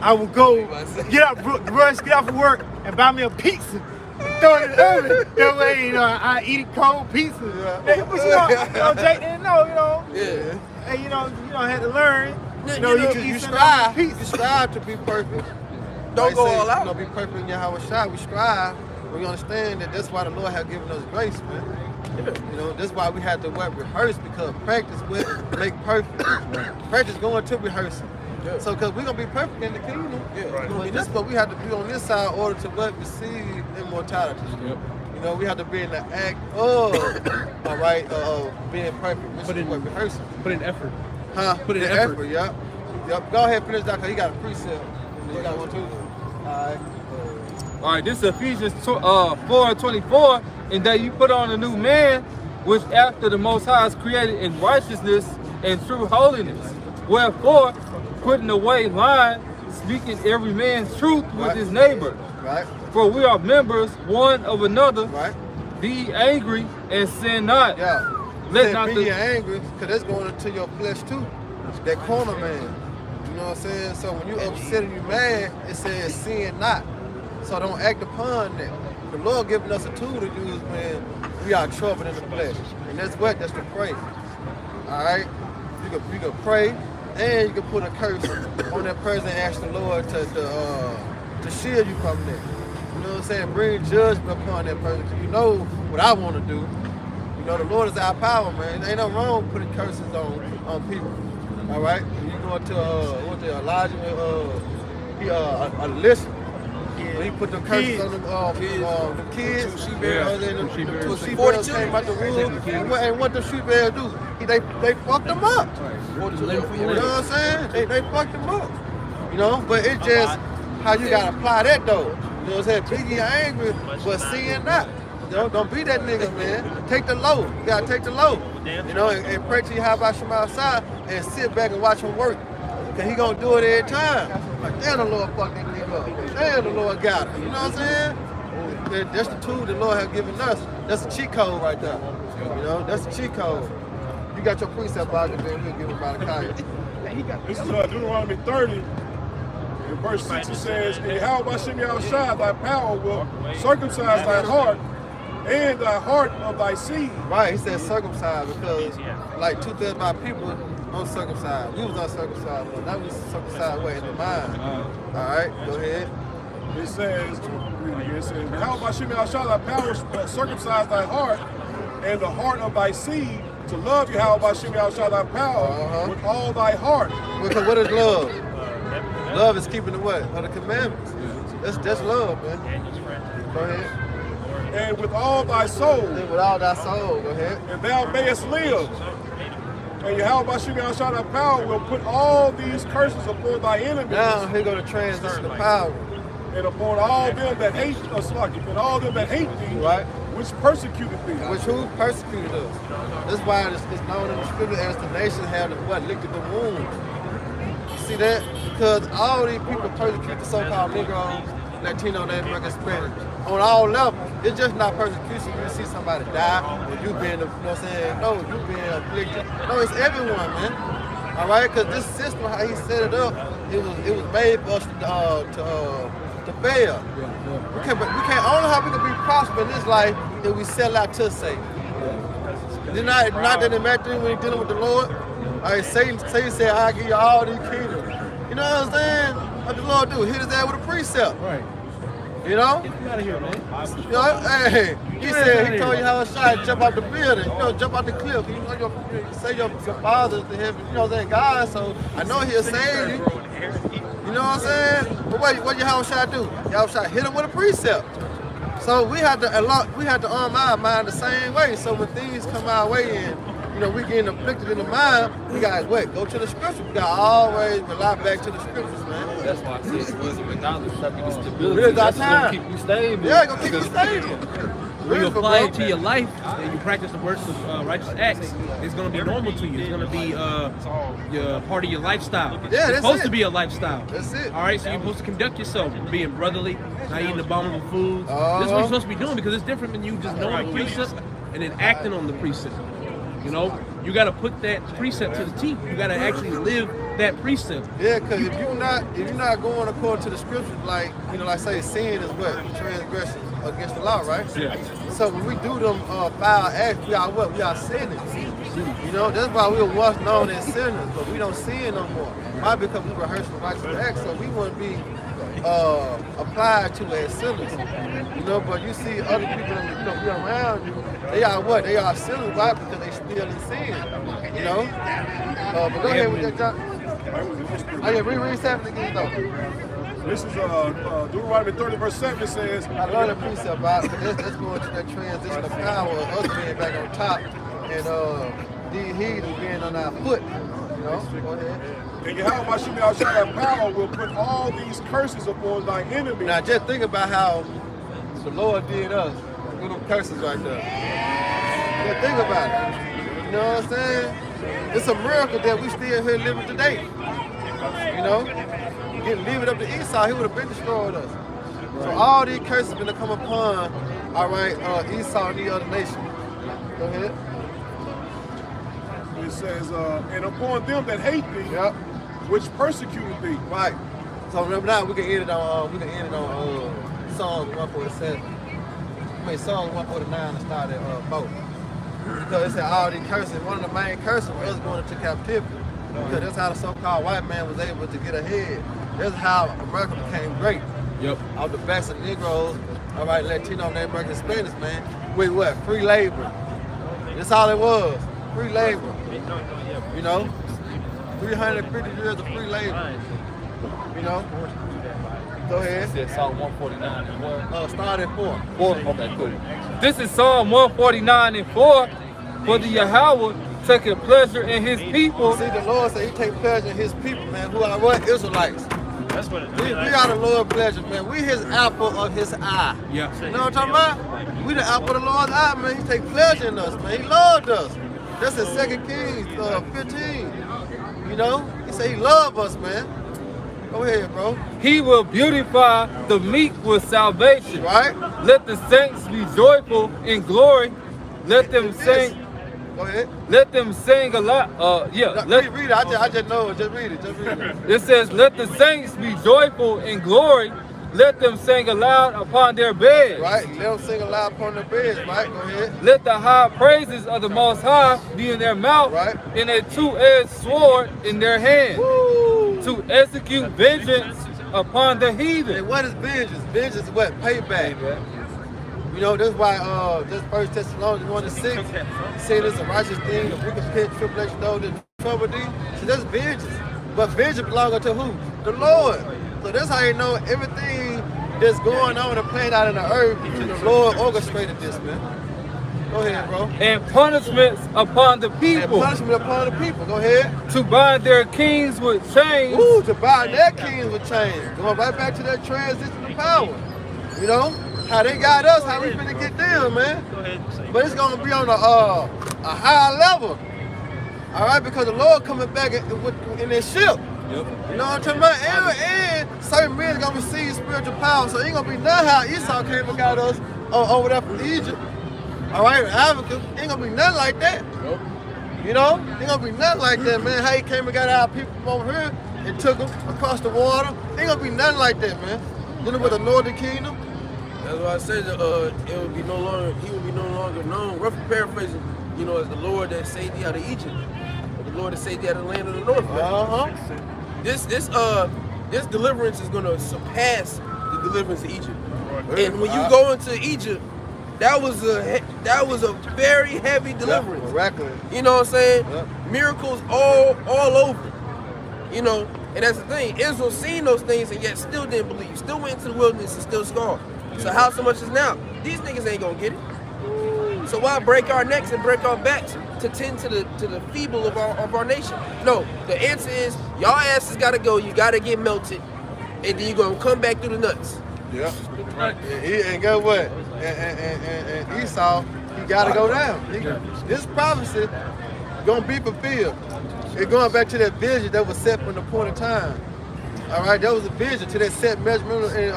I would go get off of work and buy me a pizza and throw it in the oven. That way, I eat it cold pizza. Hey, but Jake didn't know, Yeah. Hey, you had to learn. You strive to be perfect. Don't go all out. Be perfect in Yahweh Shai. We strive. We understand that that's why the Lord has given us grace, man. That's why we have to rehearse, because practice will make perfect. Practice going to rehearsing. Yeah. So, because we're going to be perfect in the kingdom. Yeah. This is what we have to be on this side in order to receive immortality. Yep. We have to be in the act of, being perfect. Put in rehearsing. Put in effort. Huh? Put in effort, yep. Go ahead and finish that, because he got a precept. You got one too. All right, this is Ephesians 4:24, and that you put on a new man, which after the Most High is created in righteousness and true holiness. Wherefore, putting away lying, speaking every man's truth with his neighbor. Right. For we are members one of another. Right. Be angry and sin not. Yeah. Let not be angry, because that's going into your flesh too. That corner man. You know what I'm saying? So when you upset and you mad, it says sin not. So don't act upon that. The Lord giving us a tool to use when we are troubled in the flesh. And that's what? That's to pray. Alright? You can pray, and you can put a curse on that person and ask the Lord to shield you from that. You know what I'm saying? Bring judgment upon that person. Because you know what I want to do. The Lord is our power, man. There ain't no wrong putting curses on people. Alright? You go to Elijah, a list. When he put the curses on the kids, the sheep bears came out the wood, and what the sheep bears do? They fucked them up. You know what I'm saying? They fucked them up. But it's just how you gotta apply that though. You know what I'm saying? Be ye angry, but sin not. Don't be that nigga, man. Take the low. You gotta take the low. And pray to you how about Shema outside and sit back and watch him work. Cause he gonna do it every time. Like, damn, the Lord fucked that nigga up. Damn, the Lord got him. You know what I'm saying? That's the tool the Lord has given us. That's a cheat code right there. That's a cheat code. You got your precept out there, man. We'll give him by the Kaya. This is Deuteronomy 30. In verse 6 it says, "And Yahweh Hashem Yahushua, thy power will circumcise thy heart and the heart of thy seed." Right, he said circumcised because like 2/3 of my people uncircumcised. We was uncircumcised, but that was circumcised way in the mind. Alright, go ahead. It says, "How about Hashem Yahushua, thy power will circumcise thy heart and the heart of thy seed, to love you, how about Hashem Yahushua, thy power with all thy heart." Because what is love? Love is keeping the what? Of the commandments. That's love, man. Go ahead. "And with all thy soul." And with all thy soul, go ahead. "And thou mayest live. And Yahweh Hashem Yahushua, thy power will put all these curses upon thy enemies." Now here go the transition of power. "And upon all them that hate us, and all them that hate thee." Right. which persecuted thee. Which who persecuted us. That's why it's known in the scripture as the nation have licked the wound. You see that? Because all these people persecute the so-called Negroes, Latino, Native American, Spanish. On all levels. It's just not persecution. You see somebody die, or you being, you know what I'm saying? No, you being afflicted. No, it's everyone, man. All right, because this system, how he set it up, it was made for us to fail. We can't only how we can be prosperous in this life if we sell out to Satan. It's not that it matters when you're dealing with the Lord. All right, Satan said, "I'll give you all these kingdoms." You know what I'm saying? What the Lord do? Hit his ass with a precept. Right. You know? Get him out of here, man. You know, hey, he told you how to shot, jump out the building, you know, jump out the cliff. You know, say your father's the heaven, you know what I'm saying, God, so I know he'll save you. You know what I'm saying? But what your house shot do? Your house shot hit him with a precept. So we had to arm our mind the same way. So when things come our way and you know, we getting afflicted in the mind, we got what? Go to the scripture. We got to always rely back to the scriptures, man. That's why I said wisdom and knowledge help you with stability. Really got That's time. gonna keep you stable. Yeah, gonna keep you stable. When you apply it to your life and you practice the works of righteous acts, it's going to be normal to you. It's going to be part of your lifestyle. Yeah, it's supposed to be a lifestyle. That's it. All right, so you're supposed to conduct yourself, being brotherly, not eating abominable foods. This is what you're supposed to be doing because it's different than you just knowing the precept and then acting on the precept. You know, you got to put that precept to the T. You got to actually live that precept. Yeah, because if you're not going according to the scriptures, like you know, like say sin is what transgression against the law, right? Yeah. So when we do them foul acts, we are what? We are sinning. You know, that's why we were once known as sinners, but we don't sin no more. Why? Because we rehearse the righteous acts, so we want to be applied to as sinners. You know, but you see other people, you know, be around you. They are what? They are sinners, right? Because they still in sin. You know. But go ahead with that, John. Oh yeah, read 7 again though. This is Deuteronomy 30 verse 7 says, I love the precept, but let's go into that transition of power of us being back on top and these heathens being on our foot. You know? Go ahead. And Yahweh Shemel Shah power will put all these curses upon thy enemies. Now just think about how the Lord did us with them curses right there. Just think about it. You know what I'm saying? It's a miracle that we still here living today. You know? Leave it up to Esau, he would have been destroyed us. So all these curses are going to come upon, all right, Esau and the other nations. Go ahead. It says, and upon them that hate thee, yep, which persecuted thee. Right. So now we can end it on Psalms 147. I mean Psalms 149 and start at 4. Because it said all these curses. One of the main curses was us going into captivity. Because that's how the so-called white man was able to get ahead. That's how America became great. Yep. Off the backs of Negroes, all right, Latino, Native American, Spanish, man, with what? Free labor. That's all it was. Free labor. You know? 350 years of free labor. You know? Go ahead. It said Psalm 149 and 4. Start at 4. 4. Okay, cool. This is Psalm 149 and 4. For the Yahweh taking pleasure in his people. See, the Lord said he take pleasure in his people, man, who are what? Israelites. That's what we are the Lord's pleasure, man. We his apple of his eye. Yeah. You know what I'm talking about? We the apple of the Lord's eye, man. He take pleasure in us, man. He loved us. That's in 2 Kings 15. You know? He said he loved us, man. Go ahead, bro. He will beautify the meek with salvation. Right? Let the saints be joyful in glory. Let them sing. Go ahead. Let them sing a lot. Read it. I just know it. Just read it. Just read it. It says, let the saints be joyful in glory. Let them sing aloud upon their beds. Right. Let them sing aloud upon their beds. Right. Go ahead. Let the high praises of the Most High be in their mouth. Right. And a two-edged sword in their hand. Woo. To execute vengeance upon the heathen. And what is vengeance? Vengeance is what? Payback. You know, that's why this 1 Thessalonians 1:6 said it's a righteous thing, the wicked pit, tribulation, those that trouble thee. So that's vengeance. But vengeance belongs to who? The Lord. So that's how you know everything that's going on and playing out in the earth, the Lord orchestrated this, man. Go ahead, bro. And punishments upon the people. And punishment upon the people. Go ahead. To bind their kings with chains. Ooh, to bind their kings with chains. Going right back to that transition of power. You know? how they got us, how we finna get them, man. Go ahead and say. But it's gonna be on a higher level. All right, because the Lord coming back in their ship. Yep. You know what I'm talking about? And certain men gonna receive spiritual power. So it ain't gonna be nothing how Esau came and got us over there from Egypt. All right, Africa, ain't gonna be nothing like that. Nope. You know, ain't gonna be nothing like that, man. How he came and got our people from over here and took them across the water. Ain't gonna be nothing like that, man. Dealing with the northern kingdom. That's why I said it would be no longer, he would be no longer known, roughly paraphrasing, you know, as the Lord that saved thee out of Egypt. Or the Lord that saved thee out of the land of the north. This deliverance is gonna surpass the deliverance of Egypt. And when you go into Egypt, that was a very heavy deliverance. Miraculous. You know what I'm saying? Yep. Miracles all over. You know, and that's the thing. Israel seen those things and yet still didn't believe. Still went into the wilderness and still scarred. So how so much is now? These niggas ain't gonna get it. So why break our necks and break our backs to tend to the feeble of our nation? No, the answer is y'all asses gotta go. You gotta get melted, and then you gonna come back through the nuts. Yeah. Right. And guess what? And Esau, he gotta go down. This prophecy gonna be fulfilled. It's going back to that vision that was set from the point of time. All right, that was a vision to that set measurement in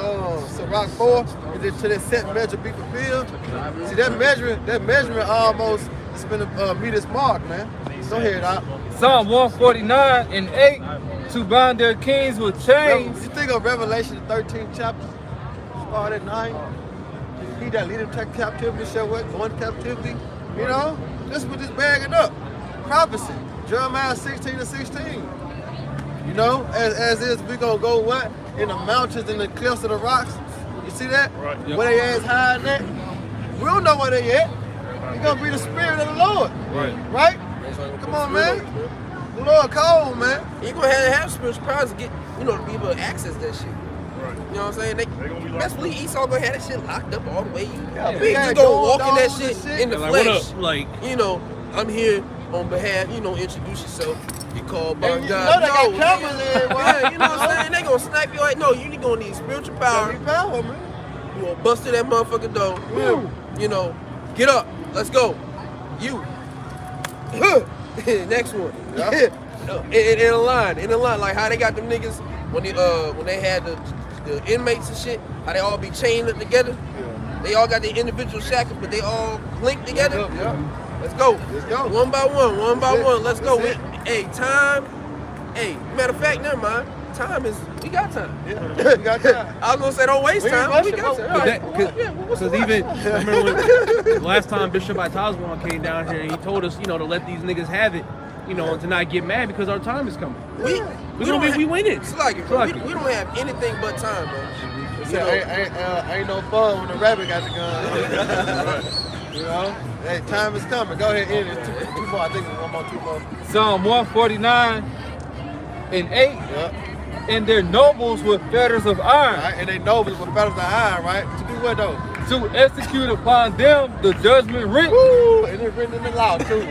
Sirach 4, and then to that set measure be fulfilled. See, that measurement almost is gonna meet its mark, man. Go ahead, Doc. Psalm 149 and 8, to bind their kings with chains. You think of Revelation, the 13th chapter, start at 9. He that lead him to captivity shall what? Go into captivity. You know, this was just bagging up. Prophecy, Jeremiah 16:16. You know, as is, we gonna go what? In the mountains and the cliffs of the rocks. You see that? Right. Yep. Where they ass hiding at? We don't know where they at. It's gonna be the spirit of the Lord. Right? Come on, man. The Lord called, man. You gonna have spiritual powers to get, you know, to be able to access that shit. Right. You know what I'm saying? Best believe Esau gonna have that shit locked up all the way. Yeah, You big just ass gonna gold walk in that dogs and shit shit. in the Like, what flesh. up? Like, You know, I'm here on behalf, you know, introduce yourself. You called by And you God. know they got cameras everywhere. Yeah, you know what I'm saying? They gonna snipe you like, no, you need gonna need spiritual power. Every power, man. You gonna bust through that motherfucking door. You know, get up. Let's go. You. Next one. Yeah. in a line, like how they got them niggas when they had the inmates and shit, how they all be chained up together. Yeah. They all got their individual shackles, but they all linked together. Yeah. Let's go. Let's go. One by one, one by That's it. one. Let's go. That's it. Hey, time. Hey, matter of fact, never mind. Time is, we got time. Yeah. We got time. I was gonna say don't waste We ain't time. We rushing, got but time. because even I remember when, the last time Bishop Itazwan came down here and he told us, you know, to let these niggas have it, you know, and to not get mad because our time is coming. We win it. It's like it, bro. We don't have anything but time, bro. You know, Ain't no fun when the rabbit got the gun. You know? Hey, time is coming. Go ahead, end it. Two more. I think it's two more. Psalm 149 and 8, Yep. and their nobles with fetters of iron, Right? And they nobles with feathers of iron, right? To do what though? to execute upon them the judgment written. Woo! And it's written in the law too.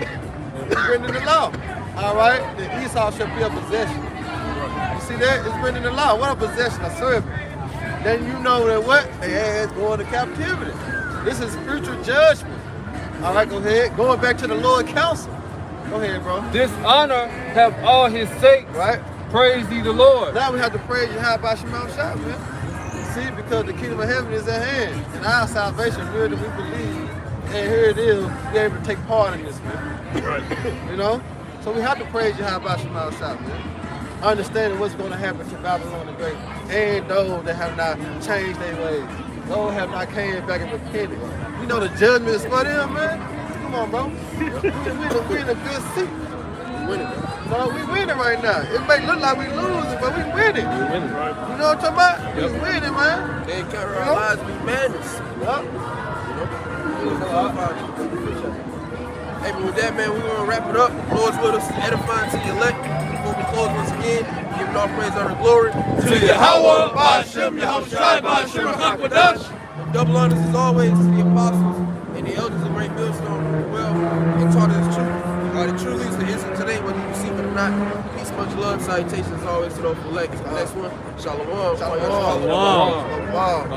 It's written in the law. All right? The Esau shall be a possession. You see that? It's written in the law. What a possession, a servant. Then you know that what? They ass going to captivity. This is spiritual judgment. All right, go ahead. Going back to the Lord counsel. Go ahead, bro. Dishonor have all his sakes. Right? Praise ye the Lord. Now we have to praise you how about Shemel Shah, man. See, because the kingdom of heaven is at hand. And our salvation, real that we believe. And here it is, we're able to take part in this, man. Right. You know? So we have to praise you how about Shemel Shah, man. Understanding what's going to happen to Babylon the Great. And those that have not changed their ways. Those have not came back and repented. You know the judgment is for them, man. Come on, bro. we in a good seat. winning, bro. No, we winning right now. It may look like we losing, but we winning. We winning. You know what I'm talking about? Yep. We winning, man. They count our lives to be madness. Yup. Hey, but with that, man, we're going to wrap it up. Lord's with us, edifying to the elect. Before we close once again, giving all praise, honor, and glory To Yahweh, Ba'ashem, Yahushai, Ba'ashem, HaKadosh. Double honors as always to the apostles and the elders of Great Millstone who well and taught us the truth. The truth leads to Israel today, whether you receive it or not. Peace, much love, salutations as always to those who elect. The next one, Shalom. Shalom. Shalom. Shalom.